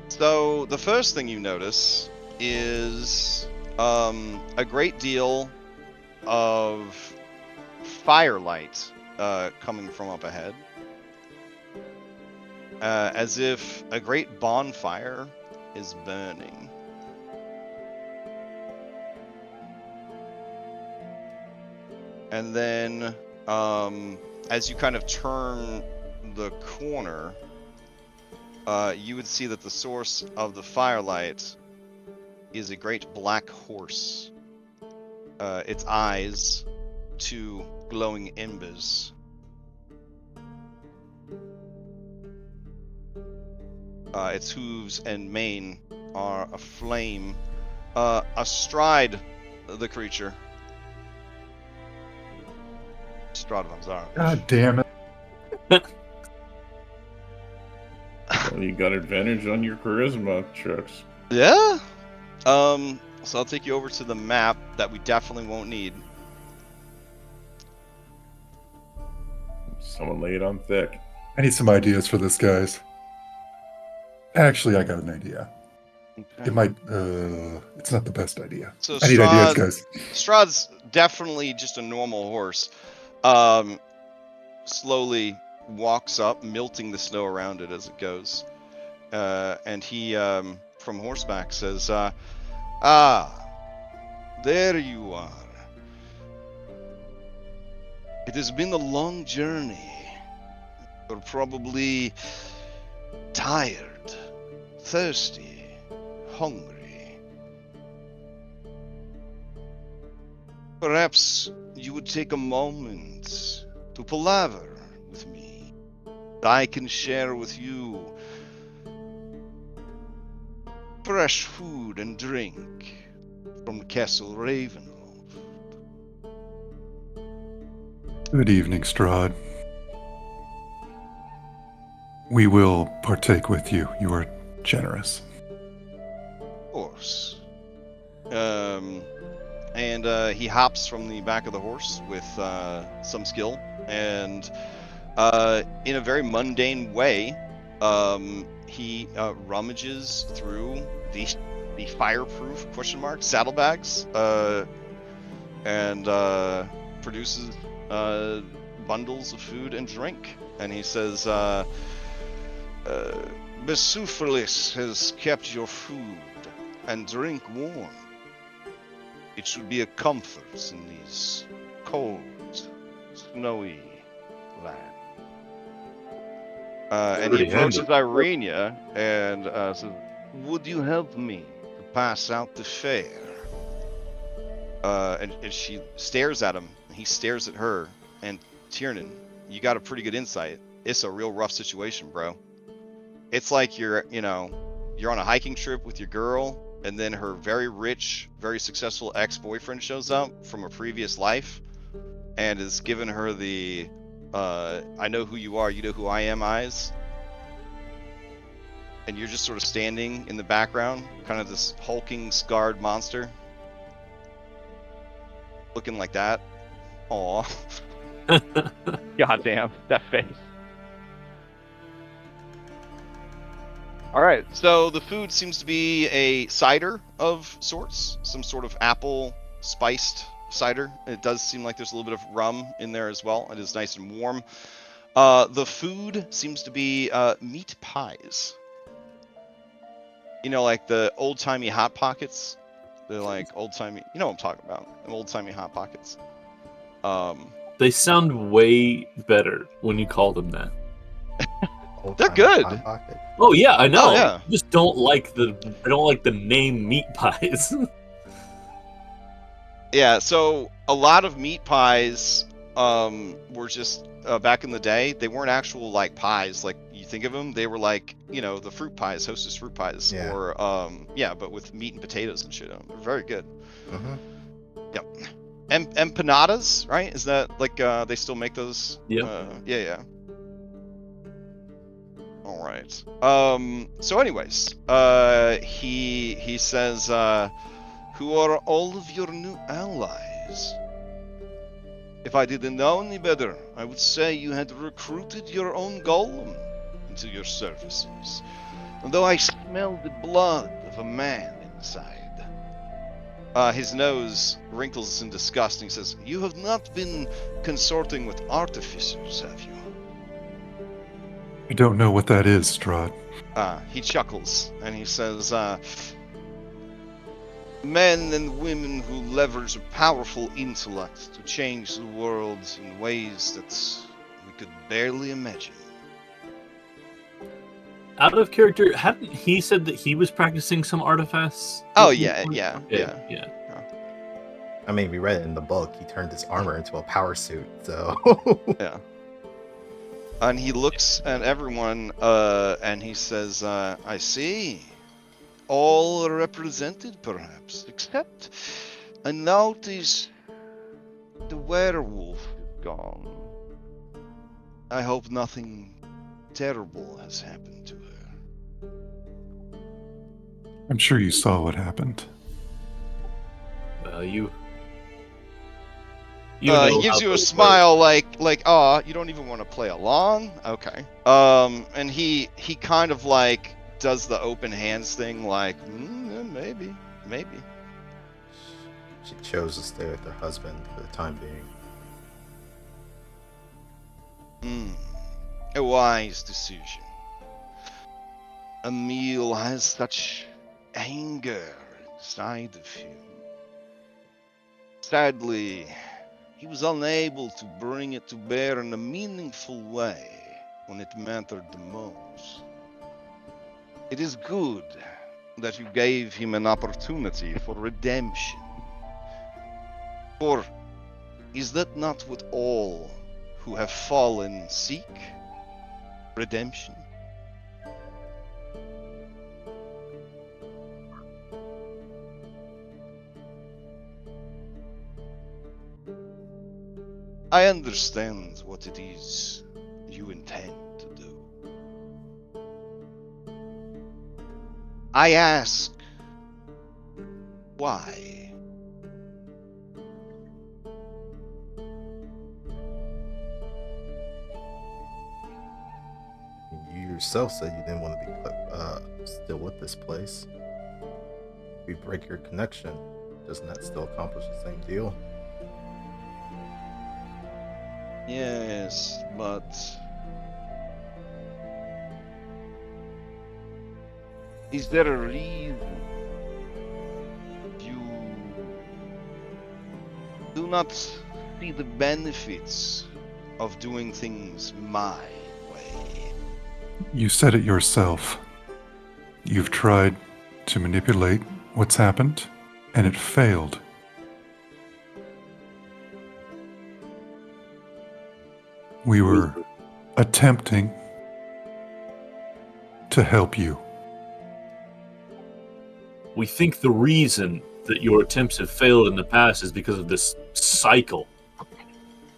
[SPEAKER 1] So the first thing you notice is a great deal of firelight coming from up ahead, as if a great bonfire is burning. And then as you kind of turn the corner, you would see that the source of the firelight is a great black horse. Its eyes, two glowing embers. Its hooves and mane are aflame. Astride the creature. Strahd von Zarovich.
[SPEAKER 5] God damn it.
[SPEAKER 6] Well, you got advantage on your charisma checks.
[SPEAKER 1] Yeah. So I'll take you over to the map that we definitely won't need.
[SPEAKER 6] Someone lay it on thick.
[SPEAKER 5] I need some ideas for this, guys. Actually, I got an idea.
[SPEAKER 1] Okay.
[SPEAKER 5] It might, it's not the best idea.
[SPEAKER 1] So
[SPEAKER 5] I need ideas, guys.
[SPEAKER 1] Strahd's definitely just a normal horse. Slowly walks up, melting the snow around it as it goes. And he, from horseback, says, there you are. It has been a long journey. You're probably tired, thirsty, hungry. Perhaps you would take a moment to palaver with me. I can share with you fresh food and drink from Castle Ravenloft.
[SPEAKER 5] Good evening, Strahd. We will partake with you. You are generous.
[SPEAKER 1] Of course. And he hops from the back of the horse with some skill, and in a very mundane way, he rummages through the fireproof saddlebags, and produces bundles of food and drink. And he says, Besuphilis has kept your food and drink warm. It should be a comfort in these cold, snowy lands. And he
[SPEAKER 3] Pretty
[SPEAKER 1] approaches
[SPEAKER 3] handy.
[SPEAKER 1] Irenia and says, would you help me to pass out the fare? And she stares at him, and he stares at her. And Tiernan, you got a pretty good insight. It's a real rough situation, bro. It's like you're on a hiking trip with your girl, and then her very rich, very successful ex-boyfriend shows up from a previous life and is giving her the I know who you are, you know who I am eyes. And you're just sort of standing in the background, kind of this hulking, scarred monster. Looking like that. Aw.
[SPEAKER 2] Goddamn, that face. All right.
[SPEAKER 1] So the food seems to be a cider of sorts, some sort of apple spiced cider. It does seem like there's a little bit of rum in there as well. It is nice and warm. The food seems to be meat pies. You know, like the old-timey Hot Pockets. They're like old-timey, you know what I'm talking about, old-timey Hot Pockets.
[SPEAKER 3] They sound way better when you call them that.
[SPEAKER 1] They're good.
[SPEAKER 3] Oh yeah, I know.
[SPEAKER 1] Oh, yeah.
[SPEAKER 3] I just don't like the name meat pies.
[SPEAKER 1] Yeah, so a lot of meat pies were just back in the day. They weren't actual like pies like you think of them. They were like, you know, the fruit pies, Hostess fruit pies,
[SPEAKER 4] Yeah.
[SPEAKER 1] or but with meat and potatoes and shit on them. They're very good.
[SPEAKER 4] Mm-hmm.
[SPEAKER 1] Yep. Empanadas, right? Is that like they still make those?
[SPEAKER 3] Yeah.
[SPEAKER 1] Yeah. All right. So anyways, he says, who are all of your new allies? If I didn't know any better, I would say you had recruited your own golem into your services. Although I smell the blood of a man inside. His nose wrinkles in disgust and he says, you have not been consorting with artificers, have you?
[SPEAKER 5] I don't know what that is, Strahd.
[SPEAKER 1] He chuckles and he says, men and women who leverage a powerful intellect to change the world in ways that could barely imagine.
[SPEAKER 3] Out of character, hadn't he said that he was practicing some artifice?
[SPEAKER 1] Oh, yeah, yeah,
[SPEAKER 3] Okay,
[SPEAKER 1] yeah.
[SPEAKER 3] yeah.
[SPEAKER 4] I mean, we read it in the book. He turned his armor into a power suit, so.
[SPEAKER 1] Yeah. And he looks at everyone, and he says, I see. All are represented, perhaps, except I notice the werewolf is gone. I hope nothing terrible has happened to her.
[SPEAKER 5] I'm sure you saw what happened.
[SPEAKER 3] You
[SPEAKER 1] He
[SPEAKER 3] know
[SPEAKER 1] gives
[SPEAKER 3] how
[SPEAKER 1] you a
[SPEAKER 3] those
[SPEAKER 1] smile, like, oh, you don't even want to play along? Okay. And he kind of like does the open hands thing, like, maybe.
[SPEAKER 4] She chose to stay with her husband for the time being.
[SPEAKER 1] A wise decision. Emil has such anger inside of him. Sadly, he was unable to bring it to bear in a meaningful way when it mattered the most. It is good that you gave him an opportunity for redemption. For is that not what all who have fallen seek? Redemption? I understand what it is you intend to do. I ask, why?
[SPEAKER 4] You yourself said you didn't want to be still with this place. If we break your connection, doesn't that still accomplish the same deal?
[SPEAKER 1] Yes, but is there a reason you do not see the benefits of doing things my way?
[SPEAKER 5] You said it yourself. You've tried to manipulate what's happened, and it failed. We were attempting to help you.
[SPEAKER 3] We think the reason that your attempts have failed in the past is because of this cycle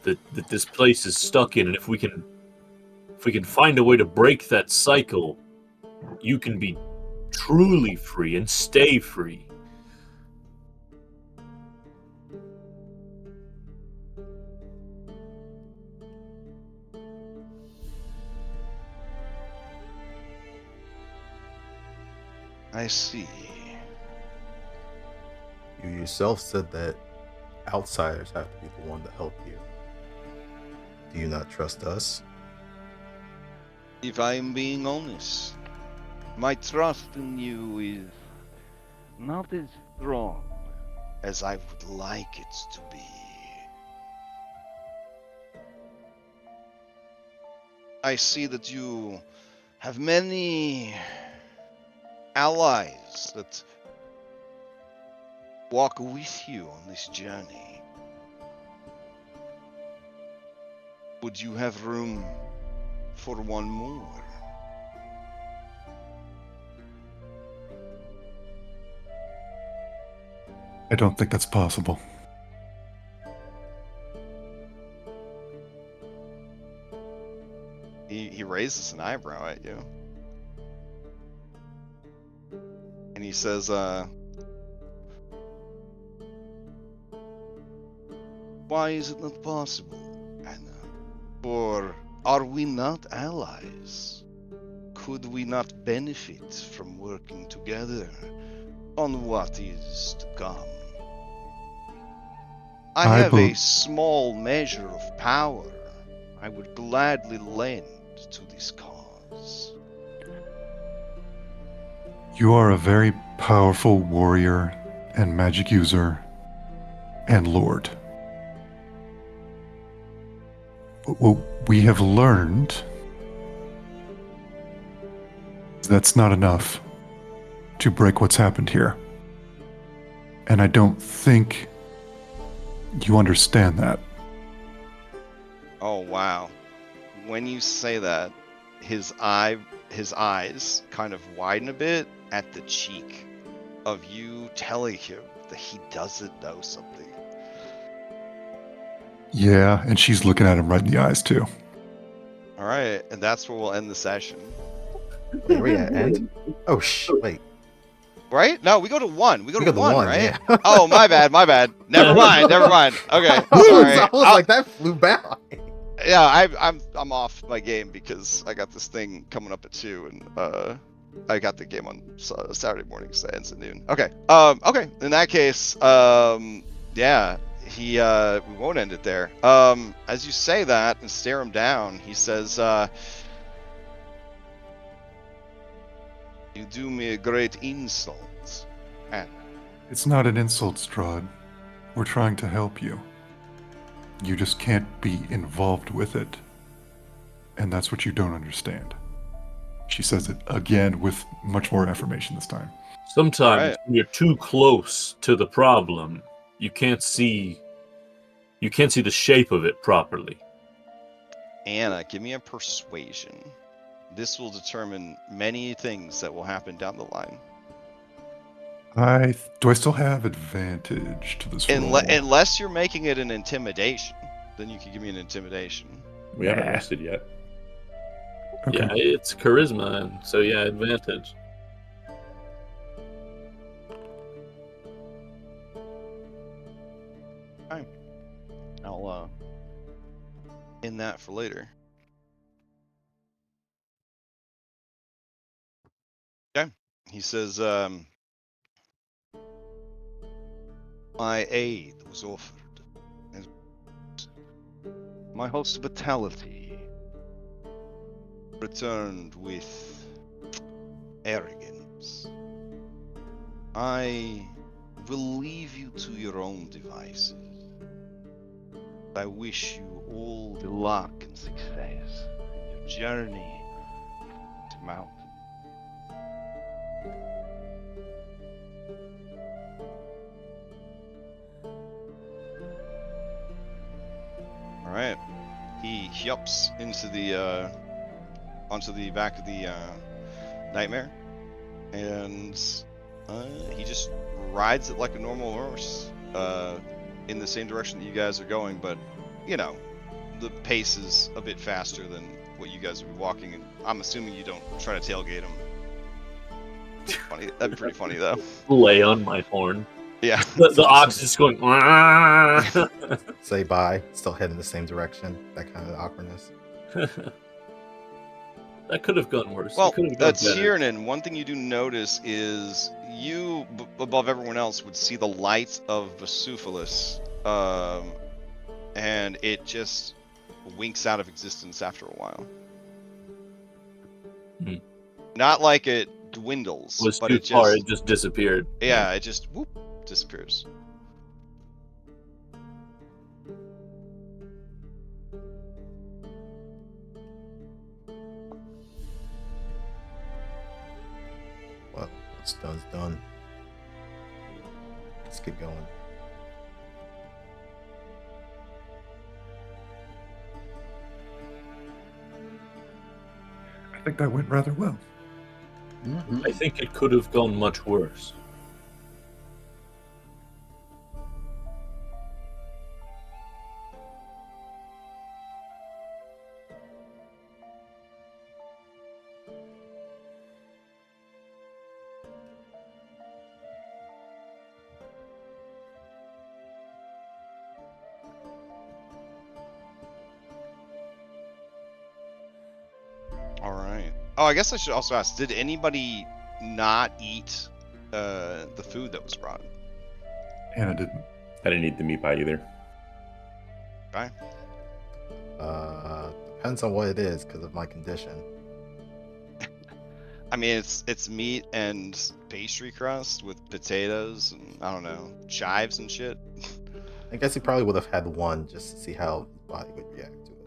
[SPEAKER 3] that this place is stuck in, and if we can find a way to break that cycle, you can be truly free and stay free.
[SPEAKER 1] I see.
[SPEAKER 4] You yourself said that outsiders have to be the one to help you. Do you not trust us?
[SPEAKER 1] If I am being honest, my trust in you is not as strong as I would like it to be. I see that you have many allies that walk with you on this journey. Would you have room for one more?
[SPEAKER 5] I don't think that's possible.
[SPEAKER 1] He raises an eyebrow at you. And he says, why is it not possible, Anna? Or are we not allies? Could we not benefit from working together on what is to come? I have a small measure of power I would gladly lend to this cause.
[SPEAKER 5] You are a very powerful warrior and magic user and lord. What we have learned is that's not enough to break what's happened here. And I don't think you understand that.
[SPEAKER 1] Oh wow. When you say that, his eyes kind of widen a bit at the cheek of you telling him that he doesn't know something.
[SPEAKER 5] Yeah, and she's looking at him right in the eyes too.
[SPEAKER 1] All right, and that's where we'll end the session.
[SPEAKER 4] Wait, are we at end? Oh, wait.
[SPEAKER 1] Right? No, we go to 1. We go to 1, right?
[SPEAKER 4] Yeah.
[SPEAKER 1] Oh, my bad. Never mind. Okay,
[SPEAKER 4] I
[SPEAKER 1] sorry.
[SPEAKER 4] was like, that flew by.
[SPEAKER 1] Yeah, I'm off my game because I got this thing coming up at 2, and I got the game on Saturday morning, so it ends at noon. Okay. Okay. In that case, yeah, we won't end it there. As you say that and stare him down, he says, "You do me a great insult, and
[SPEAKER 5] It's not an insult, Strahd. We're trying to help you. You just can't be involved with it. And that's what you don't understand." She says it again with much more affirmation this time.
[SPEAKER 3] Sometimes
[SPEAKER 1] Right.
[SPEAKER 3] when you're too close to the problem, you can't see the shape of it properly.
[SPEAKER 1] Anna, give me a persuasion. This will determine many things that will happen down the line.
[SPEAKER 5] Do I still have advantage to this roll?
[SPEAKER 1] Unless you're making it an intimidation, then you can give me an intimidation.
[SPEAKER 6] We haven't rested yet.
[SPEAKER 5] Okay.
[SPEAKER 3] Yeah, it's charisma, and so yeah, advantage.
[SPEAKER 1] I'll in that for later. Okay. He says, my aid was offered, and my hospitality returned with arrogance. I will leave you to your own devices. I wish you all the luck and success in your journey to Mountain. All right. He hops into the onto the back of the nightmare, and he just rides it like a normal horse in the same direction that you guys are going, but you know, the pace is a bit faster than what you guys would be walking, and I'm assuming you don't try to tailgate him. Funny, that'd be pretty funny though.
[SPEAKER 3] Lay on my horn.
[SPEAKER 1] Yeah.
[SPEAKER 3] The ox is just going.
[SPEAKER 4] Say bye. Still heading in the same direction. That kind of awkwardness.
[SPEAKER 3] That could have gone worse.
[SPEAKER 1] Well,
[SPEAKER 3] It could have gone better.
[SPEAKER 1] Tiernan, one thing you do notice is you, above everyone else, would see the light of Vesuvius, and it just winks out of existence after a while.
[SPEAKER 3] Hmm.
[SPEAKER 1] Not like it dwindles,
[SPEAKER 3] It was
[SPEAKER 1] but
[SPEAKER 3] too
[SPEAKER 1] it
[SPEAKER 3] far.
[SPEAKER 1] just,
[SPEAKER 3] It just disappeared.
[SPEAKER 1] yeah, it just whoop, disappears.
[SPEAKER 4] Well, what's done's done. Let's get going.
[SPEAKER 5] I think that went rather well.
[SPEAKER 3] I think it could have gone much worse.
[SPEAKER 1] All right. Oh, I guess I should also ask, did anybody not eat the food that was brought?
[SPEAKER 5] Anna didn't.
[SPEAKER 6] I didn't eat the meat pie either.
[SPEAKER 1] Okay.
[SPEAKER 4] Depends on what it is because of my condition.
[SPEAKER 1] I mean, it's meat and pastry crust with potatoes and, I don't know, chives and shit.
[SPEAKER 4] I guess he probably would have had one just to see how his body would react to it.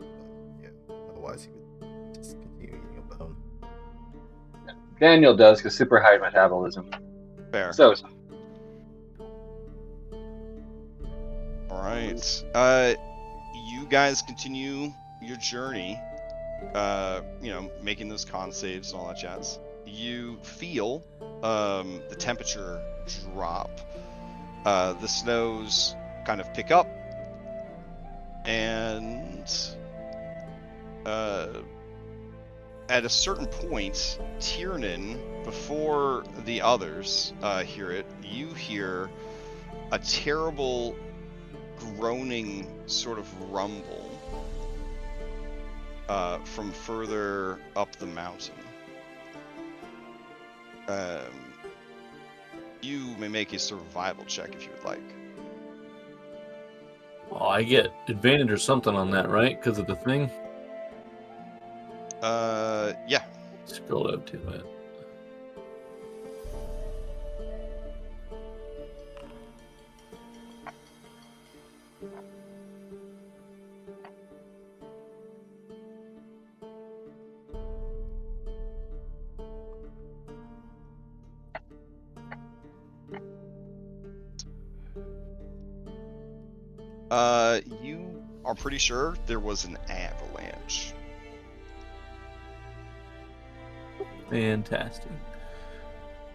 [SPEAKER 4] otherwise he would just continue eating a bone.
[SPEAKER 2] Daniel does, because super high metabolism.
[SPEAKER 1] Fair.
[SPEAKER 2] So,
[SPEAKER 1] All right. You guys continue your journey. Making those con saves and all that jazz. You feel the temperature drop. The snows kind of pick up, and at a certain point, Tiernan, before the others hear it, you hear a terrible groaning sort of rumble from further up the mountain. You may make a survival check if you would like.
[SPEAKER 3] Oh, I get advantage or something on that, right? Because of the thing?
[SPEAKER 1] Yeah.
[SPEAKER 3] Scroll up to it.
[SPEAKER 1] You are pretty sure there was an avalanche.
[SPEAKER 3] Fantastic.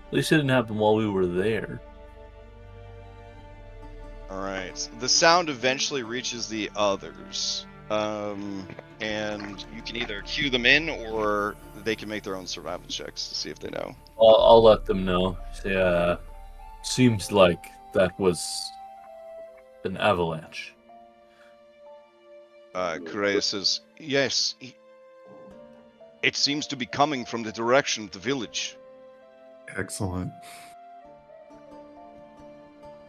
[SPEAKER 3] At least it didn't happen while we were there.
[SPEAKER 1] Alright. The sound eventually reaches the others. And you can either cue them in or they can make their own survival checks to see if they know.
[SPEAKER 3] I'll let them know. Say, seems like that was an avalanche.
[SPEAKER 1] Correa says, yes, it seems to be coming from the direction of the village.
[SPEAKER 5] Excellent.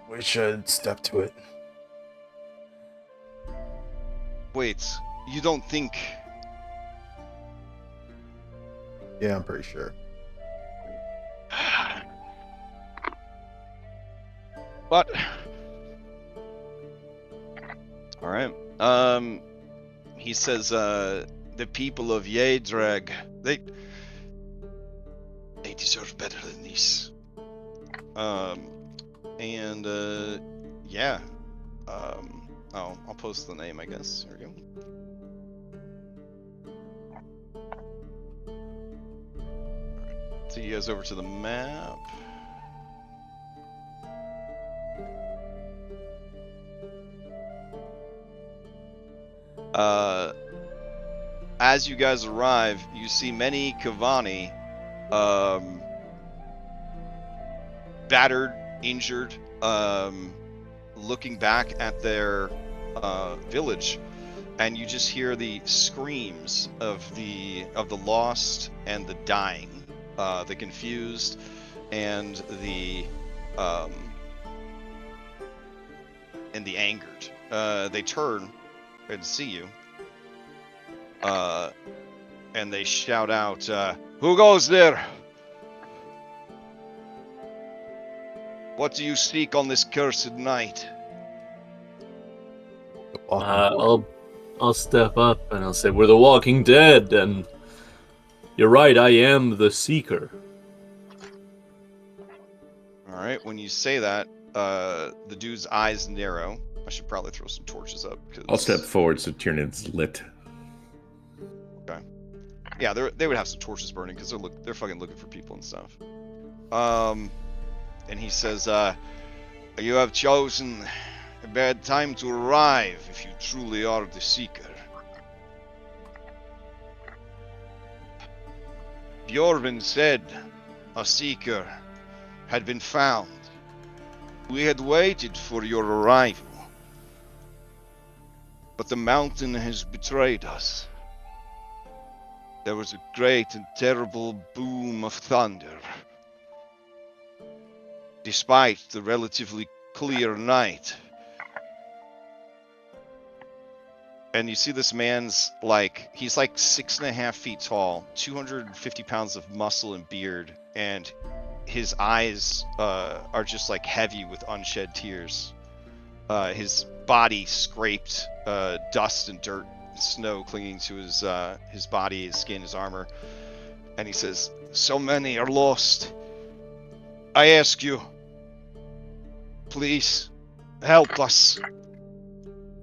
[SPEAKER 4] We should step to it.
[SPEAKER 1] Wait, you don't think...
[SPEAKER 4] Yeah, I'm pretty sure.
[SPEAKER 1] But... Alright. He says, the people of Yedrag, they deserve better than this. Yeah. I'll post the name, I guess. Here we go. So you guys over to the map. As you guys arrive, you see many Kavani, battered, injured, looking back at their village, and you just hear the screams of the lost and the dying, the confused, and the angered. They turn and see you, and they shout out, "Who goes there? What do you seek on this cursed night?"
[SPEAKER 3] I'll step up and I'll say, "We're the Walking Dead, and you're right, I am the Seeker."
[SPEAKER 1] Alright, when you say that, the dude's eyes narrow. I should probably throw some torches up.
[SPEAKER 6] I'll step forward so Tiernan's lit.
[SPEAKER 1] Okay. Yeah, they would have some torches burning because they're fucking looking for people and stuff. And he says, "You have chosen a bad time to arrive if you truly are the Seeker. Bjorvin said a Seeker had been found. We had waited for your arrival, but the mountain has betrayed us. There was a great and terrible boom of thunder. Despite the relatively clear night." And you see this man's he's like 6.5 feet tall, 250 pounds of muscle and beard, and his eyes are just like heavy with unshed tears. His body scraped dust and dirt snow clinging to his body, his skin, his armor, and he says, "So many are lost. I ask you, please help us.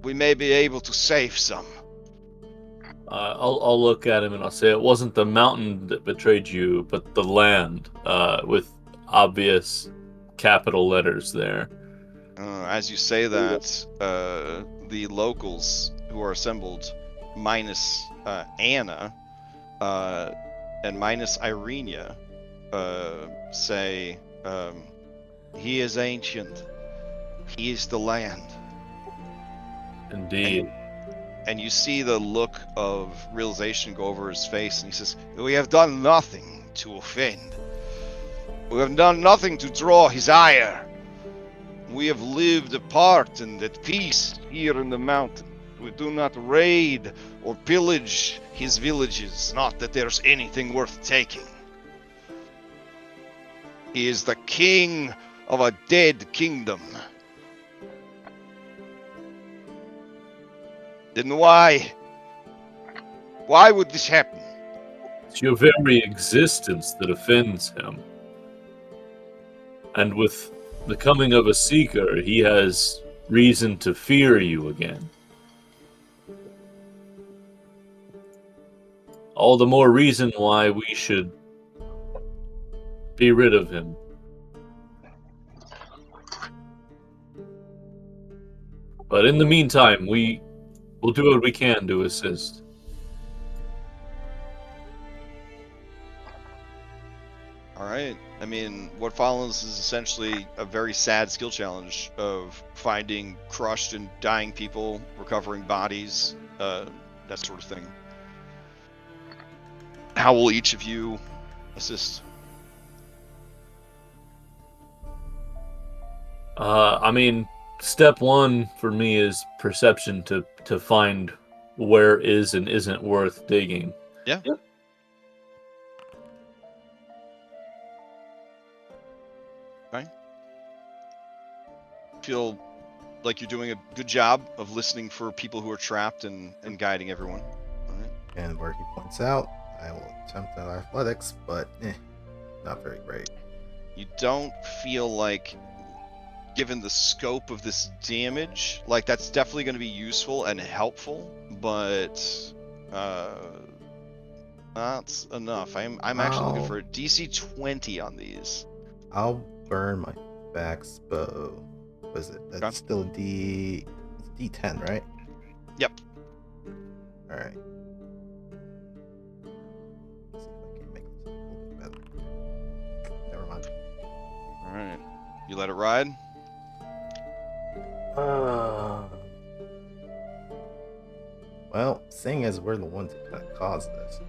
[SPEAKER 1] We may be able to save some."
[SPEAKER 3] I'll look at him and I'll say it wasn't the mountain that betrayed you, but the land, with obvious capital letters there.
[SPEAKER 1] As you say that, the locals who are assembled, minus Anna and minus Irenia, say, "He is ancient. He is the land."
[SPEAKER 3] Indeed.
[SPEAKER 1] And you see the look of realization go over his face, and he says, "We have done nothing to offend. We have done nothing to draw his ire. We have lived apart and at peace here in the mountain. We do not raid or pillage his villages, not that there's anything worth taking. He is the king of a dead kingdom. Then why would this happen?"
[SPEAKER 3] It's your very existence that offends him. And with the coming of a seeker, he has reason to fear you again. All the more reason why we should be rid of him. But in the meantime, we will do what we can to assist.
[SPEAKER 1] All right. I mean, what follows is essentially a very sad skill challenge of finding crushed and dying people, recovering bodies, that sort of thing. How will each of you assist?
[SPEAKER 3] I mean, step one for me is perception to find where is and isn't worth digging.
[SPEAKER 1] Yeah. Fine. Feel like you're doing a good job of listening for people who are trapped and guiding everyone. All right.
[SPEAKER 4] And where he points out, I will attempt at athletics, but not very great.
[SPEAKER 1] You don't feel like, given the scope of this damage, like that's definitely going to be useful and helpful, but that's enough. I'm actually looking for a DC 20 on these.
[SPEAKER 4] I'll burn my back's bow. What is it? That's
[SPEAKER 1] Okay.
[SPEAKER 4] still D10, right?
[SPEAKER 1] Yep.
[SPEAKER 4] All right. Let's see if I can make this a little bit better. Never mind.
[SPEAKER 1] All right. You let it ride?
[SPEAKER 4] Well, seeing as we're the ones that kind of caused this,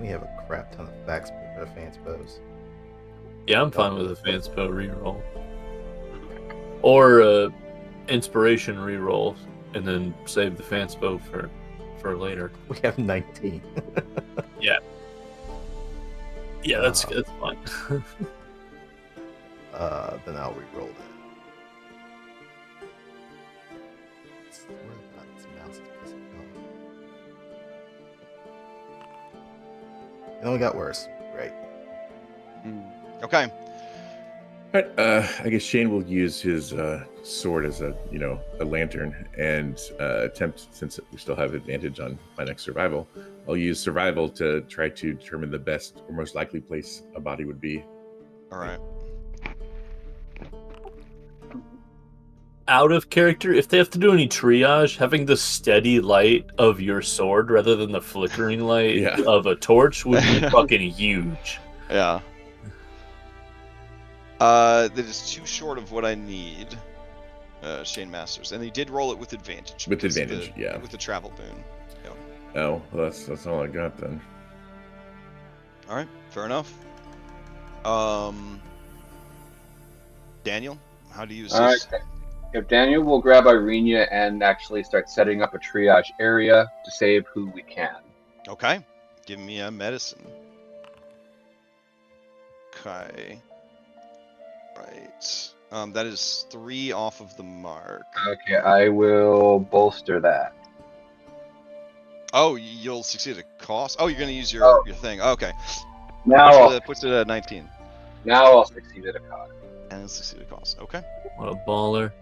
[SPEAKER 4] we have a crap ton of facts for advanced bows.
[SPEAKER 3] Yeah, I'm fine with a advanced bow reroll. Or inspiration reroll, and then save the advanced bow for later.
[SPEAKER 4] We have 19.
[SPEAKER 3] Yeah, that's fine.
[SPEAKER 4] Then I'll reroll that. Swear to God, this mouse is pissing me off. It only got worse. Great.
[SPEAKER 1] Okay.
[SPEAKER 6] All right, I guess Shane will use his sword as a lantern and attempt, since we still have advantage on my next survival, I'll use survival to try to determine the best or most likely place a body would be.
[SPEAKER 1] All right.
[SPEAKER 3] Out of character, if they have to do any triage, having the steady light of your sword rather than the flickering light of a torch would be fucking huge.
[SPEAKER 1] Yeah. That is too short of what I need, Shane Masters, and he did roll it with advantage.
[SPEAKER 6] With advantage,
[SPEAKER 1] with the travel boon. Yeah.
[SPEAKER 6] Oh, well, that's all I got then.
[SPEAKER 1] All right, fair enough. Daniel, how do you assist?
[SPEAKER 2] All right. If Daniel will grab Irenia and actually start setting up a triage area to save who we can.
[SPEAKER 1] Okay, give me a medicine. Okay. Right. That is 3 off of the mark.
[SPEAKER 2] Okay, I will bolster that.
[SPEAKER 1] Oh, you'll succeed at cost. Oh, you're gonna use your
[SPEAKER 2] Oh.
[SPEAKER 1] thing. Okay.
[SPEAKER 2] Now,
[SPEAKER 1] Puts it at 19.
[SPEAKER 2] now I'll succeed at a con.
[SPEAKER 1] And succeed at cost. Okay.
[SPEAKER 3] What a baller.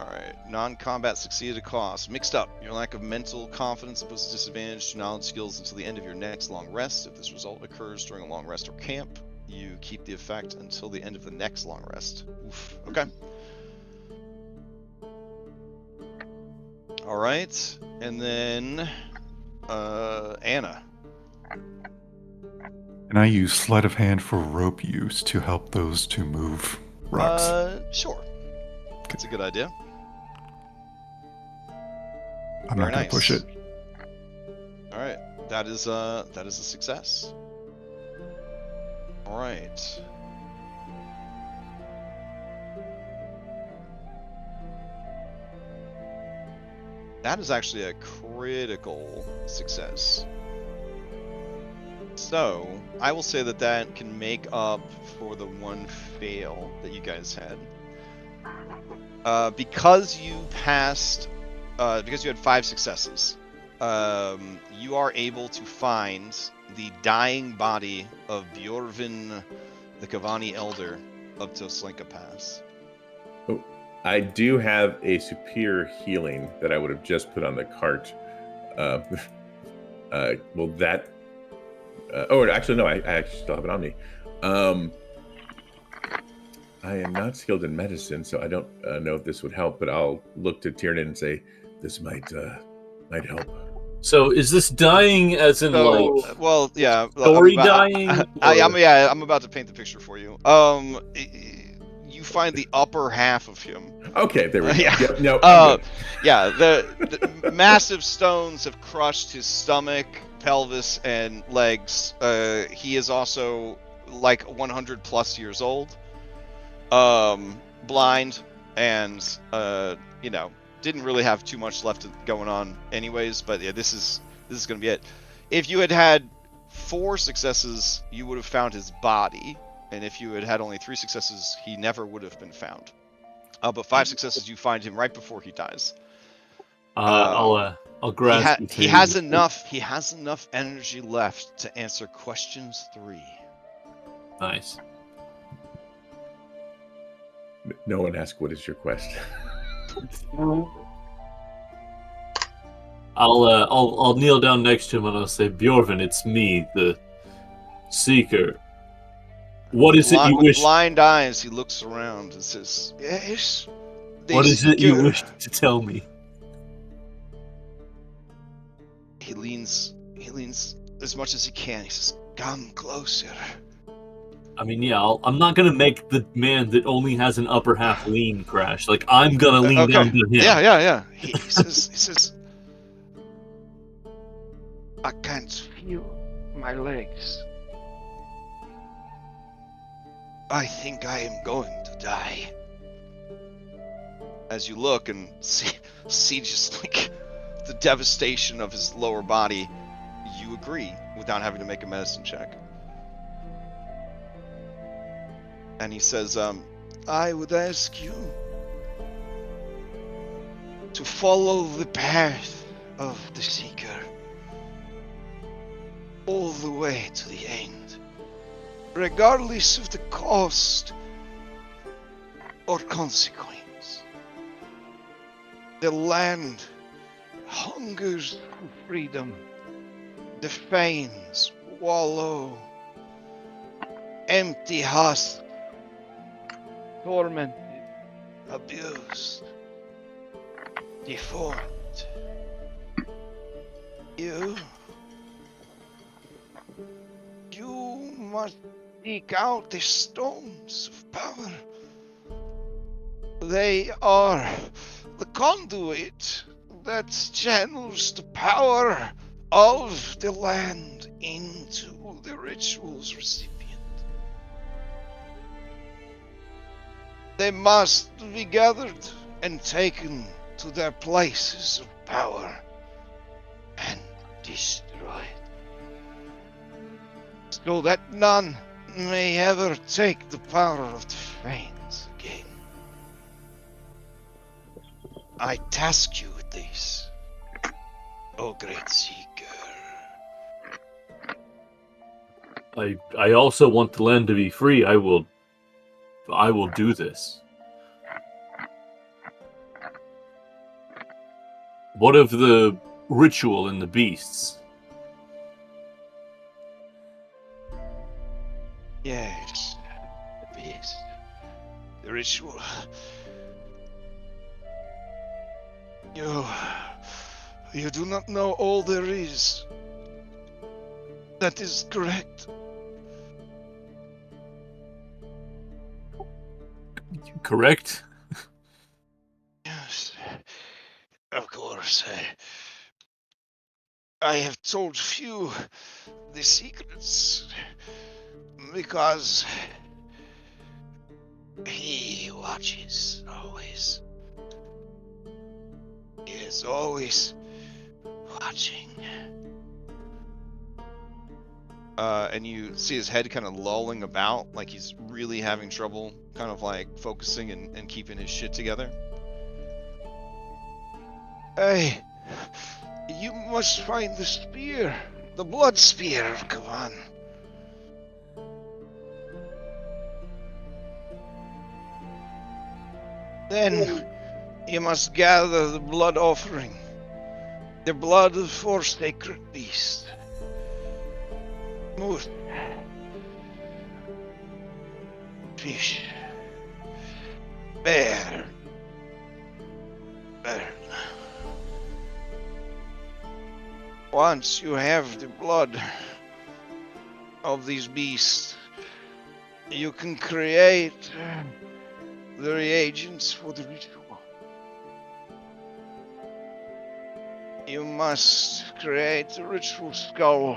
[SPEAKER 1] Alright. Non-combat succeed at cost. Mixed up. Your lack of mental confidence puts a disadvantage to knowledge skills until the end of your next long rest. If this result occurs during a long rest or camp, you keep the effect until the end of the next long rest. Oof. Okay. Alright. And then Anna.
[SPEAKER 5] And I use sleight of hand for rope use to help those to move rocks.
[SPEAKER 1] Sure. That's a good idea.
[SPEAKER 5] I'm
[SPEAKER 1] Very
[SPEAKER 5] not going to push
[SPEAKER 1] nice.
[SPEAKER 5] it.
[SPEAKER 1] Alright. That is a success. Alright. That is actually a critical success. So, I will say that that can make up for the 1 fail that you guys had. Because you passed, because you had 5 successes, you are able to find the dying body of Bjorvin, the Kavani Elder of Tsolenka Pass.
[SPEAKER 6] Oh, I do have a superior healing that I would have just put on the cart. Will that? Actually, no. I actually still have it on me. I am not skilled in medicine, so I don't know if this would help. But I'll look to Tiernan and say this might help.
[SPEAKER 3] So is this dying as in like
[SPEAKER 1] well, yeah,
[SPEAKER 3] story dying?
[SPEAKER 1] I'm about to paint the picture for you. You find the upper half of him.
[SPEAKER 6] Okay, there we go.
[SPEAKER 1] Yeah.
[SPEAKER 6] Yep, no, I'm good.
[SPEAKER 1] Yeah, the massive stones have crushed his stomach, pelvis, and legs. He is also like 100 plus years old, blind, and didn't really have too much left going on anyways. But yeah, this is gonna be it. If you had 4 successes, you would have found his body. And if you had only 3 successes, he never would have been found. But 5 successes, you find him right before he dies.
[SPEAKER 3] I'll grasp.
[SPEAKER 1] He has enough. He has enough energy left to answer questions 3.
[SPEAKER 3] Nice.
[SPEAKER 6] No one asked what is your quest.
[SPEAKER 3] I'll kneel down next to him and I'll say, Bjorvin, it's me, the Seeker. What is it you
[SPEAKER 1] With
[SPEAKER 3] wish?
[SPEAKER 1] blind eyes, he looks around and says, "Yes."
[SPEAKER 3] What is it you wish to tell me?
[SPEAKER 1] He leans as much as he can. He says, "Come closer."
[SPEAKER 3] I mean, yeah, I'm not gonna make the man that only has an upper half lean crash. Like, I'm gonna lean down to him.
[SPEAKER 1] Yeah. He says, "I can't feel my legs. I think I am going to die." As you look and see just like the devastation of his lower body, you agree without having to make a medicine check. And he says, I would ask you to follow the path of the Seeker all the way to the end, regardless of the cost or consequence. The land hungers for freedom. The fanes wallow, empty husk, tormented, abused, deformed. You must seek out the stones of power. They are the conduit that channels the power of the land into the ritual's recipient. They must be gathered and taken to their places of power and destroyed, so that none may ever take the power of the Fanes again. I task you with this, O great seeker.
[SPEAKER 3] I also want the land to be free. I will do this. What of the ritual and the beasts?
[SPEAKER 1] Yes, the beast. The ritual. You do not know all there is. That is correct.
[SPEAKER 3] Correct?
[SPEAKER 1] Yes, of course. I have told few the secrets because he watches always. He is always watching. And you see his head kind of lolling about, like he's really having trouble kind of like focusing and keeping his shit together. Hey, you must find the spear, the blood spear of Kavan. Then you must gather the blood offering, the blood of 4 sacred beasts. Moose, fish, bear, bird. Once you have the blood of these beasts, you can create the reagents for the ritual. You must create a ritual skull.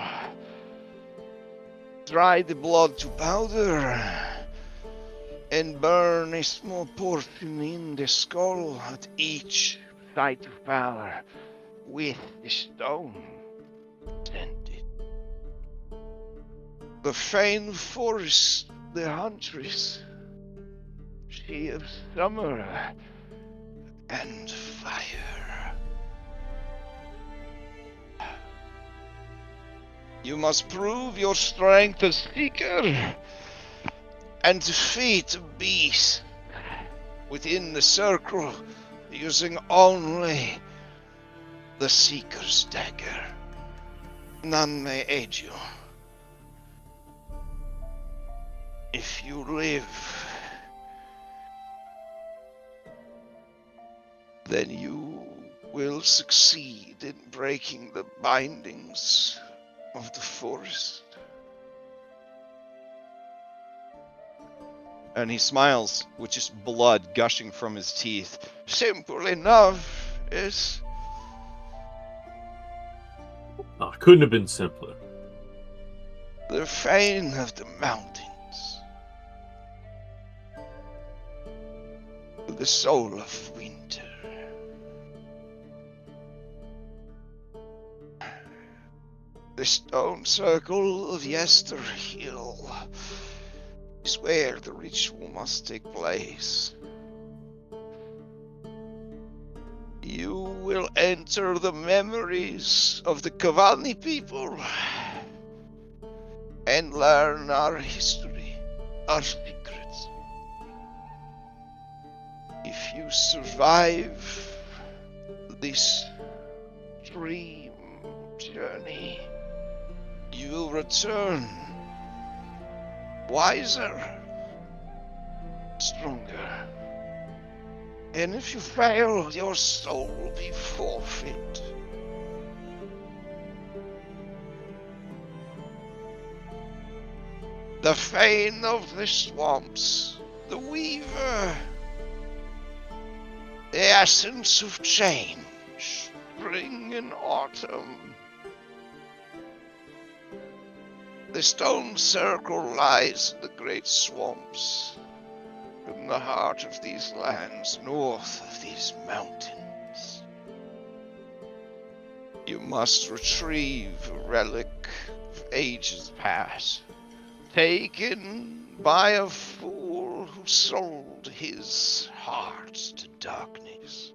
[SPEAKER 1] Dry the blood to powder and burn a small portion in the skull at each site of power with the stone scented. The famed forest, the huntress, she of summer and fire. You must prove your strength as seeker and defeat a beast within the circle using only the seeker's dagger. None may aid you. If you live, then you will succeed in breaking the bindings of the forest. And he smiles with just blood gushing from his teeth. Simple enough, yes.
[SPEAKER 3] Oh, couldn't have been simpler.
[SPEAKER 1] The fane of the mountains. The soul of winter. The stone circle of Yester Hill is where the ritual must take place. You will enter the memories of the Kavani people and learn our history, our secrets. If you survive this dream journey, you will return wiser, stronger. And if you fail, your soul will be forfeit. The Fane of the Swamps, the Weaver, the essence of change, spring and autumn. The stone circle lies in the great swamps, in the heart of these lands, north of these mountains. You must retrieve a relic of ages past, taken by a fool who sold his heart to darkness.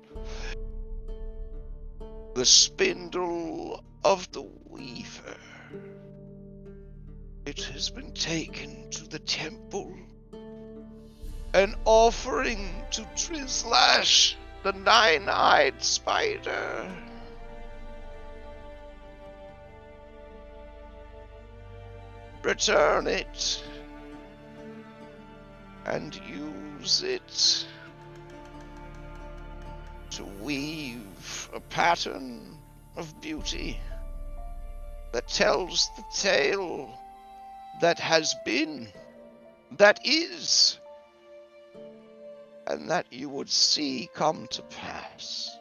[SPEAKER 1] The spindle of the weaver. It has been taken to the temple. An offering to Trizlash, the nine-eyed spider. Return it and use it to weave a pattern of beauty that tells the tale that has been, that is, and that you would see come to pass.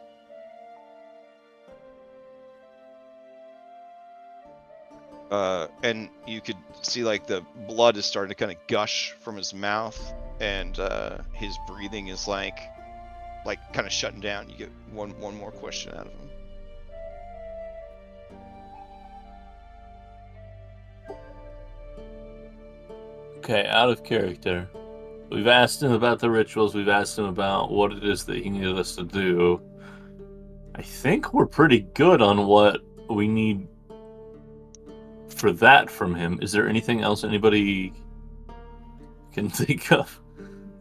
[SPEAKER 1] And you could see like the blood is starting to kind of gush from his mouth, and his breathing is like kind of shutting down. You get one more question out of him.
[SPEAKER 3] Okay, out of character. We've asked him about the rituals. We've asked him about what it is that he needed us to do. I think we're pretty good on what we need for that from him. Is there anything else anybody can think of?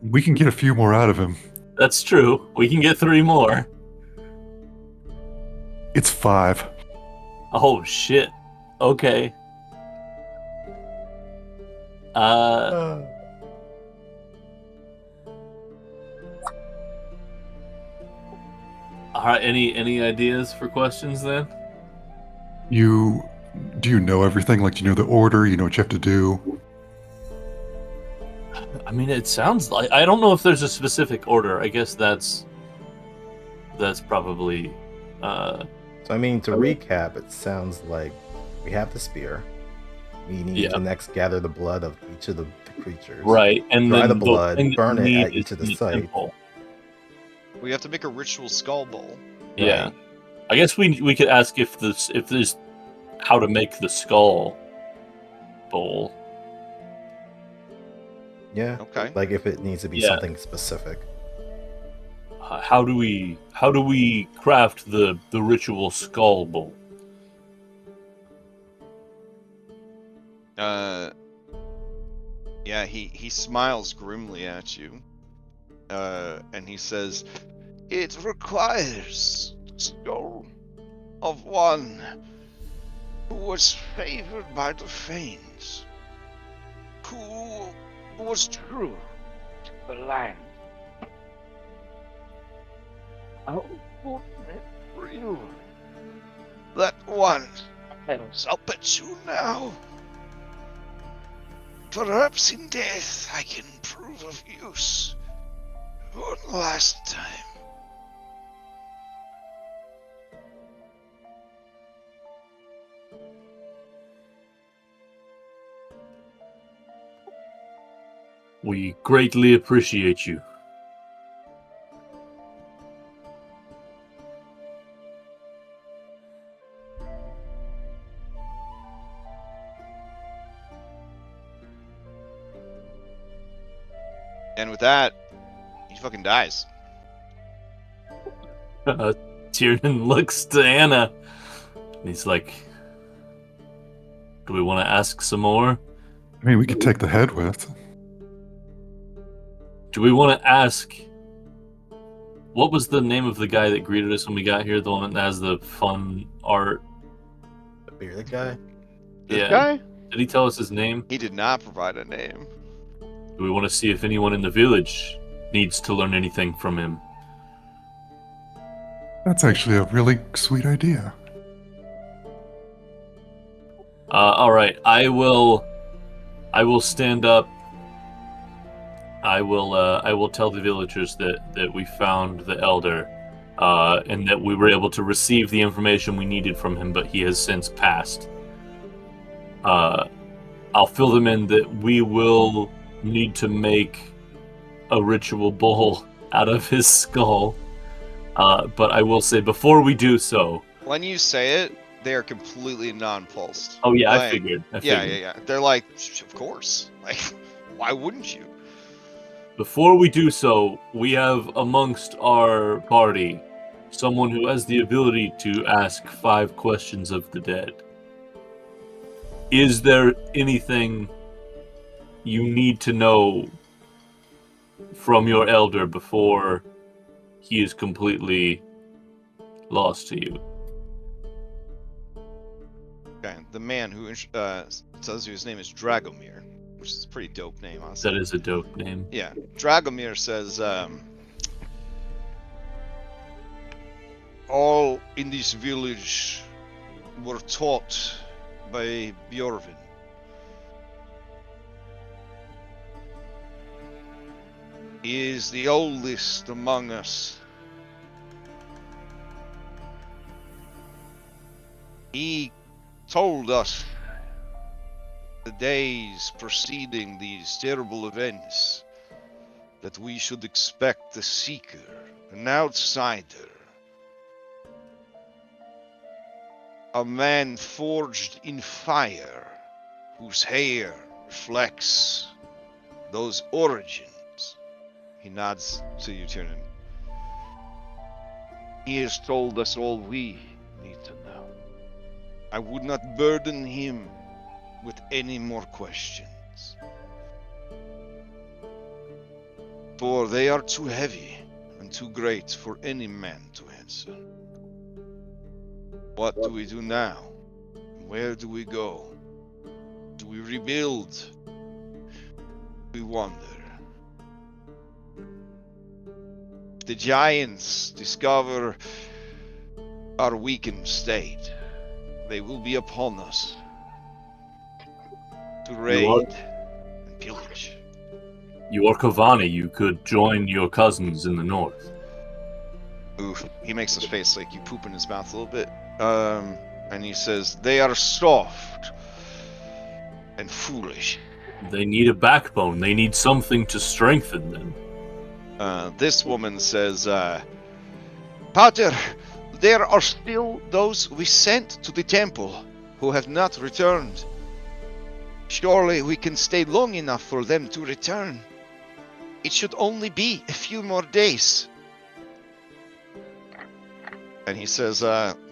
[SPEAKER 5] We can get a few more out of him.
[SPEAKER 3] That's true. We can get 3 more.
[SPEAKER 5] It's 5.
[SPEAKER 3] Oh, shit. Okay. Alright, any ideas for questions then?
[SPEAKER 5] Do you know everything? Like, do you know the order? You know what you have to do?
[SPEAKER 3] I mean, it sounds like... I don't know if there's a specific order. I guess that's probably...
[SPEAKER 4] So, I mean, to recap, it sounds like we have the spear. We need to next gather the blood of each of the creatures.
[SPEAKER 3] Right, and
[SPEAKER 4] dry
[SPEAKER 3] then
[SPEAKER 4] the blood,
[SPEAKER 3] thing
[SPEAKER 4] burn
[SPEAKER 3] we
[SPEAKER 4] it
[SPEAKER 3] need
[SPEAKER 4] at each
[SPEAKER 3] is
[SPEAKER 4] of the
[SPEAKER 3] the
[SPEAKER 4] sites.
[SPEAKER 3] temple.
[SPEAKER 1] We have to make a ritual skull bowl.
[SPEAKER 3] Yeah.
[SPEAKER 4] Right.
[SPEAKER 3] I guess we could ask if there's how to make the skull bowl.
[SPEAKER 4] Yeah.
[SPEAKER 1] Okay.
[SPEAKER 4] Like if it needs to be something specific.
[SPEAKER 3] How do we craft the ritual skull bowl?
[SPEAKER 1] Yeah, he smiles grimly at you. And he says, "It requires the skull of one who was favored by the Fanes, who was true to the land. How fortunate for you. That one else, I'll bet you now. Perhaps in death I can prove of use. One last time."
[SPEAKER 3] We greatly appreciate you.
[SPEAKER 1] And with that, he fucking dies.
[SPEAKER 3] Tiernan looks to Anna. And he's like, "Do we want to ask some more?
[SPEAKER 5] I mean, we could take the head with.
[SPEAKER 3] Do we want to ask... What was the name of the guy that greeted us when we got here? The one that has the fun art?
[SPEAKER 4] The bearded guy?
[SPEAKER 1] This guy?
[SPEAKER 3] Did he tell us his name?
[SPEAKER 1] He did not provide a name.
[SPEAKER 3] Do we want to see if anyone in the village needs to learn anything from him?
[SPEAKER 5] That's actually a really sweet idea.
[SPEAKER 3] All right, I will stand up. I will tell the villagers that we found the elder, and that we were able to receive the information we needed from him, but he has since passed. I'll fill them in that we will need to make a ritual bowl out of his skull. But I will say, before we do so...
[SPEAKER 1] When you say it, they are completely nonplussed.
[SPEAKER 3] Oh yeah,
[SPEAKER 1] like,
[SPEAKER 3] I figured.
[SPEAKER 1] Yeah. They're like, of course. Like, why wouldn't you?
[SPEAKER 3] Before we do so, we have amongst our party someone who has the ability to ask 5 questions of the dead. Is there anything you need to know from your elder before he is completely lost to you?
[SPEAKER 1] Okay, the man who tells you his name is Dragomir, which is a pretty dope name, honestly.
[SPEAKER 3] That is a dope name.
[SPEAKER 1] Yeah, Dragomir says, all in this village were taught by Bjorvin. He is the oldest among us. He told us the days preceding these terrible events that we should expect a seeker, an outsider, a man forged in fire, whose hair reflects those origins. He nods to you, Tiernan. He has told us all we need to know. I would not burden him with any more questions, for they are too heavy and too great for any man to answer. What do we do now? Where do we go? Do we rebuild? We wander. If the giants discover our weakened state, they will be upon us to raid and pillage.
[SPEAKER 3] You are Kavani. You could join your cousins in the north.
[SPEAKER 1] Oof. He makes his face like you poop in his mouth a little bit. And he says, they are soft and foolish.
[SPEAKER 3] They need a backbone. They need something to strengthen them.
[SPEAKER 1] This woman says, Pater, there are still those we sent to the temple who have not returned. Surely we can stay long enough for them to return. It should only be a few more days. And he says,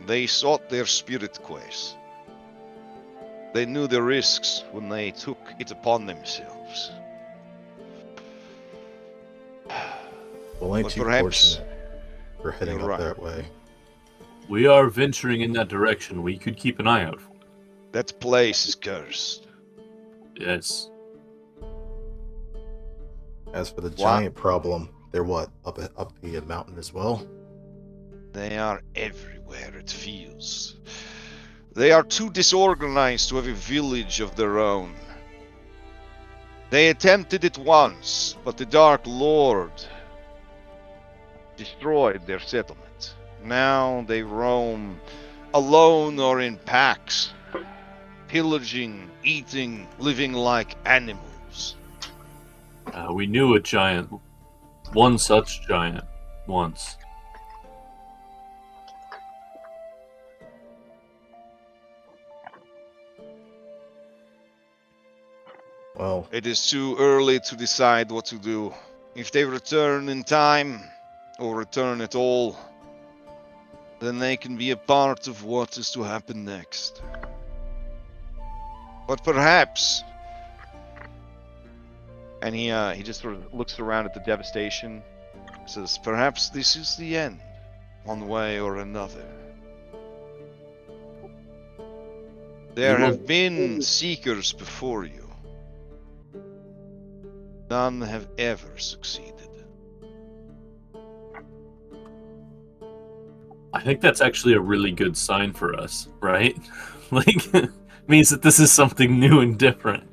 [SPEAKER 1] they sought their spirit quest. They knew the risks when they took it upon themselves.
[SPEAKER 4] Well, ain't
[SPEAKER 1] But
[SPEAKER 4] you
[SPEAKER 1] perhaps
[SPEAKER 4] fortunate we're heading
[SPEAKER 1] you're
[SPEAKER 4] up
[SPEAKER 1] right.
[SPEAKER 4] that way.
[SPEAKER 3] We are venturing in that direction. We could keep an eye out for it.
[SPEAKER 1] That place is cursed.
[SPEAKER 3] Yes.
[SPEAKER 4] As for the giant problem, they're what, up the mountain as well?
[SPEAKER 1] They are everywhere, it feels. They are too disorganized to have a village of their own. They attempted it once, but the Dark Lord destroyed their settlement. Now they roam alone or in packs, pillaging, eating, living like animals.
[SPEAKER 3] We knew a giant. One such giant. Once.
[SPEAKER 4] Well,
[SPEAKER 1] It is too early to decide what to do. If they return in time, or return at all, then they can be a part of what is to happen next. But perhaps, and he just sort of looks around at the devastation, says, perhaps this is the end, one way or another. There have been seekers before you. None have ever succeeded.
[SPEAKER 3] I think that's actually a really good sign for us, right? Like, means that this is something new and different.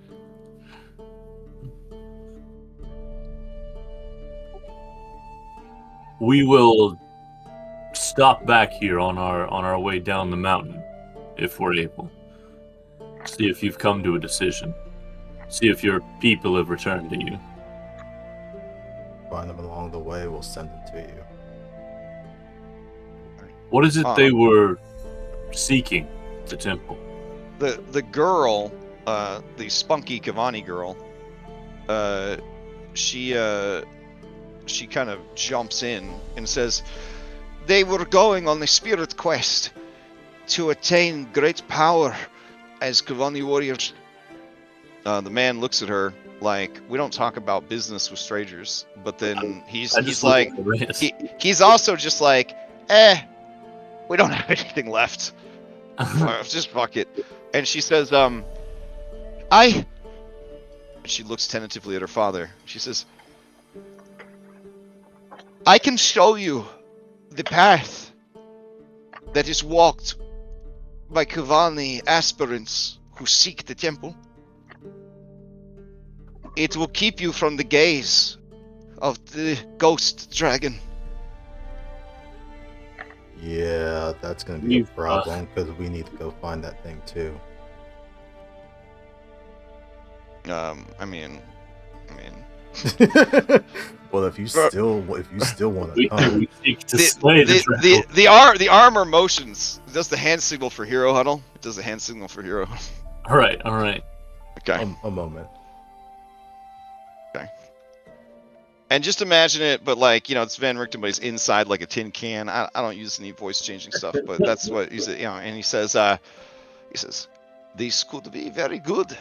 [SPEAKER 3] We will stop back here on our way down the mountain, if we're able. See if you've come to a decision. See if your people have returned to you.
[SPEAKER 4] find them along the way, we'll send them to you.
[SPEAKER 3] What is it they were seeking at the temple?
[SPEAKER 1] The girl, the spunky Kavani girl, she kind of jumps in and says, "They were going on a spirit quest to attain great power as Kavani warriors." The man looks at her like, "We don't talk about business with strangers." But then he's like, he's also just like, we don't have anything left. Just fuck it. And she says, she looks tentatively at her father. She says, "I can show you the path that is walked by Kavani aspirants who seek the temple. It will keep you from the gaze of the ghost dragon."
[SPEAKER 4] Yeah, that's gonna be a problem because we need to go find that thing too.
[SPEAKER 1] I mean.
[SPEAKER 4] Well, if you still want to
[SPEAKER 3] we
[SPEAKER 4] come,
[SPEAKER 3] seek to slay the dragon.
[SPEAKER 1] The armor motions. It does the hand signal for hero huddle. It does the hand signal for hero huddle.
[SPEAKER 3] All right.
[SPEAKER 1] Okay.
[SPEAKER 4] a moment.
[SPEAKER 1] Okay. And just imagine it, but like, it's Van Richten, but he's inside like a tin can. I don't use any voice changing stuff, but that's what he said. And he says, "This could be very good.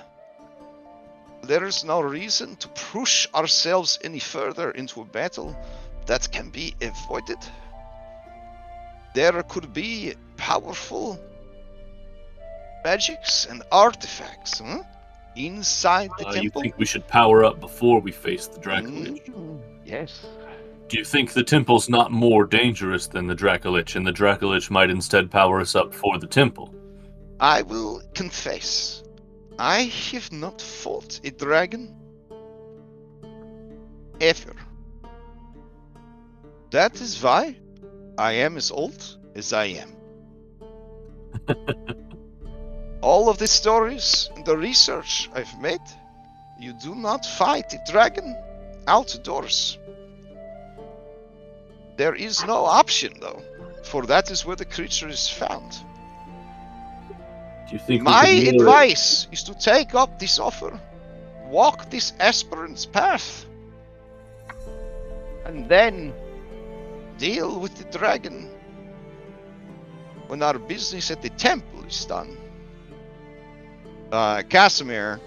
[SPEAKER 1] There is no reason to push ourselves any further into a battle that can be avoided. There could be powerful magics and artifacts inside the temple."
[SPEAKER 3] You think we should power up before we face the Dracolich?
[SPEAKER 1] Yes.
[SPEAKER 3] Do you think the temple's not more dangerous than the Dracolich, and the Dracolich might instead power us up for the temple?
[SPEAKER 1] I will confess, I have not fought a dragon ever. That is why I am as old as I am. All of the stories and the research I've made, you do not fight a dragon outdoors. There is no option, though, for that is where the creature is found.
[SPEAKER 3] Do you think
[SPEAKER 1] my advice is to take up this offer, walk this aspirant's path, and then deal with the dragon when our business at the temple is done? Casimir,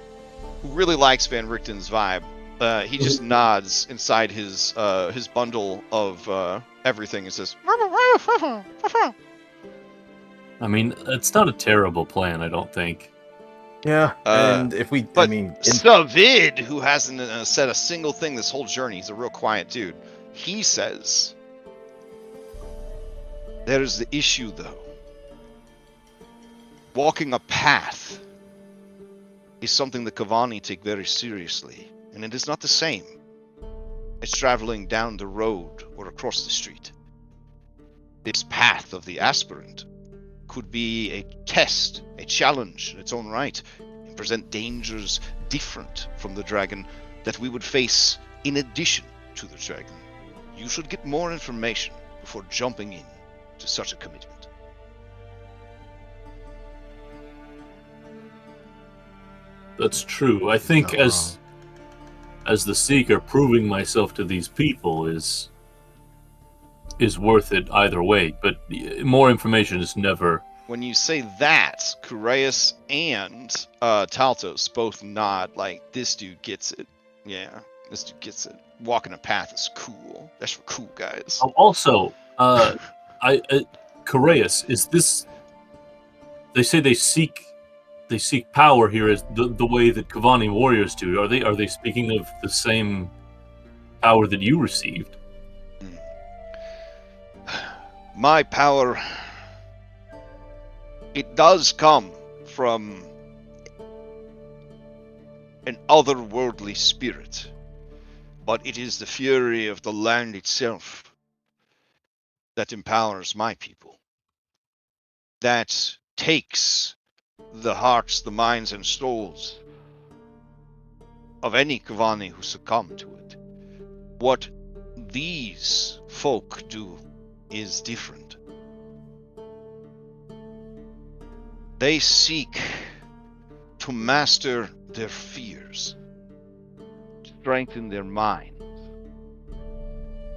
[SPEAKER 1] who really likes Van Richten's vibe, he just nods inside his bundle of everything and says,
[SPEAKER 3] I mean, it's not a terrible plan, I don't think.
[SPEAKER 4] Yeah, and if we,
[SPEAKER 1] but
[SPEAKER 4] I mean,
[SPEAKER 1] Savid, who hasn't said a single thing this whole journey, he's a real quiet dude. He says, "There's the issue, though. Walking a path is something the Kavani take very seriously, and it is not the same as traveling down the road or across the street. This path of the aspirant could be a test, a challenge in its own right, and present dangers different from the dragon that we would face in addition to the dragon. You should get more information before jumping in to such a commitment."
[SPEAKER 3] That's true. I think as the Seeker, proving myself to these people is worth it either way, but more information is never...
[SPEAKER 1] When you say that, Kureus and Taltos both nod like, this dude gets it. Yeah, this dude gets it. Walking a path is cool. That's for cool guys.
[SPEAKER 3] Also, Kureus, is this... They say they seek power here as the way that Kavani warriors do. Are they speaking of the same power that you received?
[SPEAKER 1] My power, it does come from an otherworldly spirit, but it is the fury of the land itself that empowers my people, that takes the hearts, the minds, and souls of any Kavani who succumb to it. What these folk do is different. They seek to master their fears,
[SPEAKER 7] strengthen their minds.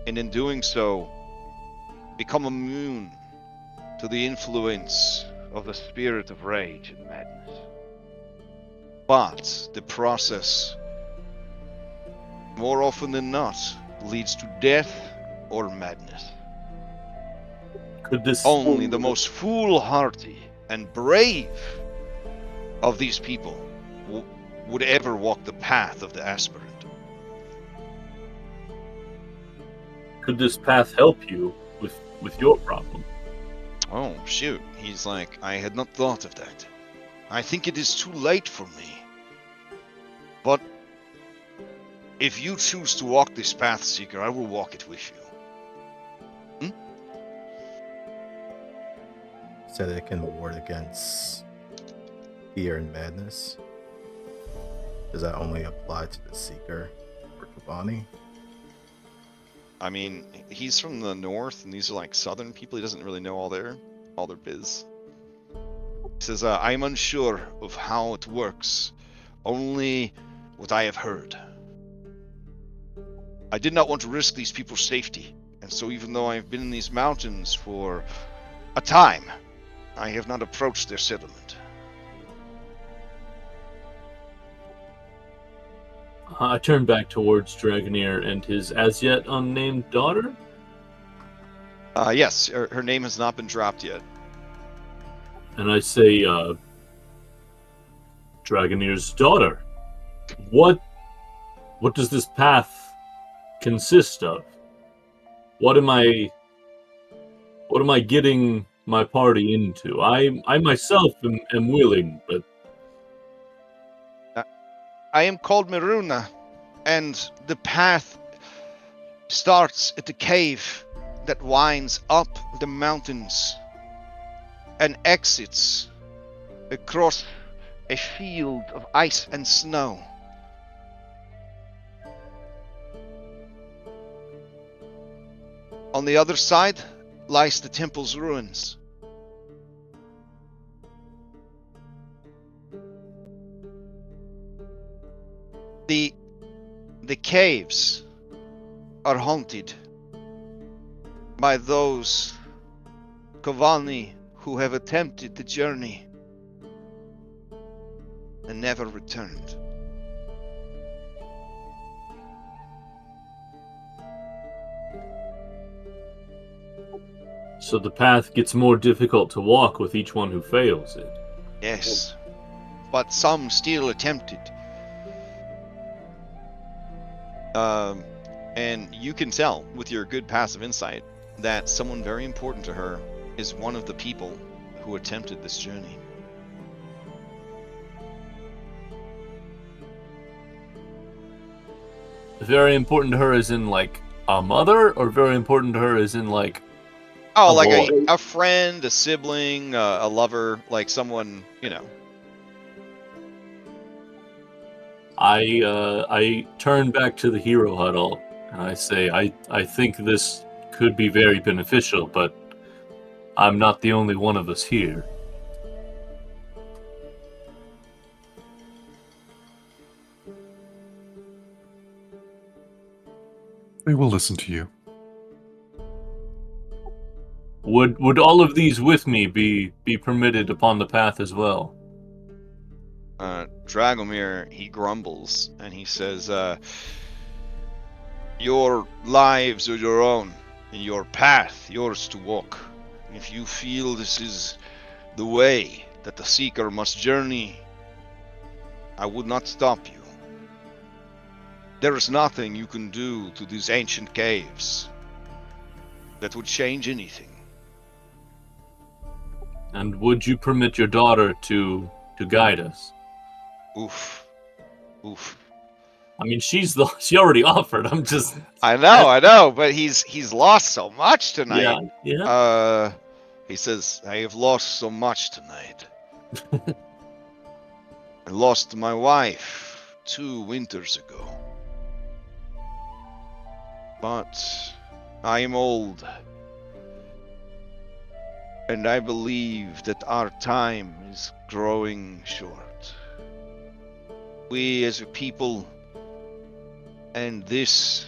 [SPEAKER 1] And in doing so, become immune
[SPEAKER 7] To the influence of the spirit of rage and madness.
[SPEAKER 1] but the process, more often than not, leads to death or madness.
[SPEAKER 3] Could this
[SPEAKER 1] Only the most foolhardy and brave of these people would ever walk the path of the aspirant.
[SPEAKER 3] could this path help you with your problem?
[SPEAKER 1] Oh, shoot. He's like, I had not thought of that. I think it is too late for me. But if you choose to walk this path, Seeker, I will walk it with you.
[SPEAKER 4] Said it can ward against fear and madness. Does that only apply to the Seeker or Kavani?
[SPEAKER 1] I mean, he's from the north, and these are like southern people. He doesn't really know all their biz. He says, I am unsure of how it works. Only what I have heard. I did not want to risk these people's safety, and so even though I have been in these mountains for a time, I have not approached their settlement.
[SPEAKER 3] I turn back towards Dragoneer and his as yet unnamed daughter.
[SPEAKER 1] Yes, her name has not been dropped yet.
[SPEAKER 3] And I say, Dragoneer's daughter, what does this path consist of? What am I getting my party into? I myself am willing, but
[SPEAKER 1] I am called Miruna, and the path starts at the cave that winds up the mountains and exits across a field of ice and snow. On the other side lies the temple's ruins. The caves are haunted by those Kavani who have attempted the journey and never returned.
[SPEAKER 3] so the path gets more difficult to walk with each one who fails it.
[SPEAKER 1] Yes, but some still attempted. And you can tell with your good passive insight that someone very important to her is one of the people who attempted this journey.
[SPEAKER 3] Very important to her as in like a mother, or very important to her as in like
[SPEAKER 1] Oh,
[SPEAKER 3] A
[SPEAKER 1] like
[SPEAKER 3] boy.
[SPEAKER 1] a friend, a sibling, a lover, like someone, you know.
[SPEAKER 3] I turn back to the hero huddle and I say, I think this could be very beneficial, but I'm not the only one of us here.
[SPEAKER 5] They will listen to you.
[SPEAKER 3] Would all of these with me be permitted upon the path as well?
[SPEAKER 1] Dragomir, he grumbles and he says, your lives are your own, and your path yours to walk. And if you feel this is the way that the Seeker must journey, I would not stop you. There is nothing you can do to these ancient caves that would change anything.
[SPEAKER 3] And would you permit your daughter to guide us?
[SPEAKER 1] Oof. Oof.
[SPEAKER 3] I mean, she already offered. I'm just
[SPEAKER 1] I know, but he's lost so much tonight.
[SPEAKER 3] yeah.
[SPEAKER 1] He says, I have lost so much tonight. I lost my wife 2 winters ago. But I am old. And I believe that our time is growing short. We as a people
[SPEAKER 7] And this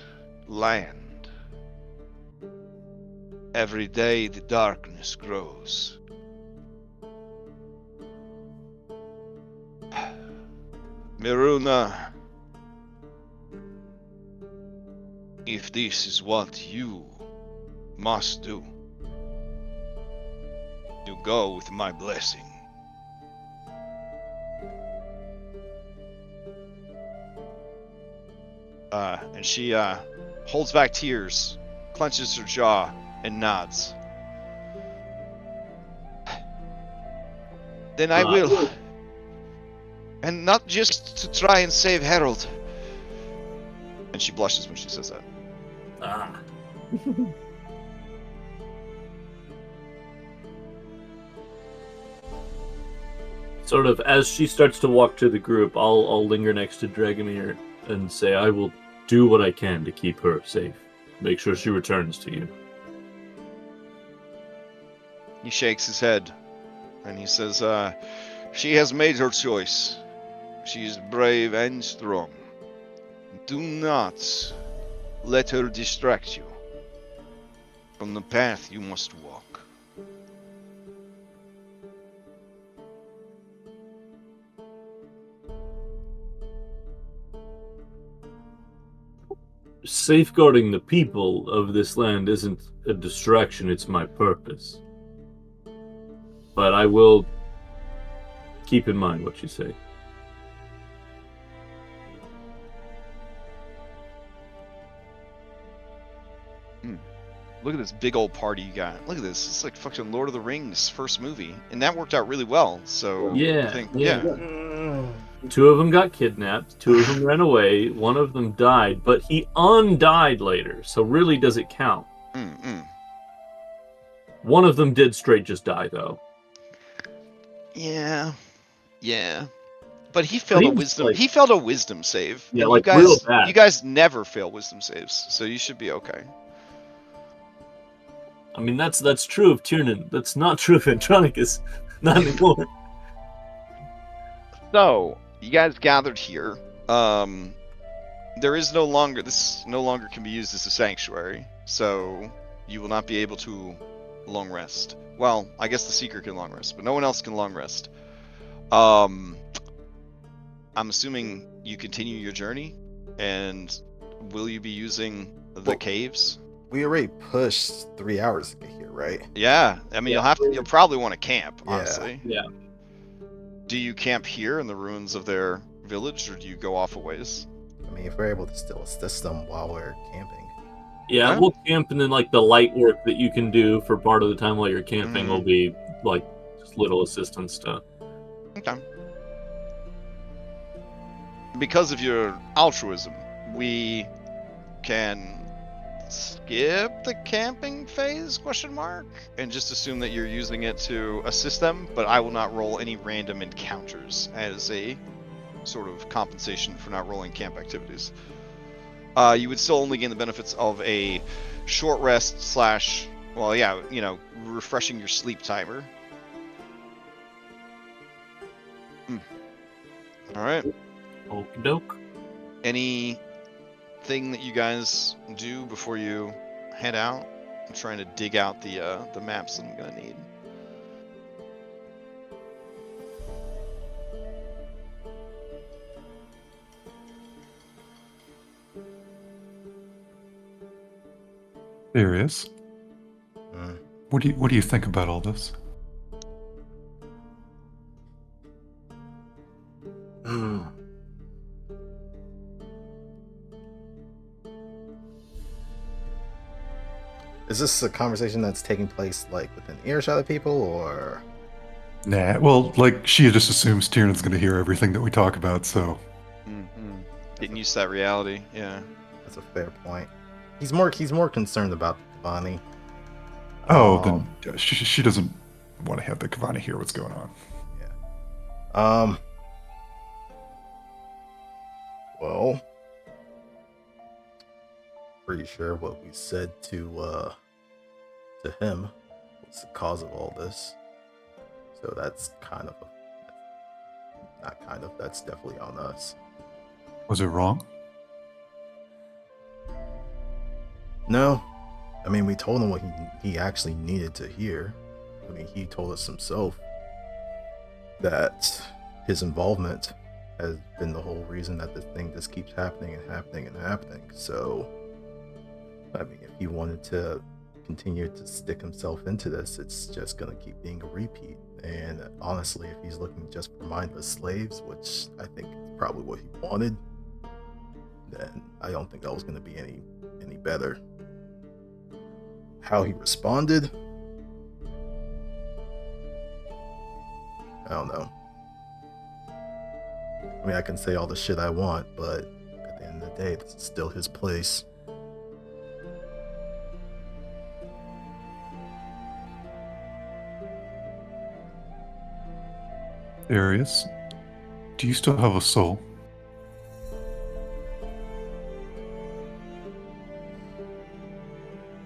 [SPEAKER 7] land. Every day the darkness grows. Miruna, if this is what you must do, you go with my blessing. And she holds back tears, clenches her jaw, and nods. Then I will. And not just to try and save Harold. And she blushes when she says that.
[SPEAKER 3] Ah. Sort of as she starts to walk to the group, I'll linger next to Dragomir and say, I will do what I can to keep her safe. Make sure she returns to you.
[SPEAKER 1] He shakes his head, and he says, she has made her choice. She is brave and strong. Do not let her distract you from the path you must walk.
[SPEAKER 3] Safeguarding the people of this land isn't a distraction, it's my purpose. But I will keep in mind what you say.
[SPEAKER 1] Look at this big old party you got. Look at this. It's like fucking Lord of the Rings first movie. And that worked out really well. So
[SPEAKER 3] Yeah,
[SPEAKER 1] I think,
[SPEAKER 3] yeah.
[SPEAKER 1] yeah.
[SPEAKER 3] 2 of them got kidnapped, 2 of them ran away, 1 of them died, but he undied later, so really does it count?
[SPEAKER 1] Mm-mm.
[SPEAKER 3] 1 of them did straight just die, though.
[SPEAKER 1] Yeah. Yeah. But he failed
[SPEAKER 3] he
[SPEAKER 1] a
[SPEAKER 3] was
[SPEAKER 1] wisdom.
[SPEAKER 3] like-
[SPEAKER 1] He failed a wisdom save.
[SPEAKER 3] Yeah,
[SPEAKER 1] and
[SPEAKER 3] like, real bad.
[SPEAKER 1] you guys never fail wisdom saves, so you should be okay.
[SPEAKER 3] I mean, that's true of Tiernan. That's not true of Andronicus. Not anymore.
[SPEAKER 1] So you guys gathered here. There is no longer this no longer can be used as a sanctuary, so you will not be able to long rest. Well, I guess the seeker can long rest, but no one else can long rest. I'm assuming you continue your journey, and will you be using the caves?
[SPEAKER 4] We already pushed 3 hours to get here, right?
[SPEAKER 1] Yeah, I mean you'll probably want to camp,
[SPEAKER 4] Yeah.
[SPEAKER 1] honestly.
[SPEAKER 3] Yeah.
[SPEAKER 1] Do you camp here in the ruins of their village, or do you go off a ways?
[SPEAKER 4] I mean, if we're able to still assist them while we're camping.
[SPEAKER 3] Yeah,
[SPEAKER 1] Huh?
[SPEAKER 3] we'll camp, and then like the light work that you can do for part of the time while you're camping will be like just little assistance stuff.
[SPEAKER 1] Okay. Because of your altruism, we can skip the camping phase, ? And just assume that you're using it to assist them, but I will not roll any random encounters as a sort of compensation for not rolling camp activities. You would still only gain the benefits of a short rest / well, yeah, refreshing your sleep timer. All right.
[SPEAKER 3] Okie doke.
[SPEAKER 1] Anything that you guys do before you head out? I'm trying to dig out the maps that I'm gonna need.
[SPEAKER 5] Darius, what do you think about all this?
[SPEAKER 4] Is this a conversation that's taking place like within earshot of people, or?
[SPEAKER 5] Nah, well, like she just assumes Tiernan's going to hear everything that we talk about, so.
[SPEAKER 1] Getting used to that reality, yeah.
[SPEAKER 4] That's a fair point. He's more concerned about Bonnie.
[SPEAKER 5] Oh, then she doesn't want to have the Kavani hear what's going on.
[SPEAKER 4] Yeah. Well, pretty sure what we said to him was the cause of all this. So that's that's definitely on us.
[SPEAKER 5] Was it wrong?
[SPEAKER 4] No. I mean, we told him what he actually needed to hear. I mean, he told us himself that his involvement has been the whole reason that this thing just keeps happening and happening and happening. So, I mean, if he wanted to continue to stick himself into this, it's just going to keep being a repeat. And honestly, if he's looking just for mindless slaves, which I think is probably what he wanted, then I don't think that was going to be any better. How he responded, I don't know. I mean, I can say all the shit I want, but at the end of the day, this is still his place.
[SPEAKER 5] Darius, do you still have a soul?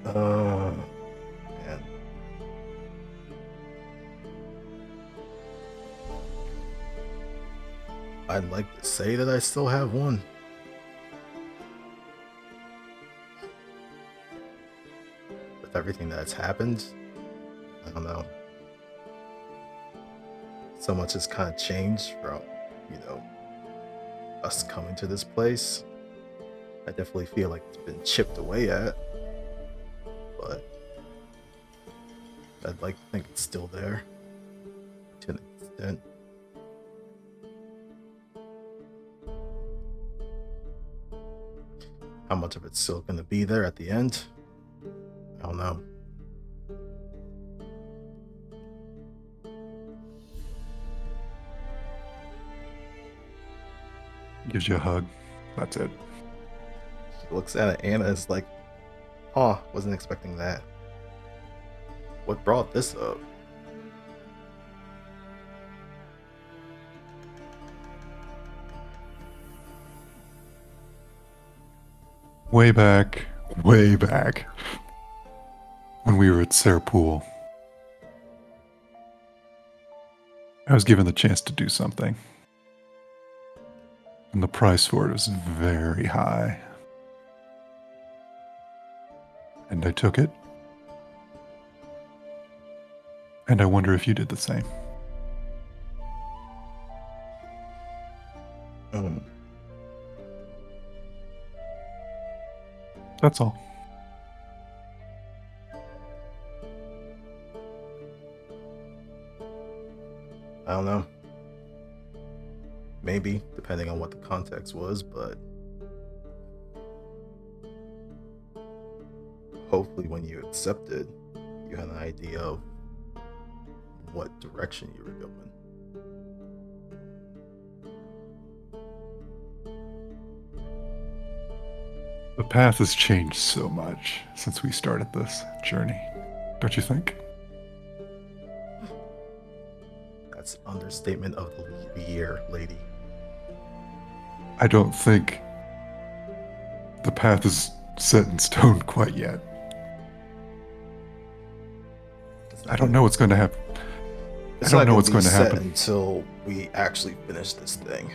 [SPEAKER 4] Man. I'd like to say that I still have one. With everything that's happened, I don't know. So much has kind of changed from, us coming to this place. I definitely feel like it's been chipped away at, but I'd like to think it's still there to an extent. How much of it's still going to be there at the end? I don't know.
[SPEAKER 5] Gives you a hug. That's it.
[SPEAKER 4] She looks at it, Anna is like, huh, wasn't expecting that. What brought this up?
[SPEAKER 5] Way back, when we were at Serpool, I was given the chance to do something. And the price for it was very high. And I took it. And I wonder if you did the same. That's all.
[SPEAKER 4] I don't know. Maybe, depending on what the context was, but hopefully when you accepted, you had an idea of what direction you were going.
[SPEAKER 5] The path has changed so much since we started this journey, don't you think?
[SPEAKER 4] That's an understatement of the year, lady.
[SPEAKER 5] I don't think the path is set in stone quite yet. I don't know what's going to happen. I don't know what's going to happen
[SPEAKER 4] until we actually finish this thing,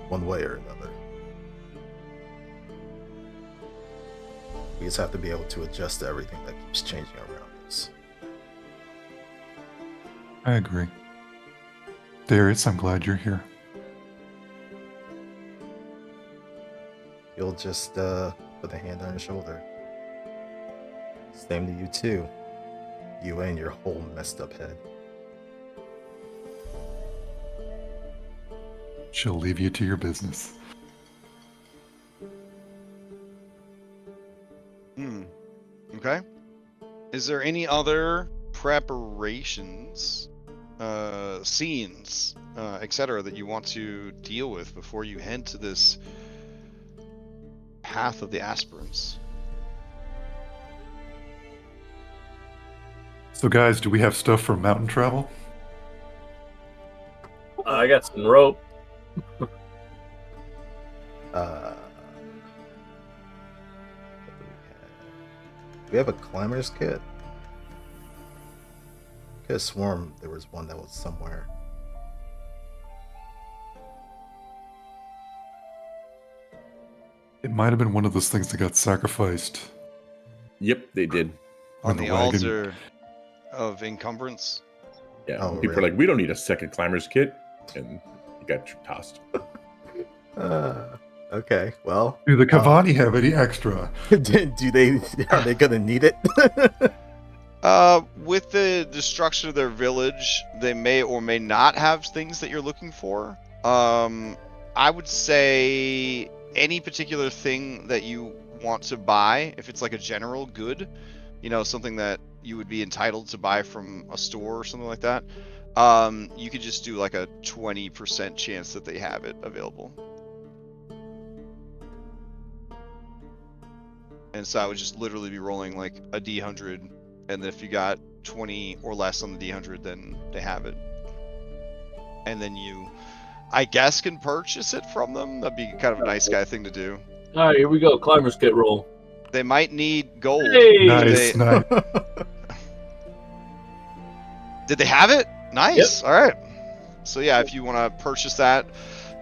[SPEAKER 4] one way or another. We just have to be able to adjust to everything that keeps changing around us.
[SPEAKER 5] I agree. Darius, I'm glad you're here.
[SPEAKER 4] You'll just put a hand on your shoulder. Same to you too. You and your whole messed up head.
[SPEAKER 5] She'll leave you to your business.
[SPEAKER 1] Okay. Is there any other preparations, scenes, etc., that you want to deal with before you head to this path of the aspirants?
[SPEAKER 5] So guys, do we have stuff for mountain travel?
[SPEAKER 3] I got some rope.
[SPEAKER 4] Do we have a climber's kit? I could have sworn there was one that was somewhere.
[SPEAKER 5] It might have been one of those things that got sacrificed
[SPEAKER 6] Yep, they did.
[SPEAKER 1] On
[SPEAKER 5] When
[SPEAKER 1] the
[SPEAKER 5] the wagon-
[SPEAKER 1] altar of encumbrance.
[SPEAKER 6] Yeah,
[SPEAKER 4] Oh,
[SPEAKER 6] people
[SPEAKER 4] really?
[SPEAKER 6] are like, we don't need a second climber's kit, and he got tossed.
[SPEAKER 4] Okay, well.
[SPEAKER 5] Do the Cavani have any extra?
[SPEAKER 4] Are they gonna need it?
[SPEAKER 1] With the destruction of their village, they may or may not have things that you're looking for. I would say any particular thing that you want to buy, if it's like a general good, something that you would be entitled to buy from a store or something like that, you could just do like a 20% chance that they have it available. And so I would just literally be rolling like a D100, and then if you got 20 or less on the D100, then they have it. And then you, I guess, can purchase it from them. That'd be kind of a nice guy thing to do.
[SPEAKER 3] All right, here we go. Climber's kit roll.
[SPEAKER 1] They might need gold.
[SPEAKER 3] Hey!
[SPEAKER 5] Nice,
[SPEAKER 1] They-
[SPEAKER 5] nice.
[SPEAKER 1] Did they have it? Nice. All right. So yeah, if you want to purchase that,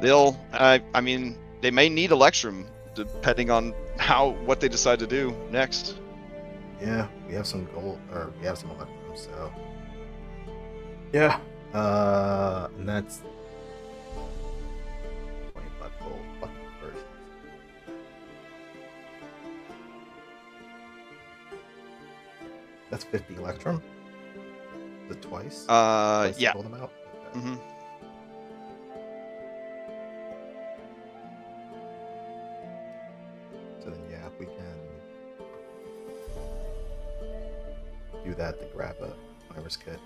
[SPEAKER 1] they'll. I mean, they may need Electrum depending on what they decide to do next.
[SPEAKER 4] Yeah, we have some gold, or we have some electrum, so. Yeah. And that's 25 gold fucking versions. That's 50 electrum? Is it twice? Twice the
[SPEAKER 1] Yeah.
[SPEAKER 4] gold amount? Okay.
[SPEAKER 1] Mm-hmm.
[SPEAKER 4] So then, yeah, we can do that to grab a climber's kit.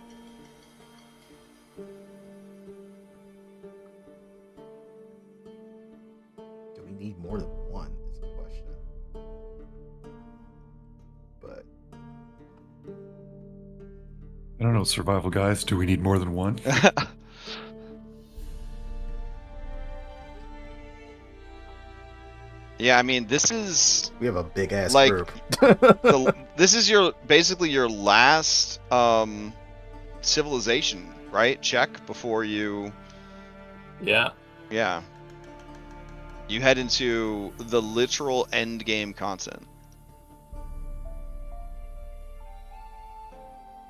[SPEAKER 4] Do we need more than one is the question. But
[SPEAKER 5] I don't know, survival guys. Do we need more than one?
[SPEAKER 1] Yeah, I mean, this is
[SPEAKER 4] we have a big ass
[SPEAKER 1] Like,
[SPEAKER 4] group.
[SPEAKER 1] this is basically your last civilization, right? Check before you.
[SPEAKER 3] Yeah.
[SPEAKER 1] Yeah. You head into the literal end game content.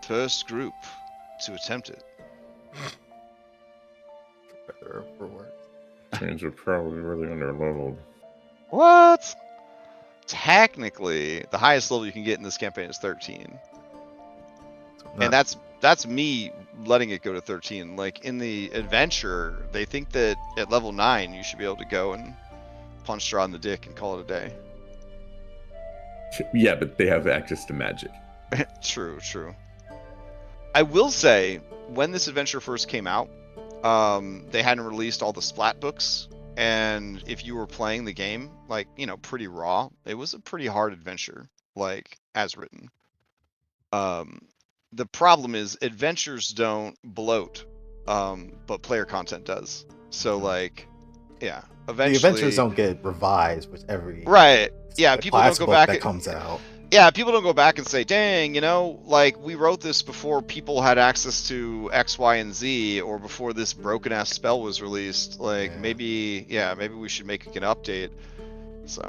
[SPEAKER 1] First group to attempt it.
[SPEAKER 4] Better or worse.
[SPEAKER 6] Trains are probably really underleveled.
[SPEAKER 1] What? Technically, the highest level you can get in this campaign is 13. And that's me letting it go to 13. Like in the adventure, they think that at level 9 you should be able to go and punch Strahd in the dick and call it a day.
[SPEAKER 6] Yeah, but they have access to magic.
[SPEAKER 1] True. I will say, when this adventure first came out, they hadn't released all the splat books, and if you were playing the game, like, pretty raw, it was a pretty hard adventure, like, as written. The problem is, adventures don't bloat, but player content does. So, like, yeah, eventually...
[SPEAKER 4] The adventures don't get revised with every...
[SPEAKER 1] Right, yeah, people don't
[SPEAKER 4] class
[SPEAKER 1] go
[SPEAKER 4] book
[SPEAKER 1] back...
[SPEAKER 4] that comes out.
[SPEAKER 1] Yeah, people don't go back and say, dang, like, we wrote this before people had access to X, Y, and Z, or before this broken-ass spell was released. Like,
[SPEAKER 4] Yeah.
[SPEAKER 1] maybe we should make an update. So...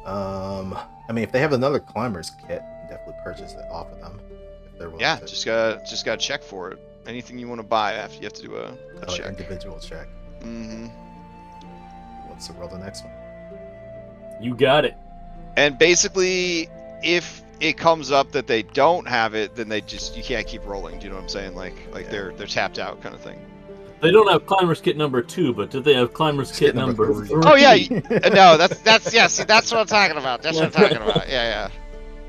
[SPEAKER 4] I mean, if they have another climber's kit, you can definitely purchase it off of them. If they're willing
[SPEAKER 1] Yeah,
[SPEAKER 4] to.
[SPEAKER 1] just gotta check for it. Anything you want to buy, you have to do a check.
[SPEAKER 4] Individual check.
[SPEAKER 1] Mm-hmm.
[SPEAKER 4] Let's roll the next one.
[SPEAKER 3] You got it.
[SPEAKER 1] And basically, if it comes up that they don't have it, then you can't keep rolling. Do you know what I'm saying? Like
[SPEAKER 4] Yeah.
[SPEAKER 1] they're tapped out, kind of thing.
[SPEAKER 3] They don't have Climber's Kit number 2, but did they have Climber's Kit number 3?
[SPEAKER 1] Oh yeah, no, that's yeah. See, that's what I'm talking about. That's what I'm talking about. Yeah.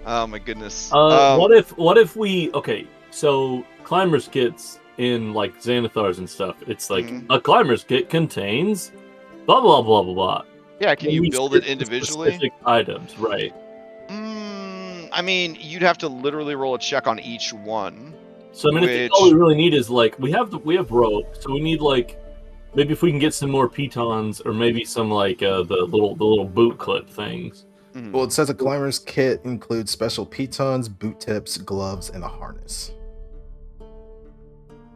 [SPEAKER 1] Oh my goodness.
[SPEAKER 3] What if we? Okay, so Climber's Kits in like Xanathars and stuff. It's like
[SPEAKER 1] Mhm.
[SPEAKER 3] a Climber's Kit contains blah blah blah blah blah.
[SPEAKER 1] Yeah, can you
[SPEAKER 3] We
[SPEAKER 1] build it
[SPEAKER 3] stick to
[SPEAKER 1] individually?
[SPEAKER 3] Specific items, right?
[SPEAKER 1] I mean, you'd have to literally roll a check on each one.
[SPEAKER 3] So I mean, I think all we really need is like we have rope, so we need like maybe if we can get some more pitons or maybe some like the little boot clip things.
[SPEAKER 1] Mhm.
[SPEAKER 4] Well, it says a climber's kit includes special pitons, boot tips, gloves, and a harness.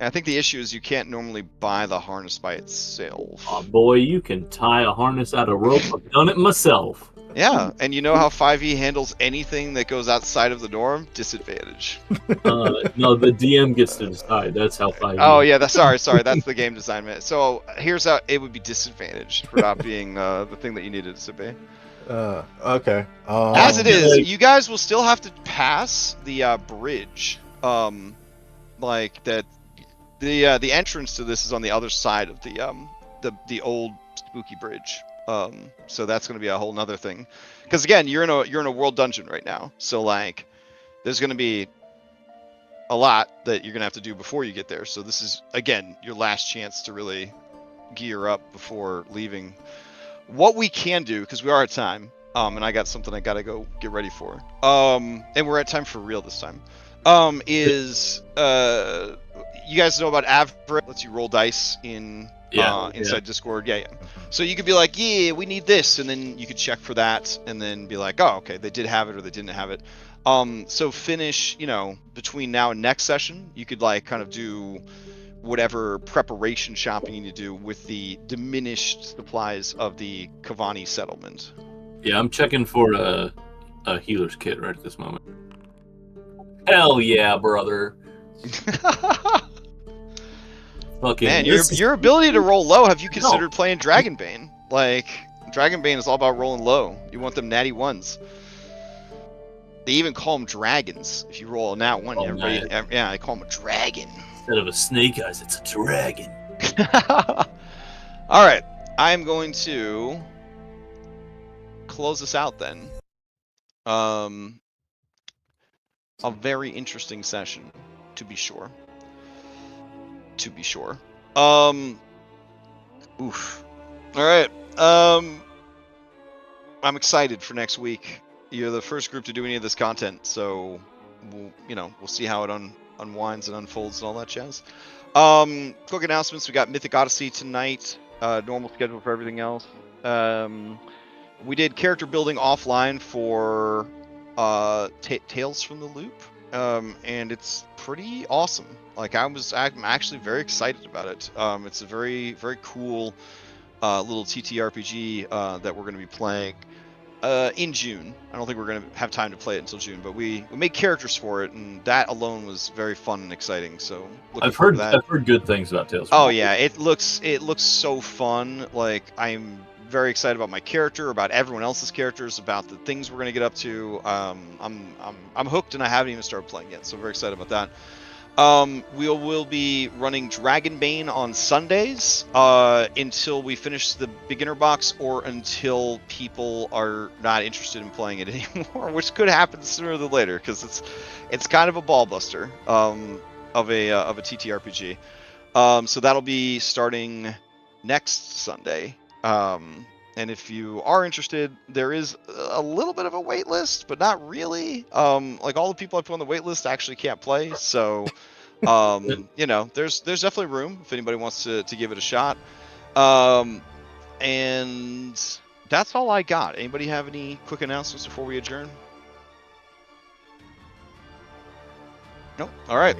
[SPEAKER 1] I think the issue is you can't normally buy the harness by itself.
[SPEAKER 3] Oh, boy, you can tie a harness out of rope. I've done it myself.
[SPEAKER 1] Yeah, and you know how 5e handles anything that goes outside of the norm? Disadvantage.
[SPEAKER 3] No, the DM gets to decide. That's how 5e.
[SPEAKER 1] Oh yeah, sorry, that's the game design. So here's how it would be disadvantaged for not being the thing that you needed to be.
[SPEAKER 4] Okay.
[SPEAKER 1] As it is,
[SPEAKER 3] like-
[SPEAKER 1] you guys will still have to pass the bridge. Like that, the entrance to this is on the other side of the old spooky bridge. So that's going to be a whole nother thing. Because again, you're in a world dungeon right now. So like, there's going to be a lot that you're going to have to do before you get there. So this is again your last chance to really gear up before leaving. What we can do, because we are at time, and I got something I gotta go get ready for. And we're at time for real this time. Is you guys know about Average? Lets you roll dice inside Discord. Yeah. So you could be like, yeah, we need this, and then you could check for that, and then be like, oh, okay, they did have it or they didn't have it. So finish, between now and next session, you could like kind of do whatever preparation shopping you need to do with the diminished supplies of the Kavani settlement.
[SPEAKER 3] Yeah, I'm checking for a healer's kit right at this moment. Hell yeah, brother. Fucking
[SPEAKER 1] Man, your ability to roll low, have you considered playing Dragonbane? Like, Dragonbane is all about rolling low. You want them natty ones. They even call them dragons. If you roll a nat one, yeah, I call them a dragon.
[SPEAKER 3] Instead of a snake eyes, it's a dragon.
[SPEAKER 1] All right, I'm going to close this out then. A very interesting session, to be sure. Oof. All right. I'm excited for next week. You're the first group to do any of this content, so we'll see how it unwinds and unfolds and all that jazz. Quick announcements: we got Mythic Odyssey tonight. Normal schedule for everything else. We did character building offline for Tales from the Loop, and it's pretty awesome. Like I'm actually very excited about it. It's a very very cool little TTRPG that we're going to be playing in June. I don't think we're going to have time to play it until June, but we made characters for it, and that alone was very fun and exciting. So
[SPEAKER 3] I've heard good things about Tales.
[SPEAKER 1] Oh yeah, it looks so fun. Like I'm very excited about my character, about everyone else's characters, about the things we're gonna get up to. I'm hooked, and I haven't even started playing yet, so I'm very excited about that. We will be running Dragonbane on Sundays until we finish the beginner box, or until people are not interested in playing it anymore, which could happen sooner than later, because it's kind of a ball buster of a TTRPG. So that'll be starting next Sunday. And if you are interested, there is a little bit of a wait list, but not really. Like all the people I put on the wait list actually can't play, so there's definitely room if anybody wants to give it a shot. And that's all I got. Anybody have any quick announcements before we adjourn? Nope. All right.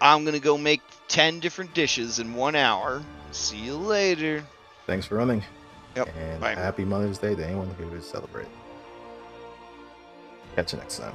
[SPEAKER 1] I'm gonna go make 10 different dishes in 1 hour. See you later.
[SPEAKER 4] Thanks for running.
[SPEAKER 1] Yep.
[SPEAKER 4] And
[SPEAKER 1] bye.
[SPEAKER 4] happy Mother's Day to anyone who is celebrating. Catch you next time.